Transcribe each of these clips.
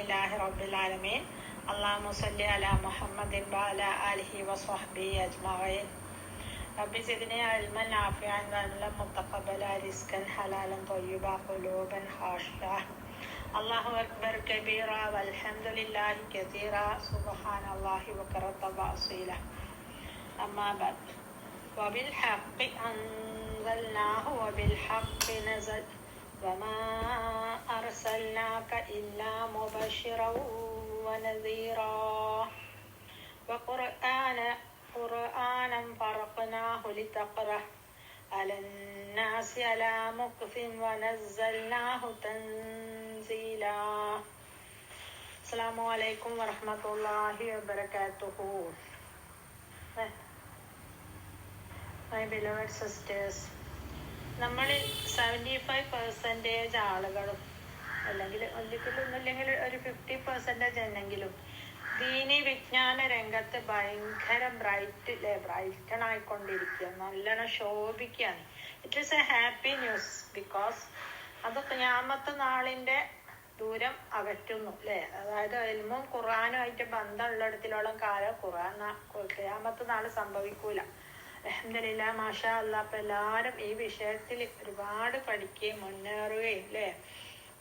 അൽഹംദുലില്ലാഹി റബ്ബിൽ ആലമീൻ. അല്ലാഹുമ്മ സ്വല്ലി അലാ മുഹമ്മദിൻ വഅലാ ആലിഹി വസ്വഹ്ബിഹി അജ്മഈൻ. റബ്ബി സിദ്നി ഇൽമൻ നാഫിഅൻ വഅമലൻ മുതഖബ്ബലൻ റിസ്കൻ ഹലാലൻ ത്വയ്യിബൻ ഖുലൂബൻ ഖാശിഅ. അല്ലാഹു അക്ബർ കബീറ വൽഹംദുലില്ലാഹി കസീറ സുബ്ഹാനല്ലാഹി വബുക്റത വഅസീല. അമ്മാ ബഅദ്. വബിൽ ഹഖ്ഖി അൻസൽനാഹു വബിൽ ഹഖ്ഖി നസൽ വമാ അർസൽനാക ഇല്ലാ മുബശ്ശിറൻ വനദീറാ ഖുർആനൻ ഫറഖ്നാഹു ലിതഖറഅഹു അലന്നാസി അലാ മുക്സിൻ വനസ്സൽനാഹു തൻസീലാ. അസ്സലാമു അലൈക്കും വറഹ്മത്തുള്ളാഹി വബറകാതുഹു. My beloved sisters, നമ്മളിൽ 75% ആളുകളും അല്ലെങ്കിൽ ഒന്നില്ലെങ്കിൽ ഒരു 50% എന്നെങ്കിലും ദീനി വിജ്ഞാന രംഗത്ത് ഭയങ്കര ബ്രൈറ്റൺ ആയിക്കൊണ്ടിരിക്കുക, നല്ലോണം ശോഭിക്കുകയാണ്. It is a happy news because അത് ഖിയാമത്ത് നാളിന്റെ ദൂരം അകറ്റുന്നു അല്ലേ. അതായത് ഇൽമും ഖുർആനുമായിട്ട് ബന്ധമുള്ളിടത്തിലോളം കാലം ഖിയാമത്ത് നാള് സംഭവിക്കൂല. അൽഹംദുലില്ലാഹ് മാഷാ അല്ലാഹ്. അപ്പൊ എല്ലാരും ഈ വിഷയത്തിൽ ഒരുപാട് പഠിക്കുകയും മുന്നേറുകയും അല്ലേ.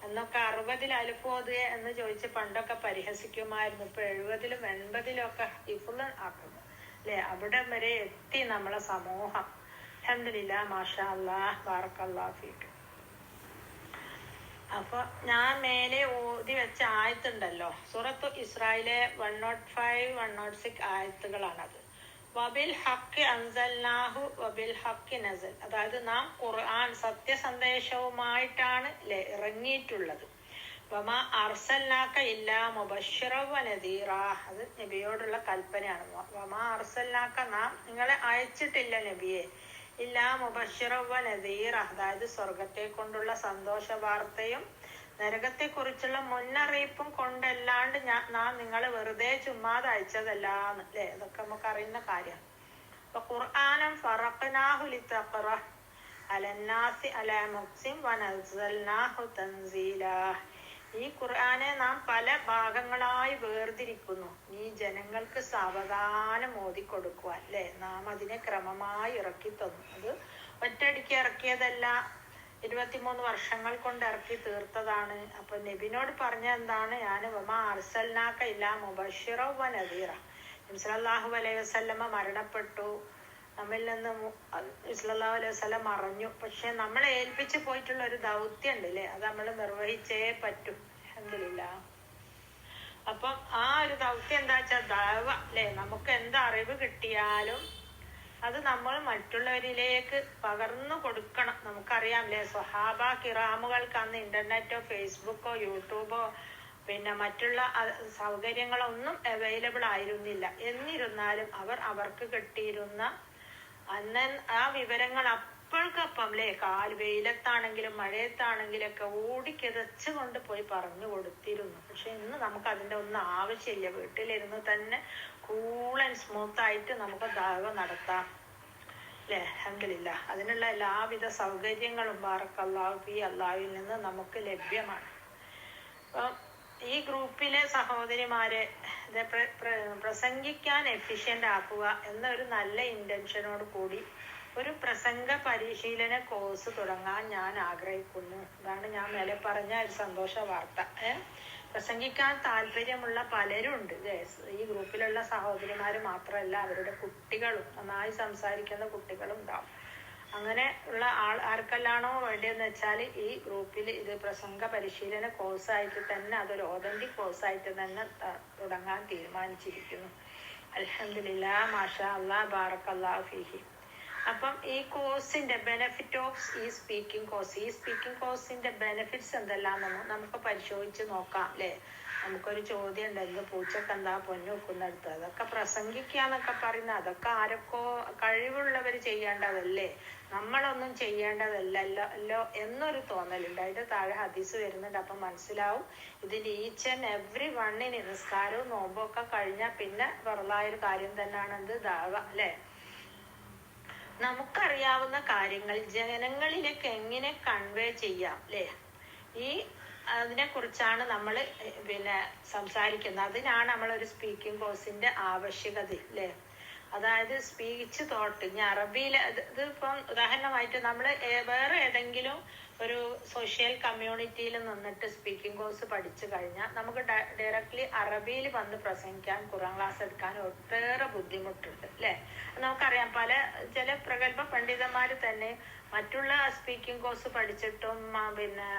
അന്നൊക്കെ 60 അൽഫോദ് എന്ന് ചോദിച്ച് പണ്ടൊക്കെ പരിഹസിക്കുമായിരുന്നു. ഇപ്പൊ 70-ലും 80-ലും ഒക്കെ ഹിഫ്ള് ആക്കുന്നു അല്ലെ. അവിടെ വരെ എത്തി നമ്മളെ സമൂഹം. അൽഹംദുലില്ലാഹ് മാഷാ അല്ലാഹ് ബാറക്കല്ലാഹു ഫീക്. അപ്പൊ ഞാൻ മേലെ ഓതി വെച്ച ആയത്തുണ്ടല്ലോ, സൂറത്തു ഇസ്രായിലെ 105, 106 ആയത്തുകളാണത്. വബിൽ ഹഖ് അൻസൽനാഹു വബിൽ ഹഖ് നസൽ. അതായത് നാം ഖുർആൻ സത്യസന്ദേശവുമായിട്ടാണ് ഇറങ്ങിയിട്ടുള്ളത്. വമാ അർസൽനാക ഇല്ലാ മുബശ്ശിറൻ വനദീറാ. അത് നബിയോടുള്ള കൽപ്പനയാണ്. വമാ അർസൽനാക, നാം നിങ്ങളെ അയച്ചിട്ടില്ല നബിയെ, ഇല്ലാ മുബശ്ശിറൻ വനദീറ. അതായത് സ്വർഗത്തെ കൊണ്ടുള്ള സന്തോഷ വാർത്തയും നരകത്തെ കുറിച്ചുള്ള മുന്നറിയിപ്പും കൊണ്ടല്ലാണ്ട് നാം നിങ്ങളെ വെറുതെ ചുമ്മാതെ അയച്ചതല്ലാന്ന് അല്ലെ. ഇതൊക്കെ നമുക്ക് അറിയുന്ന കാര്യം. അപ്പൊ ഖുർആനൻ ഫറഖ്നാഹു ലിതഖറഅഹു അലന്നാസി അലാ മുക്സിൻ വനസ്സൽനാഹു തൻസീലാ. ഈ ഖുർആനെ നാം പല ഭാഗങ്ങളായി വേർതിരിക്കുന്നു, നീ ജനങ്ങൾക്ക് സാവധാനം ഓതിക്കൊടുക്കുവാൻ അല്ലെ. നാം അതിനെ ക്രമമായി ഇറക്കി തന്നു. അത് ഒറ്റയടിക്ക് ഇറക്കിയതല്ല, 23 വർഷങ്ങൾ കൊണ്ട് ഇറക്കി തീർത്തതാണ്. അപ്പൊ നബിനോട് പറഞ്ഞ എന്താണ്? ഞാൻ വമാ അർസൽനാക ഇല്ലാ മുബശ്ശിറൻ വനദീറ. നബി സല്ലല്ലാഹു അലൈഹി വസല്ലമ മരണപ്പെട്ടു, നമ്മിൽ നിന്ന് സല്ലല്ലാഹു അലൈഹി വസല്ലം മറഞ്ഞു. പക്ഷെ നമ്മളെ ഏൽപ്പിച്ചു പോയിട്ടുള്ള ഒരു ദൗത്യം ഉണ്ട് അല്ലെ, അത് നമ്മൾ നിർവഹിച്ചേ പറ്റൂ. അൽഹംദുലില്ലാഹ്. അപ്പം ആ ഒരു ദൗത്യം എന്താ വെച്ചാൽ ദഅവ അല്ലെ. നമുക്ക് എന്ത് അറിവ് കിട്ടിയാലും അത് നമ്മൾ മറ്റുള്ളവരിലേക്ക് പകർന്നു കൊടുക്കണം. നമുക്കറിയാം അല്ലെ, സ്വഹാബ കിറാമുകൾക്ക് അന്ന് ഇന്റർനെറ്റോ ഫേസ്ബുക്കോ യൂട്യൂബോ പിന്നെ മറ്റുള്ള സൗകര്യങ്ങളോ ഒന്നും അവൈലബിൾ ആയിരുന്നില്ല. എന്നിരുന്നാലും അവർക്ക് കിട്ടിയിരുന്ന അന്ന് ആ വിവരങ്ങൾ അപ്പോഴേക്കപ്പം അല്ലെ, വെയിലത്താണെങ്കിലും മഴയത്താണെങ്കിലും ഒക്കെ ഓടിക്കിതച്ച് കൊണ്ട് പോയി പറഞ്ഞു കൊടുത്തിരുന്നു. പക്ഷെ ഇന്ന് നമുക്ക് അതിന്റെ ഒന്നും ആവശ്യമില്ല. വീട്ടിലിരുന്ന് തന്നെ കൂൾ ആൻഡ് സ്മൂത്ത് ആയിട്ട് നമുക്ക് ദഅവ നടത്താം അല്ലെ. അൽഹംദുലില്ലാഹ്. അതിനുള്ള എല്ലാവിധ സൗകര്യങ്ങളും ബാറക്കല്ലാഹു ഫീ അല്ലാഹുവിൽ നിന്ന് നമുക്ക് ലഭ്യമാണ്. അപ്പം ഈ ഗ്രൂപ്പിലെ സഹോദരിമാരെ പ്രസംഗിക്കാൻ എഫിഷ്യന്റ് ആക്കുക എന്നൊരു നല്ല ഇന്റൻഷനോട് കൂടി ഒരു പ്രസംഗ പരിശീലന കോഴ്സ് തുടങ്ങാൻ ഞാൻ ആഗ്രഹിക്കുന്നു. അതാണ് ഞാൻ മേലെ പറഞ്ഞ ഒരു സന്തോഷ വാർത്ത. പ്രസംഗിക്കാൻ താല്പര്യമുള്ള പലരും ഉണ്ട്. ഈ ഗ്രൂപ്പിലുള്ള സഹോദരിമാര് മാത്രമല്ല, അവരുടെ കുട്ടികളും, നന്നായി സംസാരിക്കുന്ന കുട്ടികളും ഉണ്ടാവും. അങ്ങനെ ഉള്ള ആർക്കെല്ലാണോ വേണ്ടിയെന്ന് വെച്ചാൽ ഈ ഗ്രൂപ്പിൽ ഇത് പ്രസംഗ പരിശീലന കോഴ്സായിട്ട് തന്നെ, അതൊരു ഓതന്റിക് കോഴ്സായിട്ട് തന്നെ തുടങ്ങാൻ തീരുമാനിച്ചിരിക്കുന്നു. അൽഹംദുലില്ലാഹ് മാഷാ അല്ലാഹ് ബാറക്കല്ലാഹു ഫീഹി. അപ്പം ഈ കോഴ്സിന്റെ ബെനിഫിറ്റ് ഓഫ് ഈ സ്പീക്കിംഗ് കോഴ്സിന്റെ ബെനിഫിറ്റ്സ് എന്തെല്ലാമെന്ന് നമുക്ക് പരിശോധിച്ച് നോക്കാം അല്ലെ. നമുക്കൊരു ചോദ്യം ഉണ്ട്, എന്ത് പൂച്ചക്ക് എന്താ പൊന്നു വെക്കുന്നിടത്ത്. അതൊക്കെ പ്രസംഗിക്കാന്നൊക്കെ പറയുന്ന അതൊക്കെ ആരൊക്കെ കഴിവുള്ളവര് ചെയ്യേണ്ടതല്ലേ, നമ്മളൊന്നും ചെയ്യേണ്ടതല്ലോ എന്നൊരു തോന്നലുണ്ട്. അതിന്റെ താഴെ ഹദീസ് വരുന്നുണ്ട്. അപ്പൊ മനസ്സിലാവും ഇതിൽ ഈച്ച് ആൻഡ് എവ്രി വണ്ണിന് നിസ്കാരവും നോമ്പും ഒക്കെ കഴിഞ്ഞാൽ പിന്നെ വെറുതായൊരു കാര്യം തന്നെയാണ് എന്ത് ദഅവ അല്ലെ. നമുക്കറിയാവുന്ന കാര്യങ്ങൾ ജനങ്ങളിലേക്ക് എങ്ങനെ കൺവേ ചെയ്യാം അല്ലെ. ഈ അതിനെക്കുറിച്ചാണ് നമ്മൾ പിന്നെ സംസാരിക്കുന്നത്. അതിനാണ് നമ്മളൊരു സ്പീക്കിംഗ് കോഴ്സിന്റെ ആവശ്യകത അല്ലേ. അതായത് സ്പീച്ച് തോട്ട്. ഇനി അറബിയിൽ ഇതിപ്പം ഉദാഹരണമായിട്ട് നമ്മൾ വേറെ ഏതെങ്കിലും ഒരു സോഷ്യൽ കമ്മ്യൂണിറ്റിയിൽ നിന്നിട്ട് സ്പീക്കിംഗ് കോഴ്സ് പഠിച്ചു കഴിഞ്ഞാൽ നമുക്ക് ഡയറക്റ്റ്ലി അറബിയിൽ വന്ന് പ്രസംഗിക്കാൻ ഖുർആൻ ക്ലാസ് എടുക്കാൻ ഒട്ടേറെ ബുദ്ധിമുട്ടുണ്ട് അല്ലേ. നമുക്കറിയാം ചില പ്രഗത്ഭ പണ്ഡിതന്മാർ തന്നെ മറ്റുള്ള സ്പീക്കിംഗ് കോഴ്സ് പഠിച്ചിട്ടും പിന്നെ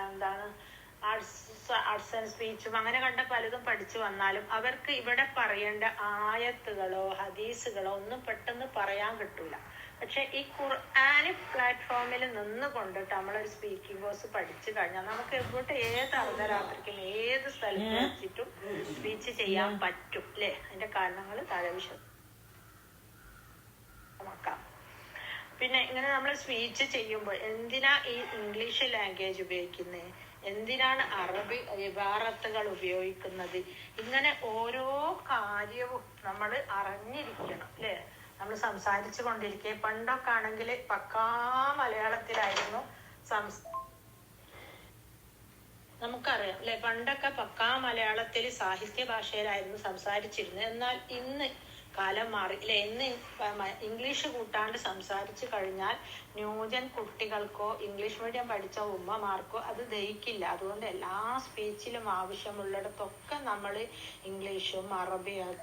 ആർട്സ് ആൻഡ് സ്പീച്ചും അങ്ങനെ കണ്ട പലതും പഠിച്ചു വന്നാലും അവർക്ക് ഇവിടെ പറയേണ്ട ആയത്തുകളോ ഹദീസുകളോ ഒന്നും പെട്ടെന്ന് പറയാൻ കിട്ടൂല. പക്ഷെ ഈ ഖുർആന് പ്ലാറ്റ്ഫോമിൽ നിന്ന് കൊണ്ടിട്ട് നമ്മളൊരു സ്പീക്കിംഗ് കോഴ്സ് പഠിച്ചു കഴിഞ്ഞാൽ നമുക്ക് എവിടെ ഏത് അർദ്ധരാത്രിക്കും ഏത് സ്ഥലത്ത് വെച്ചിട്ടും സ്പീച്ച് ചെയ്യാൻ പറ്റും അല്ലേ. അതിന്റെ കാരണങ്ങൾ താഴെ വിശദമാക്കാം. പിന്നെ ഇങ്ങനെ നമ്മൾ സ്പീച്ച് ചെയ്യുമ്പോൾ എന്തിനാ ഈ ഇംഗ്ലീഷ് ലാംഗ്വേജ് ഉപയോഗിക്കുന്നത്, എന്തിനാണ് അറബി ഇബാറത്തുകൾ ഉപയോഗിക്കുന്നത്, ഇങ്ങനെ ഓരോ കാര്യവും നമ്മൾ അറിഞ്ഞിരിക്കണം അല്ലേ. നമ്മൾ സംസാരിച്ചു കൊണ്ടിരിക്കുക. പണ്ടൊക്കെ ആണെങ്കിൽ പക്കാ മലയാളത്തിലായിരുന്നു നമുക്കറിയാം അല്ലെ. പണ്ടൊക്കെ പക്കാ മലയാളത്തിൽ സാഹിത്യ ഭാഷയിലായിരുന്നു സംസാരിച്ചിരുന്നത്. എന്നാൽ ഇന്ന് കാലം മാറി അല്ലെ. ഇന്ന് ഇംഗ്ലീഷ് കൂട്ടാണ്ട് സംസാരിച്ചു കഴിഞ്ഞാൽ ന്യൂജൻ കുട്ടികൾക്കോ ഇംഗ്ലീഷ് മീഡിയം പഠിച്ച ഉമ്മമാർക്കോ അത് ദഹിക്കില്ല. അതുകൊണ്ട് എല്ലാ സ്പീച്ചിലും ആവശ്യമുള്ളിടത്തൊക്കെ നമ്മൾ ഇംഗ്ലീഷും അറബിയും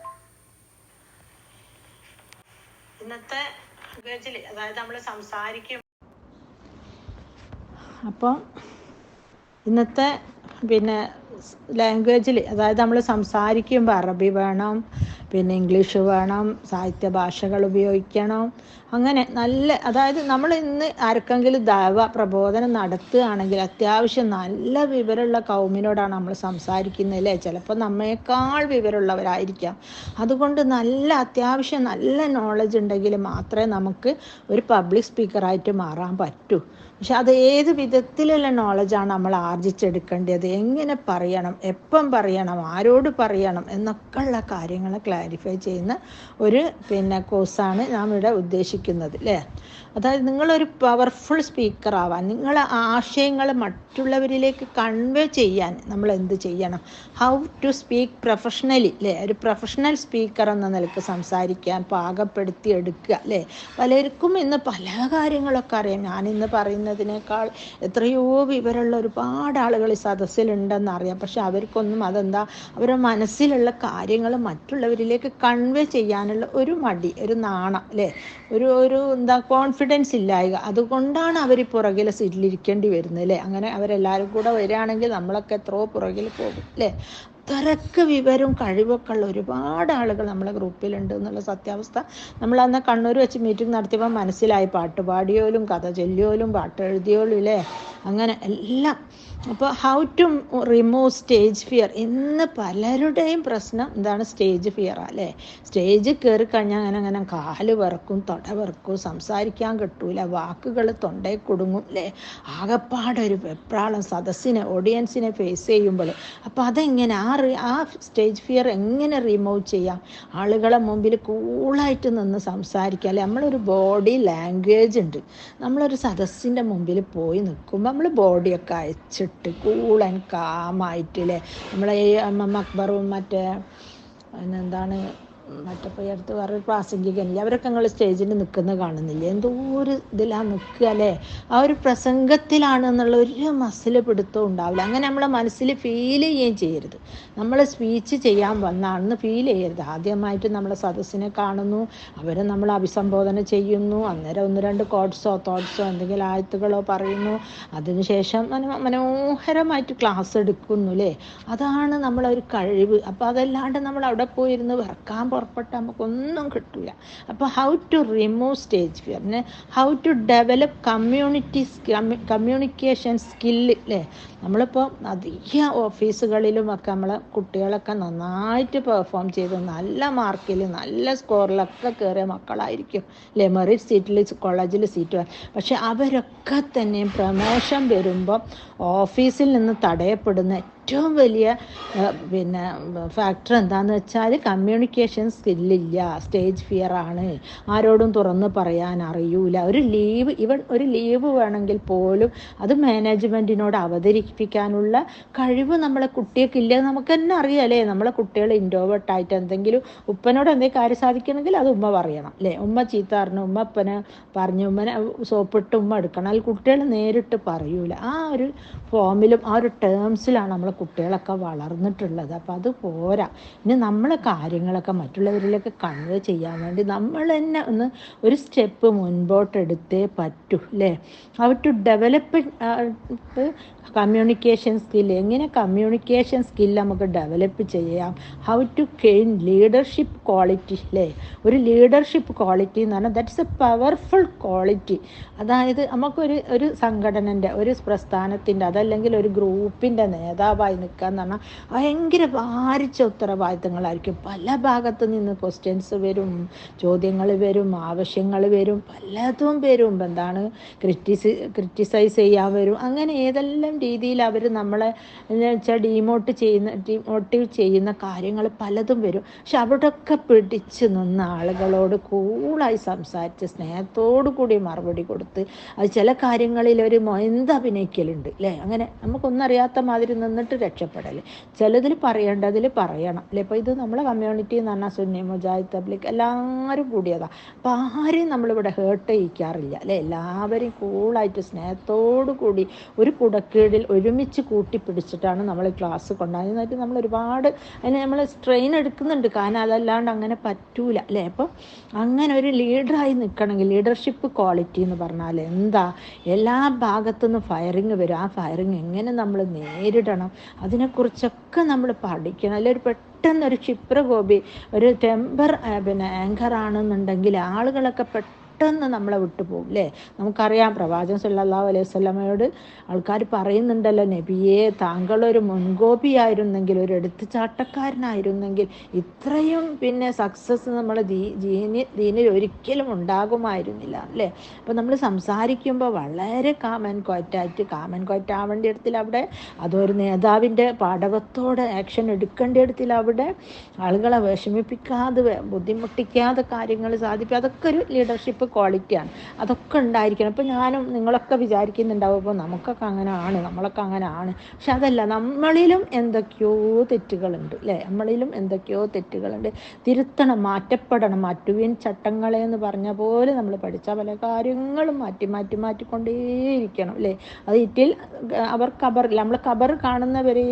ഇന്നത്തെ ലാംഗ്വേജിൽ അതായത് നമ്മൾ സംസാരിക്കും. അപ്പം ഇന്നത്തെ പിന്നെ ലാംഗ്വേജിൽ അതായത് നമ്മൾ സംസാരിക്കുമ്പോൾ അറബി വേണം, പിന്നെ ഇംഗ്ലീഷ് വേണം, സാഹിത്യ ഭാഷകൾ ഉപയോഗിക്കണം. അങ്ങനെ അതായത് നമ്മൾ ഇന്ന് ആർക്കെങ്കിലും പ്രബോധനം നടത്തുകയാണെങ്കിൽ അത്യാവശ്യം നല്ല വിവരമുള്ള കൗമിനോടാണ് നമ്മൾ സംസാരിക്കുന്നത് അല്ലേ. ചിലപ്പോൾ നമ്മേക്കാൾ വിവരമുള്ളവരായിരിക്കാം. അതുകൊണ്ട് അത്യാവശ്യം നല്ല നോളജ് ഉണ്ടെങ്കിൽ മാത്രമേ നമുക്ക് ഒരു പബ്ലിക് സ്പീക്കറായിട്ട് മാറാൻ പറ്റൂ. പക്ഷെ അത് ഏത് വിധത്തിലുള്ള നോളജാണ് നമ്മൾ ആർജിച്ചെടുക്കേണ്ടത്, എങ്ങനെ പറയണം, എപ്പം പറയണം, ആരോട് പറയണം എന്നൊക്കെയുള്ള കാര്യങ്ങൾ ക്ലാരിഫൈ ചെയ്യുന്ന ഒരു കോഴ്സാണ് നാം ഇവിടെ ഉദ്ദേശിക്കുന്നത് അല്ലേ. അതായത് നിങ്ങളൊരു പവർഫുൾ സ്പീക്കർ ആവാൻ, നിങ്ങളെ ആശയങ്ങൾ മറ്റുള്ളവരിലേക്ക് കൺവേ ചെയ്യാൻ നമ്മൾ എന്ത് ചെയ്യണം, ഹൗ ടു സ്പീക്ക് പ്രൊഫഷണലി അല്ലേ. ഒരു പ്രൊഫഷണൽ സ്പീക്കർ എന്ന നിലക്ക് സംസാരിക്കാൻ പാകപ്പെടുത്തി എടുക്കുക അല്ലേ. പലർക്കും ഇന്ന് പല കാര്യങ്ങളൊക്കെ അറിയാം. ഞാനിന്ന് പറയുന്നതിനേക്കാൾ എത്രയോ വിവരമുള്ള ഒരുപാട് ആളുകൾ ഈ സദസ്സിലുണ്ടെന്നറിയാം. പക്ഷെ അവർക്കൊന്നും അവരുടെ മനസ്സിലുള്ള കാര്യങ്ങൾ മറ്റുള്ളവരിലേക്ക് കൺവേ ചെയ്യാനുള്ള ഒരു മടി, ഒരു നാണം അല്ലേ, ഒരു കോൺഫിഡൻസ് ഇല്ലായ്ക. അതുകൊണ്ടാണ് അവർ പുറകിലെ സീറ്റിലിരിക്കേണ്ടി വരുന്നത് അല്ലേ. അങ്ങനെ അവരെല്ലാവരും കൂടെ വരികയാണെങ്കിൽ നമ്മളൊക്കെ എത്രയോ പുറകിൽ പോകും അല്ലേ. അത്രയ്ക്ക് വിവരവും കഴിവൊക്കെ ഉള്ള ഒരുപാട് ആളുകൾ നമ്മളെ ഗ്രൂപ്പിലുണ്ട് എന്നുള്ള സത്യാവസ്ഥ നമ്മൾ അന്ന് കണ്ണൂർ വെച്ച് മീറ്റിംഗ് നടത്തിയപ്പോൾ മനസ്സിലായി. പാട്ട് പാടിയോലും കഥ ചൊല്ലിയോലും പാട്ട് എഴുതിയോലും ഇല്ലേ, അങ്ങനെ എല്ലാം. അപ്പോൾ how to remove stage fear. ഇന്ന് പലരുടെയും പ്രശ്നം എന്താണ്, സ്റ്റേജ് ഫിയർ അല്ലേ. സ്റ്റേജ് കയറി കഴിഞ്ഞാൽ അങ്ങനെ കാല് വിറക്കും, തൊട വിറക്കും, സംസാരിക്കാൻ കിട്ടൂല, വാക്കുകൾ തൊണ്ടയിൽ കുടുങ്ങും അല്ലേ. ആകപ്പാടൊരു വെപ്രാളം ഓഡിയൻസിനെ ഫേസ് ചെയ്യുമ്പോൾ. അപ്പോൾ അതെങ്ങനെ ആ സ്റ്റേജ് ഫിയർ എങ്ങനെ റിമൂവ് ചെയ്യാം? ആളുകളെ മുമ്പിൽ കൂളായിട്ട് നിന്ന് സംസാരിക്കുക അല്ലേ. നമ്മളൊരു ബോഡി ലാംഗ്വേജ് ഉണ്ട്. നമ്മളൊരു സദസ്സിൻ്റെ മുമ്പിൽ പോയി നിൽക്കുമ്പോൾ നമ്മൾ ബോഡിയൊക്കെ അയച്ചിട്ട് കൂൾ ആൻഡ് കാമായിട്ടില്ലേ. നമ്മളെ ഈ അക്ബറും മറ്റേ അടുത്ത് വേറൊരു പ്രാസംഗികനില്ലേ, അവരൊക്കെ നിങ്ങൾ സ്റ്റേജിൽ നിൽക്കുന്നത് കാണുന്നില്ലേ, എന്തോ ഒരു ഇതിലാണ് നിൽക്കുക അല്ലേ. ആ ഒരു പ്രസംഗത്തിലാണ് എന്നുള്ള ഒരു മസിൽ പിടുത്തവും ഉണ്ടാവില്ല. അങ്ങനെ നമ്മളെ മനസ്സിൽ ഫീൽ ചെയ്യുകയും ചെയ്യരുത്. നമ്മൾ സ്പീച്ച് ചെയ്യാൻ വന്നാണെന്ന് ഫീൽ ചെയ്യരുത്. ആദ്യമായിട്ട് നമ്മളെ സദസ്സിനെ കാണുന്നു, അവരെ നമ്മൾ അഭിസംബോധന ചെയ്യുന്നു, അന്നേരം 1-2 തോട്ട്സോ എന്തെങ്കിലും ആയത്തുകളോ പറയുന്നു, അതിനുശേഷം മനോഹരമായിട്ട് ക്ലാസ് എടുക്കുന്നു അല്ലേ. അതാണ് നമ്മളൊരു കഴിവ്. അപ്പോൾ അതല്ലാണ്ട് നമ്മൾ അവിടെ പോയിരുന്ന് വിറക്കാൻ പുറപ്പെട്ട നമുക്കൊന്നും കിട്ടില്ല. അപ്പോൾ how to remove stage fear, how to develop communication skill അല്ലേ. നമ്മളിപ്പോൾ അധികം ഓഫീസുകളിലുമൊക്കെ നമ്മളെ കുട്ടികളൊക്കെ നന്നായിട്ട് പെർഫോം ചെയ്ത് നല്ല മാർക്കിൽ നല്ല സ്കോറിലൊക്കെ കയറിയ മക്കളായിരിക്കും അല്ലേ. മെറിറ്റ് സീറ്റിൽ കോളേജിൽ സീറ്റ്. പക്ഷെ അവരൊക്കെ തന്നെ പ്രമോഷൻ വരുമ്പോൾ ഓഫീസിൽ നിന്ന് തടയപ്പെടുന്ന ഏറ്റവും വലിയ ഫാക്ടർ എന്താണെന്ന് വെച്ചാൽ കമ്മ്യൂണിക്കേഷൻ സ്കില്ലില്ല, സ്റ്റേജ് ഫിയർ ആണ്. ആരോടും തുറന്ന് പറയാൻ അറിയൂല. ഒരു ലീവ് വേണമെങ്കിൽ പോലും അത് മാനേജ്മെൻറ്റിനോട് സംസാരിപ്പിക്കാനുള്ള കഴിവ് നമ്മളെ കുട്ടികൾക്കില്ല. നമുക്ക് തന്നെ അറിയാമല്ലേ, നമ്മളെ കുട്ടികൾ ഇൻട്രോവേർട്ടായിട്ട് എന്തെങ്കിലും ഉപ്പനോട് എന്തെങ്കിലും കാര്യം സാധിക്കണമെങ്കിൽ അത് ഉമ്മ പറയണം അല്ലേ. ഉമ്മ ചീത്ത പറഞ്ഞു, ഉമ്മ ഉപ്പനെ പറഞ്ഞു, ഉമ്മനെ സോപ്പിട്ട് ഉമ്മ എടുക്കണം. അതിൽ കുട്ടികൾ നേരിട്ട് പറയൂല. ആ ഒരു ഫോമിലും ആ ഒരു ടേംസിലാണ് നമ്മളെ കുട്ടികളൊക്കെ വളർന്നിട്ടുള്ളത്. അപ്പം അത് പോരാ. ഇനി നമ്മളെ കാര്യങ്ങളൊക്കെ മറ്റുള്ളവരിലേക്ക് കൺവേ ചെയ്യാൻ വേണ്ടി നമ്മൾ തന്നെ ഒന്ന് ഒരു സ്റ്റെപ്പ് മുൻപോട്ടെടുത്തേ പറ്റൂ അല്ലേ. How to develop communication skill, എങ്ങനെ കമ്മ്യൂണിക്കേഷൻ സ്കിൽ നമുക്ക് ഡെവലപ്പ് ചെയ്യാം. How to gain leadership quality അല്ലേ. ഒരു ലീഡർഷിപ്പ് ക്വാളിറ്റി എന്ന് പറഞ്ഞാൽ ദാറ്റ്സ് എ പവർഫുൾ ക്വാളിറ്റി. അതായത് നമുക്കൊരു ഒരു സംഘടനൻ്റെ, ഒരു പ്രസ്ഥാനത്തിൻ്റെ, അതല്ലെങ്കിൽ ഒരു ഗ്രൂപ്പിൻ്റെ നേതാവായി നിൽക്കുക എന്ന് പറഞ്ഞാൽ ഭയങ്കര ഭാരിച്ച ഉത്തരവാദിത്തങ്ങളായിരിക്കും. പല ഭാഗത്തു നിന്ന് ക്വസ്റ്റ്യൻസ് വരും, ചോദ്യങ്ങൾ വരും, ആവശ്യങ്ങൾ വരും, പലതും വരും. എന്താണ് ക്രിറ്റിസൈസ് ചെയ്യാൻ വരും. അങ്ങനെ ഏതെല്ലാം രീതിയിൽ അവർ നമ്മളെ എന്ന് വെച്ചാൽ ഡീമോട്ടീവ് ചെയ്യുന്ന കാര്യങ്ങൾ പലതും വരും. പക്ഷെ അവിടെയൊക്കെ പിടിച്ച് നിന്ന ആളുകളോട് കൂളായി സംസാരിച്ച് സ്നേഹത്തോടു കൂടി മറുപടി കൊടുത്ത്, അത് ചില കാര്യങ്ങളിൽ ഒരു അഭിനയിക്കലുണ്ട് അല്ലേ. അങ്ങനെ നമുക്കൊന്നും അറിയാത്ത മാതിരി നിന്നിട്ട് രക്ഷപ്പെടൽ, ചിലതിൽ പറയേണ്ടതിൽ പറയണം അല്ലേ. ഇപ്പോൾ ഇത് നമ്മളെ കമ്മ്യൂണിറ്റി എന്ന് പറഞ്ഞാൽ സുന്നി, മുജാഹിദ്, തബ്ലീഗ് എല്ലാവരും കൂടിയതാണ്. അപ്പോൾ ആരെയും നമ്മളിവിടെ ഹേർട്ട് ചെയ്യിക്കാറില്ല അല്ലേ. എല്ലാവരെയും കൂളായിട്ട് സ്നേഹത്തോടു കൂടി ഒരു കുടക്കീഴിൽ ഒരുമിച്ച് കൂട്ടിപ്പിടിച്ചിട്ടാണ് നമ്മൾ ക്ലാസ് കൊണ്ടുപോകുന്നത്. എന്നിട്ട് നമ്മൾ ഒരുപാട് അതിന് നമ്മൾ സ്ട്രെയിൻ എടുക്കുന്നുണ്ട്, കാരണം അതല്ലാണ്ട് അങ്ങനെ പറ്റൂല അല്ലേ. അപ്പോൾ അങ്ങനെ ഒരു ലീഡറായി നിൽക്കണമെങ്കിൽ ലീഡർഷിപ്പ് ക്വാളിറ്റി എന്ന് പറഞ്ഞാൽ എന്താ, എല്ലാ ഭാഗത്തുനിന്നും ഫയറിങ് വരും. ആ ഫയറിങ് എങ്ങനെ നമ്മൾ നേരിടണം, അതിനെക്കുറിച്ചൊക്കെ നമ്മൾ പഠിക്കണം. അല്ലെങ്കിൽ പെട്ടെന്നൊരു ക്ഷിപ്രകോപി, ഒരു ടെമ്പർ ആങ്കർ ആണെന്നുണ്ടെങ്കിൽ ആളുകളൊക്കെ പെട്ടെന്ന് നമ്മളെ വിട്ടു പോകും അല്ലേ. നമുക്കറിയാം പ്രവാചകൻ സല്ലല്ലാഹു അലൈഹി വസല്ലമയോട് ആൾക്കാർ പറയുന്നുണ്ടല്ലോ, നബിയെ താങ്കളൊരു മുൻകോപിയായിരുന്നെങ്കിൽ, ഒരു എടുത്തുചാട്ടക്കാരനായിരുന്നെങ്കിൽ ഇത്രയും സക്സസ് നമ്മളെ ദീനിൽ ഒരിക്കലും ഉണ്ടാകുമായിരുന്നില്ല അല്ലേ. അപ്പോൾ നമ്മൾ സംസാരിക്കുമ്പോൾ വളരെ കാം ആൻഡ് ക്വയറ്റ് ആവേണ്ട ഇടത്തിൽ അവിടെ, അതൊരു നേതാവിൻ്റെ പാടവത്തോടെ ആക്ഷൻ എടുക്കേണ്ട ഇടത്തിൽ അവിടെ ആളുകളെ വിഷമിപ്പിക്കാതെ ബുദ്ധിമുട്ടിക്കാതെ കാര്യങ്ങൾ സാധിക്കുക, അതൊക്കെ ഒരു ലീഡർഷിപ്പ് ക്വാളിറ്റിയാണ്. അതൊക്കെ ഉണ്ടായിരിക്കണം. ഇപ്പോൾ ഞാനും നിങ്ങളൊക്കെ വിചാരിക്കുന്നുണ്ടാവും ഇപ്പോൾ നമ്മളൊക്കെ അങ്ങനെ ആണ്. പക്ഷെ അതല്ല, നമ്മളിലും എന്തൊക്കെയോ തെറ്റുകളുണ്ട് അല്ലേ. തിരുത്തണം, മാറ്റപ്പെടണം. മാറ്റുവിൻ ചട്ടങ്ങളെ എന്ന് പറഞ്ഞ പോലെ നമ്മൾ പഠിച്ച പല കാര്യങ്ങളും മാറ്റിക്കൊണ്ടേയിരിക്കണം അല്ലേ. അത് ഇറ്റിൽ നമ്മൾ ഖബർ കാണുന്നവരെ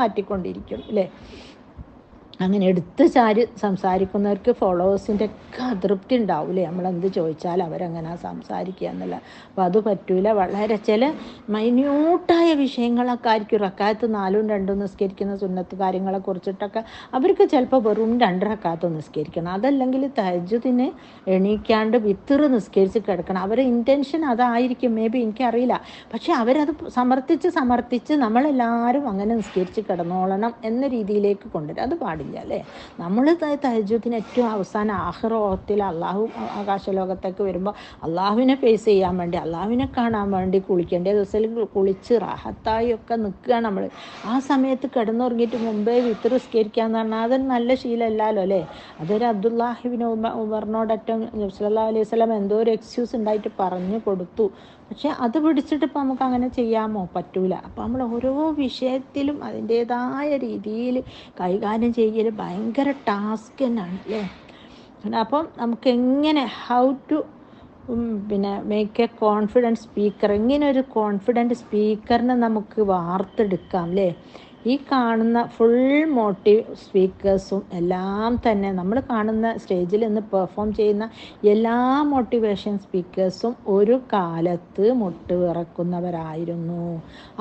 മാറ്റിക്കൊണ്ടിരിക്കണം അല്ലേ. അങ്ങനെ എടുത്ത് ചാരി സംസാരിക്കുന്നവർക്ക് ഫോളോവേഴ്സിൻ്റെ ഒക്കെ അതൃപ്തി ഉണ്ടാവില്ലേ. നമ്മളെന്ത് ചോദിച്ചാൽ അവരങ്ങനെ സംസാരിക്കുക എന്നല്ല. അപ്പോൾ അത് പറ്റൂല. വളരെ ചില മൈന്യൂട്ടായ വിഷയങ്ങളൊക്കെ ആയിരിക്കും. റക്കാത്ത് 4 2 നിസ്കരിക്കുന്ന സുന്നത്ത് കാര്യങ്ങളെ കുറിച്ചിട്ടൊക്കെ അവർക്ക് ചിലപ്പോൾ വെറും 2 റക്കാത്ത് നിസ്കരിക്കണം. അതല്ലെങ്കിൽ തഹജ്ജുദിന് എണീക്കാണ്ട് വിത്തർ നിസ്കരിച്ച് കിടക്കണം. അവരുടെ ഇൻറ്റൻഷൻ അതായിരിക്കും, മേ ബി, എനിക്കറിയില്ല. പക്ഷെ അവരത് സമർത്ഥിച്ച് നമ്മളെല്ലാവരും അങ്ങനെ നിസ്കരിച്ച് കിടന്നോളണം എന്ന രീതിയിലേക്ക് കൊണ്ടുവരും. അത് പാടില്ല അല്ലേ. നമ്മൾ തഹജ്ജുദിന് ഏറ്റവും അവസാനം ആഖിറത്തിൽ അള്ളാഹു ആകാശലോകത്തേക്ക് വരുമ്പോൾ അള്ളാഹുവിനെ ഫേസ് ചെയ്യാൻ വേണ്ടി, അള്ളാഹുവിനെ കാണാൻ വേണ്ടി കുളിക്കേണ്ട ദിവസത്തിൽ കുളിച്ച് റാഹത്തായി ഒക്കെ നിൽക്കുക നമ്മൾ. ആ സമയത്ത് കിടന്നുറങ്ങിയിട്ട് മുമ്പേ വിത്തർ നിസ്കരിക്കാന്ന് പറഞ്ഞാൽ അതൊരു നല്ല ശീലമല്ലല്ലോ അല്ലേ. അതൊരു അബ്ദുല്ലാഹിബ്നു ഉമറിനോടൊറ്റം നബി സല്ലല്ലാഹു അലൈഹി വസല്ലം എന്തോ ഒരു എക്സ്ക്യൂസ് ഉണ്ടായിട്ട് പറഞ്ഞു കൊടുത്തു. പക്ഷെ അത് പിടിച്ചിട്ട് ഇപ്പം നമുക്ക് അങ്ങനെ ചെയ്യാമോ? പറ്റൂല. അപ്പം നമ്മൾ ഓരോ വിഷയത്തിലും അതിൻ്റേതായ രീതിയിൽ കൈകാര്യം ചെയ്യൽ ഭയങ്കര ടാസ്ക് തന്നെയാണ് അല്ലേ. അപ്പം നമുക്ക് എങ്ങനെ how to make a confident speaker, എങ്ങനെ ഒരു കോൺഫിഡൻറ്റ് സ്പീക്കറിനെ നമുക്ക് വാർത്തെടുക്കാം അല്ലേ. ഈ കാണുന്ന ഫുൾ മോട്ടീവ് സ്പീക്കേഴ്സും എല്ലാം തന്നെ നമ്മൾ കാണുന്ന സ്റ്റേജിൽ നിന്ന് പെർഫോം ചെയ്യുന്ന എല്ലാ മോട്ടിവേഷൻ സ്പീക്കേഴ്സും ഒരു കാലത്ത് മുട്ടുവിറക്കുന്നവരായിരുന്നു.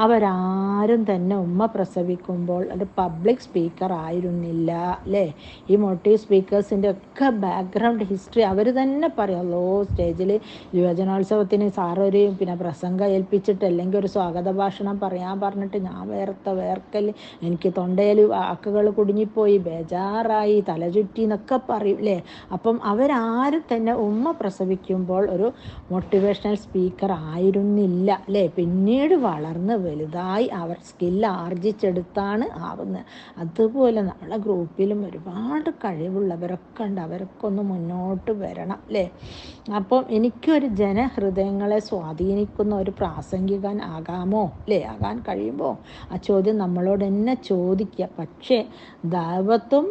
അവരാരും തന്നെ ഉമ്മ പ്രസവിക്കുമ്പോൾ ഒരു പബ്ലിക് സ്പീക്കർ ആയിരുന്നില്ല അല്ലേ. ഈ മോട്ടീവ് സ്പീക്കേഴ്സിൻ്റെ ഒക്കെ ബാക്ക്ഗ്രൗണ്ട് ഹിസ്റ്ററി അവർ തന്നെ പറയുമല്ലോ. സ്റ്റേജിൽ യുവജനോത്സവത്തിന് സാറൊരു പ്രസംഗം ഏൽപ്പിച്ചിട്ട് അല്ലെങ്കിൽ ഒരു സ്വാഗത ഭാഷണം പറയാൻ പറഞ്ഞിട്ട് ഞാൻ വേർക്കൽ എനിക്ക് തൊണ്ടയിൽ വാക്കുകൾ കുടുങ്ങിപ്പോയി, ബേജാറായി, തലചുറ്റി എന്നൊക്കെ പറയും അല്ലേ. അപ്പം അവരാരും തന്നെ ഉമ്മ പ്രസവിക്കുമ്പോൾ ഒരു മോട്ടിവേഷണൽ സ്പീക്കർ ആയിരുന്നില്ല അല്ലേ. പിന്നീട് വളർന്ന് വലുതായി അവർ സ്കില്ല് ആർജിച്ചെടുത്താണ് ആവുന്നത്. അതുപോലെ നമ്മളെ ഗ്രൂപ്പിലും ഒരുപാട് കഴിവുള്ളവരൊക്കെ ഉണ്ട്, അവരൊക്കെ ഒന്ന് മുന്നോട്ട് വരണം അല്ലേ. അപ്പം എനിക്കൊരു ജനഹൃദയങ്ങളെ സ്വാധീനിക്കുന്ന ഒരു പ്രാസംഗികൻ ആകാമോ അല്ലേ, ആകാൻ കഴിയുമോ? ആ ചോദ്യം നമ്മളോട് തന്നെ ചോദിക്കുക. പക്ഷേ ദാവത്തും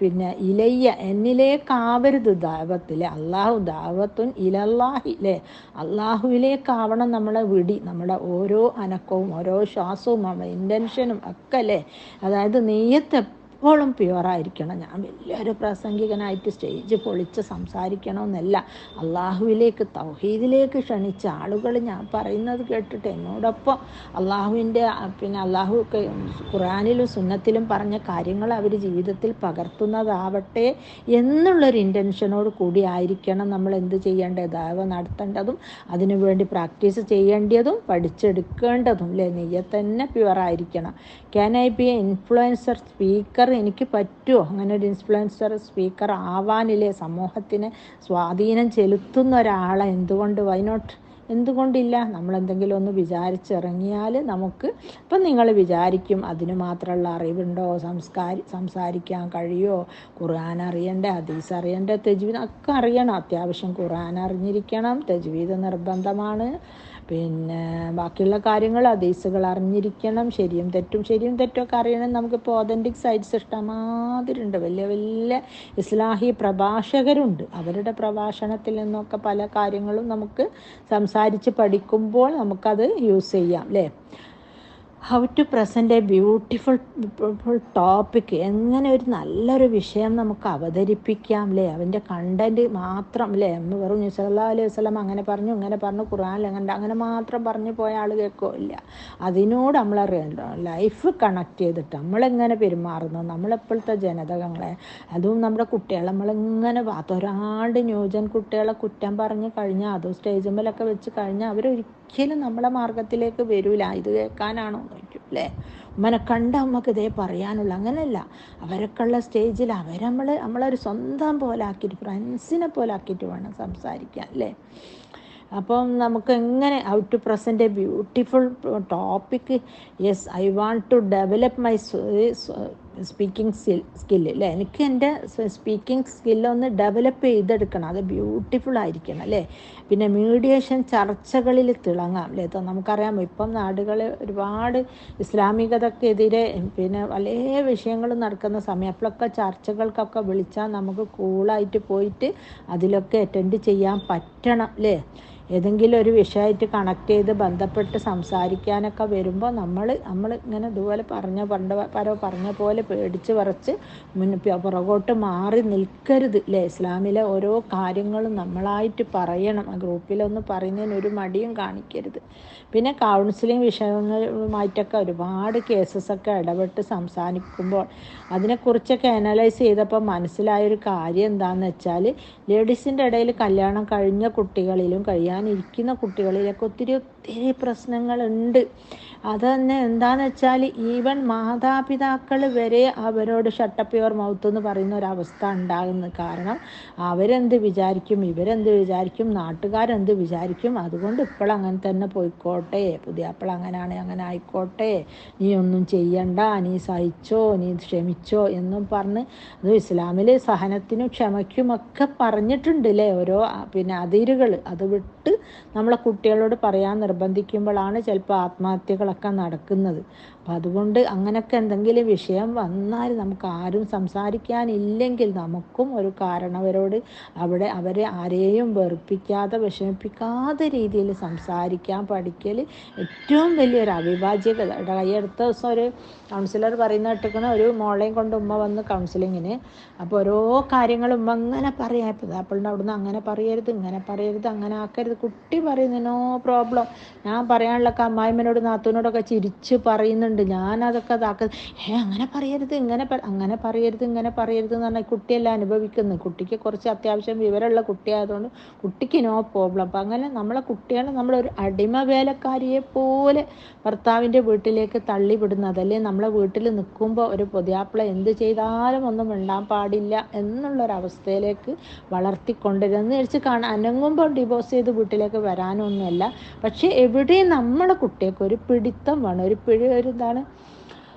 പിന്നെ ഇലയ്യ, എന്നിലേക്കാവരുത് ദാവത്തിലെ, അള്ളാഹു ദാവത്തുൻ ഇലല്ലാഹി അല്ലേ, അള്ളാഹുവിലേക്കാവണം നമ്മളെ വിടി, നമ്മുടെ ഓരോ അനക്കവും ഓരോ ശ്വാസവും നമ്മുടെ ഇൻറ്റൻഷനും ഒക്കെ അല്ലേ. അതായത് നെയ്യത്ത് എപ്പോഴും പ്യുവറായിരിക്കണം. ഞാൻ വലിയൊരു പ്രാസംഗികനായിട്ട് സ്റ്റേജ് പൊളിച്ച് സംസാരിക്കണമെന്നല്ല, അള്ളാഹുവിലേക്ക് തൗഹീദിലേക്ക് ക്ഷണിച്ച ആളുകൾ ഞാൻ പറയുന്നത് കേട്ടിട്ട് എന്നോടൊപ്പം അള്ളാഹുവിൻ്റെ അള്ളാഹു ഖുർആനിലും സുന്നത്തിലും പറഞ്ഞ കാര്യങ്ങൾ അവർ ജീവിതത്തിൽ പകർത്തുന്നതാവട്ടെ എന്നുള്ളൊരു ഇൻറ്റൻഷനോട് കൂടി ആയിരിക്കണം നമ്മൾ എന്ത് ചെയ്യേണ്ടത്, ദഅവ നടത്തേണ്ടതും അതിനുവേണ്ടി പ്രാക്ടീസ് ചെയ്യേണ്ടതും പഠിച്ചെടുക്കേണ്ടതും അല്ലേ. നെയ്യത്ത് തന്നെ പ്യുവറായിരിക്കണം. Can I be a influencer speaker, എനിക്ക് പറ്റുമോ അങ്ങനെ ഒരു ഇൻഫ്ലുവൻസർ സ്പീക്കർ ആവാനില്ലേ, സമൂഹത്തിന് സ്വാധീനം ചെലുത്തുന്ന ഒരാളെ? എന്തുകൊണ്ട്, വൈ നോട്ട്, എന്തുകൊണ്ടില്ല? നമ്മളെന്തെങ്കിലും ഒന്ന് വിചാരിച്ചിറങ്ങിയാൽ നമുക്ക്, ഇപ്പം നിങ്ങൾ വിചാരിക്കും അതിന് മാത്രമുള്ള അറിവുണ്ടോ, സംസാരിക്കാൻ കഴിയുമോ, ഖുർആൻ അറിയണ്ടേ, ഹദീസ് അറിയണ്ടേ, തജ്വീദ് ഒക്കെ അറിയണം. അത്യാവശ്യം ഖുർആൻ അറിഞ്ഞിരിക്കണം, തജ്വീദ് നിർബന്ധമാണ്. പിന്നെ ബാക്കിയുള്ള കാര്യങ്ങൾ ഹദീസുകൾ അറിഞ്ഞിരിക്കണം. ശരിയും തെറ്റൊക്കെ അറിയണം. നമുക്കിപ്പോൾ ഓതൻറ്റിക് സൈറ്റ്സ് ഇഷ്ടമാതിരി ഉണ്ട്, വലിയ വലിയ ഇസ്ലാഹി പ്രഭാഷകരുണ്ട്. അവരുടെ പ്രഭാഷണത്തിൽ നിന്നൊക്കെ പല കാര്യങ്ങളും നമുക്ക് സംസാരിച്ച് പഠിക്കുമ്പോൾ നമുക്കത് യൂസ് ചെയ്യാം അല്ലേ. How to present a beautiful topic, എങ്ങനെ ഒരു നല്ലൊരു വിഷയം നമുക്ക് അവതരിപ്പിക്കാം അല്ലേ. അതിൻ്റെ കണ്ടൻറ്റ് മാത്രം അല്ലേ, നമ്മൾ വെറും സല്ലല്ലാഹു അലൈഹി വസല്ലം അങ്ങനെ പറഞ്ഞു ഇങ്ങനെ പറഞ്ഞു ഖുർആനിൽ അങ്ങനെ മാത്രം പറഞ്ഞു പോയ ആൾ കേൾക്കില്ല. അതിനോട് നമ്മളെ ലൈഫ് കണക്ട് ചെയ്തിട്ട് നമ്മളെങ്ങനെ പെരുമാറുന്നു, നമ്മളെപ്പോഴത്തെ ജനതകളെ, അതും നമ്മുടെ കുട്ടികളെ നമ്മളിങ്ങനെ അതൊരാണ്ട് ന്യൂജൻ കുട്ടികളെ കുറ്റം പറഞ്ഞ് കഴിഞ്ഞാൽ, അതും സ്റ്റേജുമ്മലൊക്കെ വെച്ച് കഴിഞ്ഞാൽ അവരൊരിക്കലും നമ്മളെ മാർഗത്തിലേക്ക് വരില്ല. ഇത് കേൾക്കാനാണോ നോക്കും അല്ലേ. ഉമ്മനെ കണ്ട അമ്മക്ക് ഇതേ പറയാനുള്ള, അങ്ങനെയല്ല. അവരൊക്കെ ഉള്ള സ്റ്റേജിൽ നമ്മളൊരു സ്വന്തം പോലെ ആക്കിയിട്ട്, ഫ്രണ്ട്സിനെ പോലെ ആക്കിയിട്ട് വേണം സംസാരിക്കാൻ അല്ലേ. അപ്പം നമുക്ക് എങ്ങനെ how to present a beautiful topic. Yes, I want to develop my speaking skill അല്ലേ. എനിക്ക് എൻ്റെ സ്പീക്കിംഗ് സ്കില്ലൊന്ന് ഡെവലപ്പ് ചെയ്തെടുക്കണം, അത് ബ്യൂട്ടിഫുൾ ആയിരിക്കണം അല്ലേ. പിന്നെ മീഡിയേഷൻ, ചർച്ചകളിൽ തിളങ്ങാം അല്ലേ. നമുക്കറിയാം ഇപ്പം നാടുകൾ ഒരുപാട് ഇസ്ലാമികതക്കെതിരെ പിന്നെ പല വിഷയങ്ങളും നടക്കുന്ന സമയം, അപ്പോഴൊക്കെ ചർച്ചകൾക്കൊക്കെ വിളിച്ചാൽ നമുക്ക് കൂളായിട്ട് പോയിട്ട് അതിലൊക്കെ അറ്റൻഡ് ചെയ്യാൻ പറ്റണം അല്ലേ. ഏതെങ്കിലും ഒരു വിഷയമായിട്ട് കണക്ട് ചെയ്ത് ബന്ധപ്പെട്ട് സംസാരിക്കാനൊക്കെ വരുമ്പോൾ നമ്മൾ ഇങ്ങനെ ഇതുപോലെ പറഞ്ഞ പോലെ പേടിച്ച് വിറച്ച് പുറകോട്ട് മാറി നിൽക്കരുത് അല്ലേ. ഇസ്ലാമിലെ ഓരോ കാര്യങ്ങളും നമ്മളായിട്ട് പറയണം, ആ ഗ്രൂപ്പിലൊന്ന് പറയുന്നതിന് ഒരു മടിയും കാണിക്കരുത്. പിന്നെ കൗൺസിലിംഗ് വിഷയങ്ങളുമായിട്ടൊക്കെ ഒരുപാട് കേസസൊക്കെ ഇടപെട്ട് സംസാരിക്കുമ്പോൾ അതിനെക്കുറിച്ചൊക്കെ അനലൈസ് ചെയ്തപ്പോൾ മനസ്സിലായൊരു കാര്യം എന്താണെന്ന് വെച്ചാൽ, ലേഡീസിൻ്റെ ഇടയിൽ കല്യാണം കഴിഞ്ഞ കുട്ടികളിലും കഴിയാനിരിക്കുന്ന കുട്ടികളിലൊക്കെ ഒത്തിരി പ്രശ്നങ്ങളുണ്ട്. അതുതന്നെ എന്താണെന്ന് വെച്ചാൽ ഈവൻ മാതാപിതാക്കൾ വരെ അവരോട് ഷട്ടപ്പ് യുവർ മൗത്ത് എന്ന് പറയുന്ന ഒരവസ്ഥ ഉണ്ടാകുന്നത്. കാരണം അവരെന്ത് വിചാരിക്കും, ഇവരെന്ത് വിചാരിക്കും, നാട്ടുകാരെന്ത് വിചാരിക്കും, അതുകൊണ്ട് ഇപ്പോഴങ്ങനെ തന്നെ പോയിക്കോട്ടെ, പുതിയാപ്പിള അങ്ങനെയാണ് അങ്ങനെ ആയിക്കോട്ടെ, നീ ഒന്നും ചെയ്യണ്ട, നീ സഹിച്ചോ, നീ ക്ഷമിച്ചോ എന്നും പറഞ്ഞ്, അത് ഇസ്ലാമിൽ സഹനത്തിനും ക്ഷമയ്ക്കുമൊക്കെ പറഞ്ഞിട്ടുണ്ട് അല്ലേ. ഓരോ പിന്നെ അതിരുകൾ അത് വിട്ട് നമ്മളെ കുട്ടികളോട് പറയാൻ നിർബന്ധിക്കുമ്പോഴാണ് ചിലപ്പോൾ ആത്മഹത്യകളൊക്കെ നടക്കുന്നത്. അപ്പം അതുകൊണ്ട് അങ്ങനെയൊക്കെ എന്തെങ്കിലും വിഷയം വന്നാൽ നമുക്ക് ആരും സംസാരിക്കാനില്ലെങ്കിൽ നമുക്കും ഒരു കാരണവരോട് അവരെ ആരെയും വെറുപ്പിക്കാതെ വിഷമിപ്പിക്കാത്ത രീതിയിൽ സംസാരിക്കാൻ പഠിക്കൽ ഏറ്റവും വലിയൊരു അവിഭാജ്യത. ഈ അടുത്ത ദിവസം ഒരു കൗൺസിലർ പറയുന്ന കേട്ടിരിക്കണ, ഒരു മോളെയും കൊണ്ട് ഉമ്മ വന്ന് കൗൺസിലിങ്ങിന്. അപ്പോൾ ഓരോ കാര്യങ്ങളും ഉമ്മ അങ്ങനെ പറയാം, പിതാപ്പിളിൻ്റെ അവിടുന്ന് അങ്ങനെ പറയരുത്, ഇങ്ങനെ പറയരുത്, അങ്ങനെ ആക്കരുത്. കുട്ടി പറയുന്നു നോ പ്രോബ്ലം, ഞാൻ പറയാനുള്ളൊക്കെ അമ്മായിമ്മനോട് നാത്തൂനോട് ഇങ്ങോട്ടൊക്കെ ചിരിച്ച് പറയുന്നുണ്ട്. ഞാനതൊക്കെ അങ്ങനെ പറയരുത്, അങ്ങനെ പറയരുത്, ഇങ്ങനെ പറയരുത് എന്ന് പറഞ്ഞാൽ കുട്ടിയെല്ലാം അനുഭവിക്കുന്നു. കുട്ടിക്ക് കുറച്ച് അത്യാവശ്യം വിവരമുള്ള കുട്ടിയായതുകൊണ്ട് കുട്ടിക്ക് നോ പ്രോബ്ലം. അപ്പം അങ്ങനെ നമ്മളെ കുട്ടികളെ നമ്മളൊരു അടിമ വേലക്കാരിയെ പോലെ ഭർത്താവിൻ്റെ വീട്ടിലേക്ക് തള്ളിവിടുന്നത്, അല്ലെങ്കിൽ നമ്മളെ വീട്ടിൽ നിൽക്കുമ്പോൾ ഒരു പുതിയാപ്പിള എന്ത് ചെയ്താലും ഒന്നും മിണ്ടാൻ പാടില്ല എന്നുള്ളൊരവസ്ഥയിലേക്ക് വളർത്തിക്കൊണ്ടിരുന്ന് വെച്ച് അനങ്ങുമ്പോൾ ഡിവോഴ്സ് ചെയ്ത് വീട്ടിലേക്ക് വരാനൊന്നുമല്ല. പക്ഷേ എവിടെയും നമ്മളെ കുട്ടികൾക്ക് ഒരു പിടിത്തം വേണം, ഒരു എന്താണ്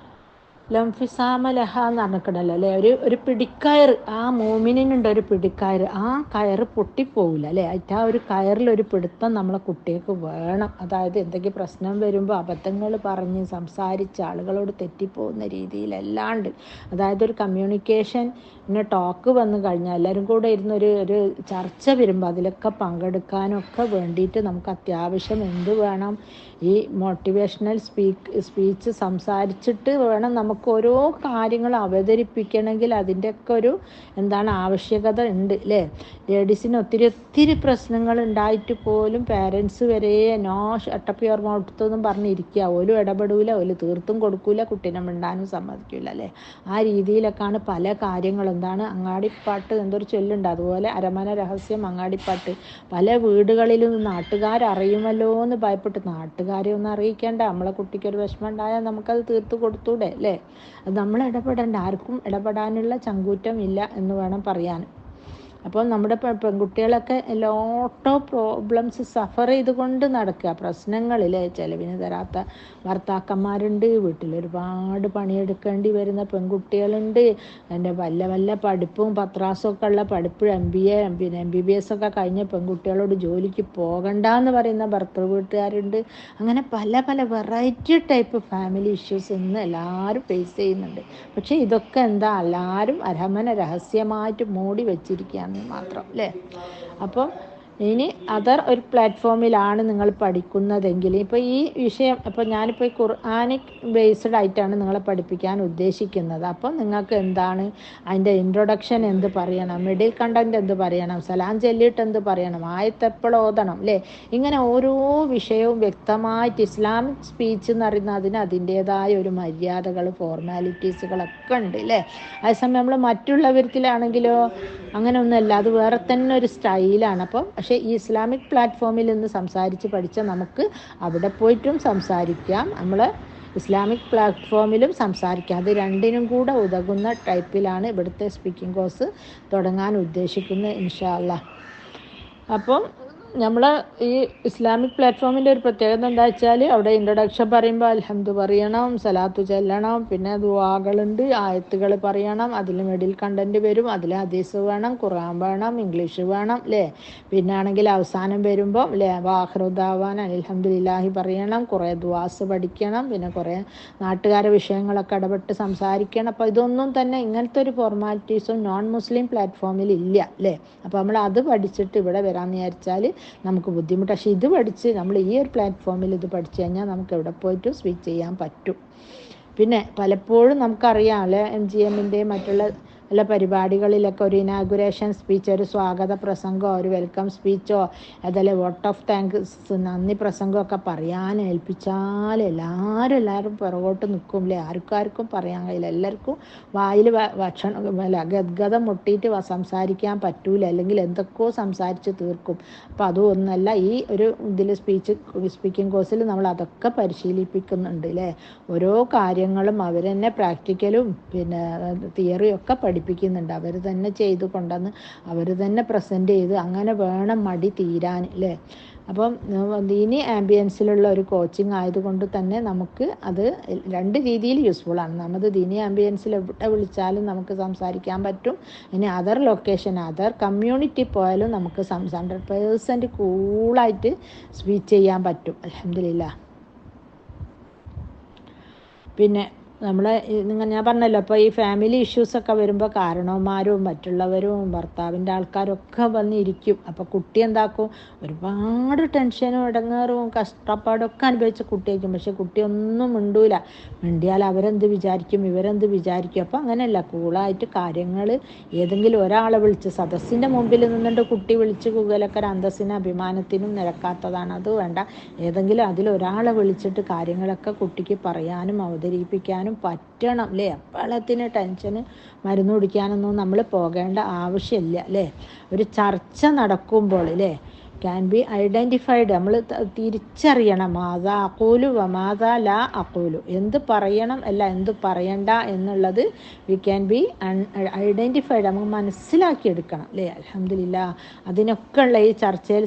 ലംഫിസാമലഹ എന്ന് പറഞ്ഞിട്ടുണ്ടല്ലോ അല്ലേ, ഒരു പിടിക്കയർ. ആ മോമിനുണ്ട് ഒരു പിടിക്കയർ, ആ കയറ് പൊട്ടിപ്പോവില്ല അല്ലേ. ആ ഒരു കയറിലൊരു പിടുത്തം നമ്മളെ കുട്ടികൾക്ക് വേണം. അതായത് എന്തെങ്കിലും പ്രശ്നം വരുമ്പോൾ അബദ്ധങ്ങൾ പറഞ്ഞ് സംസാരിച്ച് ആളുകളോട് തെറ്റിപ്പോകുന്ന രീതിയിലല്ലാണ്ട്, അതായത് ഒരു കമ്മ്യൂണിക്കേഷൻ ടോക്ക് വന്നു കഴിഞ്ഞാൽ എല്ലാവരും കൂടെ ഒരു ചർച്ച വരുമ്പോൾ അതിലൊക്കെ പങ്കെടുക്കാനൊക്കെ വേണ്ടിയിട്ട് നമുക്ക് അത്യാവശ്യം എന്ത് വേണം, ഈ മോട്ടിവേഷണൽ സ്പീച്ച് സംസാരിച്ചിട്ട് വേണം നമുക്ക് ഓരോ കാര്യങ്ങൾ അവതരിപ്പിക്കണമെങ്കിൽ. അതിൻ്റെയൊക്കെ ഒരു ആവശ്യകത ഉണ്ട് അല്ലേ. ലേഡീസിന് ഒത്തിരി പ്രശ്നങ്ങൾ ഉണ്ടായിട്ട് പോലും പാരൻസ് വരെ നോ ഷട്ടപ്പ് യുവർ മൗത്ത് എന്നും പറഞ്ഞിരിക്കുക. ഓലും ഇടപെടൂല, ഓല് തീർത്തും കൊടുക്കൂല, കുട്ടീനെ മിണ്ടാനും സമ്മതിക്കില്ല അല്ലേ. ആ രീതിയിലൊക്കെയാണ് പല കാര്യങ്ങളും. അങ്ങാടിപ്പാട്ട് എന്തൊരു ചൊല്ലുണ്ട്, അതുപോലെ അരമന രഹസ്യം അങ്ങാടിപ്പാട്ട്. പല വീടുകളിലും നാട്ടുകാരറിയുമല്ലോ എന്ന് ഭയപ്പെട്ട് നാട്ടുകാരെ ഒന്നും അറിയിക്കേണ്ട, നമ്മളെ കുട്ടിക്കൊരു വിഷമം ഉണ്ടായാൽ നമുക്കത് തീർത്ത് കൊടുത്തൂടെ അല്ലേ. അത് നമ്മൾ ഇടപെടേണ്ട, ആർക്കും ഇടപെടാനുള്ള ചങ്കൂറ്റം ഇല്ല എന്ന് വേണം പറയാൻ. അപ്പോൾ നമ്മുടെ പെൺകുട്ടികളൊക്കെ ലോട്ട് ഓഫ് പ്രോബ്ലംസ് സഫർ ചെയ്തുകൊണ്ട് നടക്കുക, പ്രശ്നങ്ങളിലെ ചെലവിന് തരാത്ത ഭർത്താക്കന്മാരുണ്ട്, വീട്ടിലൊരുപാട് പണിയെടുക്കേണ്ടി വരുന്ന പെൺകുട്ടികളുണ്ട്, എൻ്റെ വല്ല പഠിപ്പും പത്രാസമൊക്കെ ഉള്ള പഠിപ്പ് MBA പിന്നെ MBBS ഒക്കെ കഴിഞ്ഞ പെൺകുട്ടികളോട് ജോലിക്ക് പോകണ്ടെന്ന് പറയുന്ന ഭർത്തൃ വീട്ടുകാരുണ്ട്. അങ്ങനെ പല വെറൈറ്റി ടൈപ്പ് ഫാമിലി ഇഷ്യൂസ് ഇന്ന് എല്ലാവരും ഫേസ് ചെയ്യുന്നുണ്ട്. പക്ഷേ ഇതൊക്കെ എല്ലാവരും അരമന രഹസ്യമായിട്ട് മൂടി വെച്ചിരിക്കുകയാണ് മാത്രം അല്ലേ. അപ്പം ഇനി അതർ ഒരു പ്ലാറ്റ്ഫോമിലാണ് നിങ്ങൾ പഠിക്കുന്നതെങ്കിൽ, ഇപ്പോൾ ഈ വിഷയം ഇപ്പോൾ ഞാനിപ്പോൾ ഈ ഖുർആനിക് ബേസ്ഡ് ആയിട്ടാണ് നിങ്ങളെ പഠിപ്പിക്കാൻ ഉദ്ദേശിക്കുന്നത്. അപ്പം നിങ്ങൾക്ക് അതിൻ്റെ ഇൻട്രൊഡക്ഷൻ എന്ത് പറയണം, മിഡിൽ കണ്ടൻറ്റ് എന്ത് പറയണം, സലാം ചൊല്ലിയിട്ട് എന്ത് പറയണം, ആയത്തെപ്പോൾ ഓതണം അല്ലേ. ഇങ്ങനെ ഓരോ വിഷയവും വ്യക്തമായിട്ട് ഇസ്ലാമിക് സ്പീച്ച് എന്ന് പറയുന്നത് അതിൻ്റേതായ ഒരു മര്യാദകൾ ഫോർമാലിറ്റീസുകളൊക്കെ ഉണ്ട് അല്ലേ. അതേസമയം നമ്മൾ മറ്റുള്ളവരിലാണെങ്കിലോ അങ്ങനെ ഒന്നുമല്ല, അത് വേറെ തന്നെ ഒരു സ്റ്റൈലാണ്. അപ്പം പക്ഷേ ഈ ഇസ്ലാമിക് പ്ലാറ്റ്ഫോമിൽ നിന്ന് സംസാരിച്ച് പഠിച്ച നമുക്ക് അവിടെ പോയിട്ടും സംസാരിക്കാം, നമ്മൾ ഇസ്ലാമിക് പ്ലാറ്റ്ഫോമിലും സംസാരിക്കാം. അത് രണ്ടിനും കൂടെ ഉതകുന്ന ടൈപ്പിലാണ് ഇവിടുത്തെ സ്പീക്കിംഗ് കോഴ്സ് തുടങ്ങാൻ ഉദ്ദേശിക്കുന്നത് ഇൻഷാ അല്ലാഹ്. അപ്പം നമ്മൾ ഈ ഇസ്ലാമിക് പ്ലാറ്റ്ഫോമിൻ്റെ ഒരു പ്രത്യേകത എന്താ വെച്ചാൽ, അവിടെ ഇൻട്രൊഡക്ഷൻ പറയുമ്പോൾ അൽഹംദു പറയണം, സലാത്തു ചെല്ലണം, പിന്നെ ദുആകളുണ്ട്, ആയത്തുകൾ പറയണം, അതിൽ മിഡിൽ കണ്ടൻറ്റ് വരും, അതിൽ ഹദീസ് വേണം, ഖുർആൻ വേണം, ഇംഗ്ലീഷ് വേണം അല്ലേ. പിന്നെ ആണെങ്കിൽ അവസാനം വരുമ്പോൾ അല്ലേ വാഖിറു ദഅവാന അൽഹംദുലില്ലാഹി പറയണം, കുറേ ദുആസ് പഠിക്കണം, പിന്നെ കുറേ നാട്ടുകാരെ വിഷയങ്ങളൊക്കെ ഇടപെട്ട് സംസാരിക്കണം. അപ്പോൾ ഇതൊന്നും തന്നെ ഇങ്ങനത്തെ ഒരു ഫോർമാലിറ്റീസും നോൺ മുസ്ലിം പ്ലാറ്റ്ഫോമിൽ ഇല്ല അല്ലേ. അപ്പോൾ നമ്മൾ അത് പഠിച്ചിട്ട് ഇവിടെ വരാമെന്ന് വിചാരിച്ചാൽ നമുക്ക് ബുദ്ധിമുട്ട്. പക്ഷേ ഇത് പഠിച്ച് നമ്മൾ ഈ ഒരു പ്ലാറ്റ്ഫോമിൽ ഇത് പഠിച്ചു കഴിഞ്ഞാൽ നമുക്ക് എവിടെ പോയിട്ട് സ്പീച്ച് ചെയ്യാൻ പറ്റും. പിന്നെ പലപ്പോഴും നമുക്കറിയാം അല്ലേ, MGMൻ്റെ മറ്റുള്ള എല്ലാ പരിപാടികളിലൊക്കെ ഒരു ഇനാഗുറേഷൻ സ്പീച്ച്, ഒരു സ്വാഗത പ്രസംഗമോ ഒരു വെൽക്കം സ്പീച്ചോ അതല്ലേ വോട്ട് ഓഫ് താങ്ക്സ് നന്ദി പ്രസംഗമൊക്കെ പറയാൻ ഏൽപ്പിച്ചാൽ എല്ലാവരും പുറകോട്ട് നിൽക്കും അല്ലേ. ആർക്കും പറയാൻ കഴിയില്ല, എല്ലാവർക്കും വായിൽ ഗദ്ഗതം മുട്ടിയിട്ട് സംസാരിക്കാൻ പറ്റൂല, അല്ലെങ്കിൽ എന്തൊക്കെയോ സംസാരിച്ച് തീർക്കും. അപ്പോൾ അതും ഒന്നല്ല, ഈ ഒരു ഇതിൽ സ്പീക്കിംഗ് കോഴ്സിൽ നമ്മൾ അതൊക്കെ പരിശീലിപ്പിക്കുന്നുണ്ട് അല്ലേ. ഓരോ കാര്യങ്ങളും അവർ തന്നെ പ്രാക്ടിക്കലും പിന്നെ തിയറിയും ഒക്കെ പഠിപ്പിക്കുന്നുണ്ട്. അവർ തന്നെ ചെയ്ത് കൊണ്ടുവന്ന് അവർ തന്നെ പ്രസൻറ്റ് ചെയ്ത് അങ്ങനെ വേണം മടി തീരാൻ അല്ലേ. അപ്പം ദീനി ആംബിയൻസിലുള്ള ഒരു കോച്ചിങ് ആയതുകൊണ്ട് തന്നെ നമുക്ക് അത് രണ്ട് രീതിയിൽ യൂസ്ഫുള്ളാണ്. നമ്മൾ ദീനി ആംബിയൻസിൽ എവിടെ വിളിച്ചാലും നമുക്ക് സംസാരിക്കാൻ പറ്റും. ഇനി അതർ ലൊക്കേഷൻ അതർ കമ്മ്യൂണിറ്റി പോയാലും നമുക്ക് 100% കൂളായിട്ട് സ്പീച്ച് ചെയ്യാൻ പറ്റും അൽഹംദുലില്ലാ. പിന്നെ നമ്മളെ ഞാൻ പറഞ്ഞല്ലോ, അപ്പോൾ ഈ ഫാമിലി ഇഷ്യൂസൊക്കെ വരുമ്പോൾ കാരണവന്മാരും മറ്റുള്ളവരും ഭർത്താവിൻ്റെ ആൾക്കാരും ഒക്കെ വന്നിരിക്കും. അപ്പോൾ കുട്ടി എന്താക്കും, ഒരുപാട് ടെൻഷനും ഇടങ്ങേറും കഷ്ടപ്പാടും ഒക്കെ അനുഭവിച്ച കുട്ടിയായിരിക്കും. പക്ഷെ കുട്ടി ഒന്നും മിണ്ടൂല. മിണ്ടിയാൽ അവരെന്ത് വിചാരിക്കും, ഇവരെന്ത് വിചാരിക്കും. അപ്പോൾ അങ്ങനെയല്ല, കൂളായിട്ട് കാര്യങ്ങൾ ഏതെങ്കിലും ഒരാളെ വിളിച്ച്, സദസ്സിൻ്റെ മുമ്പിൽ നിന്നിട്ട് കുട്ടി വിളിച്ച് കൂകലൊക്കെ ഒരു അന്തസ്സിനും അഭിമാനത്തിനും നിരക്കാത്തതാണ്. അത് വേണ്ട. ഏതെങ്കിലും അതിലൊരാളെ വിളിച്ചിട്ട് കാര്യങ്ങളൊക്കെ കുട്ടിക്ക് പറയാനും അവതരിപ്പിക്കാനും പറ്റണം അല്ലേ. എപ്പോഴത്തിന് ടെൻഷന് മരുന്ന് കുടിക്കാനൊന്നും നമ്മൾ പോകേണ്ട ആവശ്യമില്ല അല്ലേ. ഒരു ചർച്ച നടക്കുമ്പോൾ അല്ലേ, ക്യാൻ ബി ഐഡൻറ്റിഫൈഡ്. നമ്മൾ തിരിച്ചറിയണം മാതാ അഖൂലു വ മാതാ ലാ അഖൂലു, എന്ത് പറയണം അല്ല എന്ത് പറയണ്ട എന്നുള്ളത് വി ക്യാൻ ബി ഐഡൻറ്റിഫൈഡ്, നമുക്ക് മനസ്സിലാക്കിയെടുക്കണം അല്ലേ. അൽഹംദുലില്ലാ. അതിനൊക്കെ ഉള്ള ഈ ചർച്ചയിൽ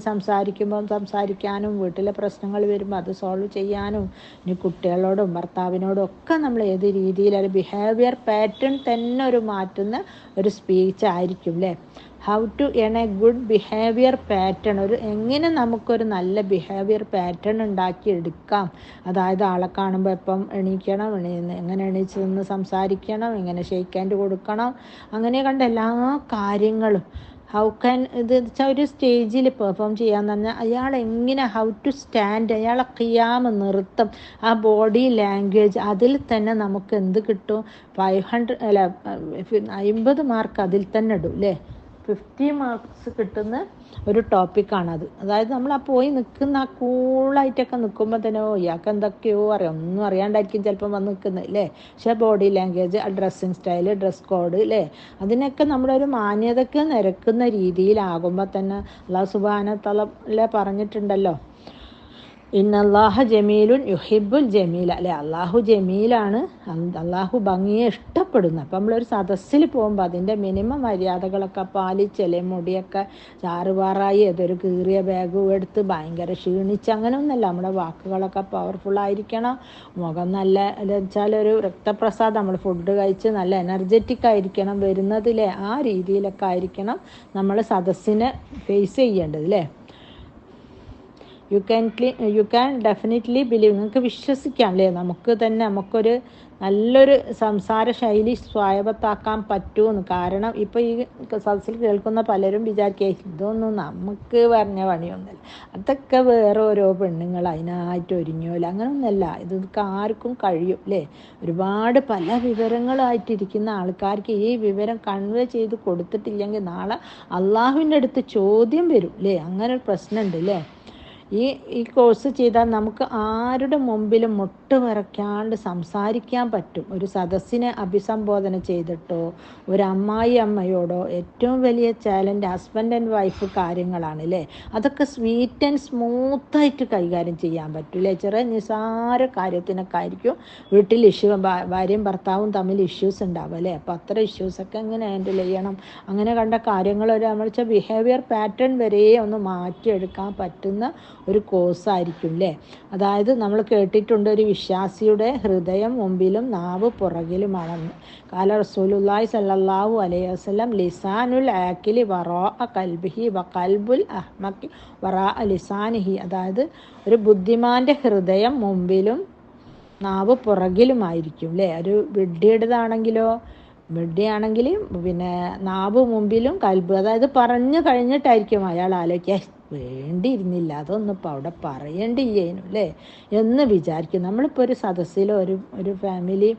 സംസാരിക്കാനും വീട്ടിലെ പ്രശ്നങ്ങൾ വരുമ്പോൾ അത് സോൾവ് ചെയ്യാനും ഇനി കുട്ടികളോടും ഭർത്താവിനോടും ഒക്കെ നമ്മൾ ഏത് രീതിയിലൊരു ബിഹേവിയർ പാറ്റേൺ തന്നെ ഒരു മാറ്റുന്ന ഒരു സ്പീച്ച് ആയിരിക്കും അല്ലേ. How to earn a good behaviour pattern, എങ്ങനെ നമുക്കൊരു നല്ല ബിഹേവിയർ പാറ്റേൺ ഉണ്ടാക്കി എടുക്കാം. അതായത് ആളെ കാണുമ്പോൾ എപ്പം എണീക്കണം, എങ്ങനെ എണീച്ച് നിന്ന് സംസാരിക്കണം, എങ്ങനെ ഷെയ്ക്ക് ഹാൻഡ് കൊടുക്കണം, അങ്ങനെ കണ്ട എല്ലാ കാര്യങ്ങളും. ഹൗ ക്യാൻ ഇത് വെച്ചാൽ ഒരു സ്റ്റേജിൽ പെർഫോം ചെയ്യാന്ന് പറഞ്ഞാൽ അയാൾ എങ്ങനെ, ഹൗ ടു സ്റ്റാൻഡ്, അയാളെ ഖിയാമ് നൃത്തം, ആ ബോഡി ലാംഗ്വേജ്, അതിൽ തന്നെ നമുക്ക് എന്ത് കിട്ടും, 50 മാർക്ക് അതിൽ തന്നെ ഇടും അല്ലേ. 50 മാർക്സ് കിട്ടുന്ന ഒരു ടോപ്പിക്കാണത്. അതായത് നമ്മൾ ആ പോയി നിൽക്കുന്ന ആ കൂളായിട്ടൊക്കെ നിൽക്കുമ്പോൾ തന്നെ ഇയാൾക്ക് എന്തൊക്കെയോ അറിയാം, ഒന്നും അറിയാണ്ടായിരിക്കും ചിലപ്പം വന്ന് നിൽക്കുന്നത് അല്ലേ. പക്ഷേ body language, dressing style, dress code അല്ലേ, അതിനൊക്കെ നമ്മുടെ ഒരു മാന്യതയ്ക്ക് നിരക്കുന്ന രീതിയിലാകുമ്പോൾ തന്നെ അല്ലാഹു സുബ്ഹാനഹു വ തആല പറഞ്ഞിട്ടുണ്ടല്ലോ, ഇന്നല്ലാഹ ജമീലുൻ യുഹിബ്ബുൽ ജമീല അല്ലേ. അള്ളാഹു ജമീലാണ്, അള്ളാഹു ഭംഗിയെ ഇഷ്ടപ്പെടുന്നു. അപ്പം നമ്മളൊരു സദസ്സിൽ പോകുമ്പോൾ അതിൻ്റെ മിനിമം മര്യാദകളൊക്കെ പാലിച്ചല്ലേ. മുടിയൊക്കെ ചാറുപാറായി ഏതൊരു കീറിയ ബാഗും എടുത്ത് ഭയങ്കര ക്ഷീണിച്ച് അങ്ങനെയൊന്നുമല്ല. നമ്മുടെ വാക്കുകളൊക്കെ പവർഫുള്ളായിരിക്കണം. മുഖം നല്ല വെച്ചാൽ ഒരു രക്തപ്രസാദം, നമ്മൾ ഫുഡ് കഴിച്ച് നല്ല എനർജറ്റിക് ആയിരിക്കണം വരുന്നതിലെ. ആ രീതിയിലൊക്കെ ആയിരിക്കണം നമ്മൾ സദസ്സിനെ ഫേസ് ചെയ്യേണ്ടത് അല്ലേ. യു ക്യാൻ ഡെഫിനറ്റ്ലി ബിലീവ്, നിങ്ങൾക്ക് വിശ്വസിക്കാം അല്ലേ, നമുക്കൊരു നല്ലൊരു സംസാര ശൈലി സ്വായത്തമാക്കാൻ പറ്റുമെന്ന്. കാരണം ഇപ്പോൾ ഈ സദസ്സിൽ കേൾക്കുന്ന പലരും വിചാരിക്കുക ഇതൊന്നും നമുക്ക് പറഞ്ഞ പണിയൊന്നുമല്ല, അതൊക്കെ വേറെ ഓരോ പെണ്ണുങ്ങൾ അതിനായിട്ട് ഒരുങ്ങിയോല, അങ്ങനെയൊന്നുമല്ല. ഇതൊക്കെ ആർക്കും കഴിയും അല്ലേ. ഒരുപാട് പല വിവരങ്ങളായിട്ടിരിക്കുന്ന ആൾക്കാർക്ക് ഈ വിവരം കൺവേ ചെയ്ത് കൊടുത്തിട്ടില്ലെങ്കിൽ നാളെ അള്ളാഹുവിൻ്റെ അടുത്ത് ചോദ്യം വരും അല്ലേ. അങ്ങനെ ഒരു പ്രശ്നമുണ്ട് അല്ലേ. ഈ കോഴ്സ് ചെയ്താൽ നമുക്ക് ആരുടെ മുമ്പിലും മുട്ടുവിറക്കാണ്ട് സംസാരിക്കാൻ പറ്റും. ഒരു സദസ്സിനെ അഭിസംബോധന ചെയ്തിട്ടോ ഒരു അമ്മയോടോ ഏറ്റവും വലിയ ചാലഞ്ച് ഹസ്ബൻഡ് ആൻഡ് വൈഫ് കാര്യങ്ങളാണ് അല്ലേ. അതൊക്കെ സ്വീറ്റ് ആൻഡ് സ്മൂത്തായിട്ട് കൈകാര്യം ചെയ്യാൻ പറ്റില്ലേ. ചെറിയ നിസാര കാര്യത്തിനൊക്കെ ആയിരിക്കും വീട്ടിൽ ഭാര്യയും ഭർത്താവും തമ്മിൽ ഇഷ്യൂസ് ഉണ്ടാവും അല്ലേ. അപ്പോൾ അത്ര ഇഷ്യൂസൊക്കെ എങ്ങനെ ഹാൻഡിൽ ചെയ്യണം, അങ്ങനെ കണ്ട കാര്യങ്ങൾ നമ്മൾ വെച്ചാൽ ബിഹേവിയർ പാറ്റേൺ വരെ ഒന്ന് മാറ്റിയെടുക്കാൻ പറ്റുന്ന ഒരു കോഴ്സായിരിക്കും അല്ലേ. അതായത് നമ്മൾ കേട്ടിട്ടുണ്ട് ഒരു വിശ്വാസിയുടെ ഹൃദയം മുമ്പിലും നാവ് പുറകിലുമാണെന്ന്. കാല റസൂലുള്ളാഹി സ്വല്ലല്ലാഹു അലൈഹി വസല്ലം ലിസാനുൽ ആക്കിലി വറാഅ ഖൽബിഹി വ ഖൽബുൽ അഹ്മഖി വറാഅ ലിസാനിഹി. അതായത് ഒരു ബുദ്ധിമാൻ്റെ ഹൃദയം മുമ്പിലും നാവ് പുറകിലുമായിരിക്കും അല്ലേ. ഒരു വിഡ്ഢിയാണെങ്കിൽ പിന്നെ നാവ് മുമ്പിലും കൽബ്, അതായത് പറഞ്ഞു കഴിഞ്ഞിട്ടായിരിക്കും അയാൾ ആലോചിക്കുക വേണ്ടിയിരുന്നില്ല, അതൊന്നും ഇപ്പോൾ അവിടെ പറയേണ്ടില്ലേനു അല്ലേ എന്ന് വിചാരിക്കും. നമ്മളിപ്പോൾ ഒരു സദസ്സിലോ ഒരു ഫാമിലിയിൽ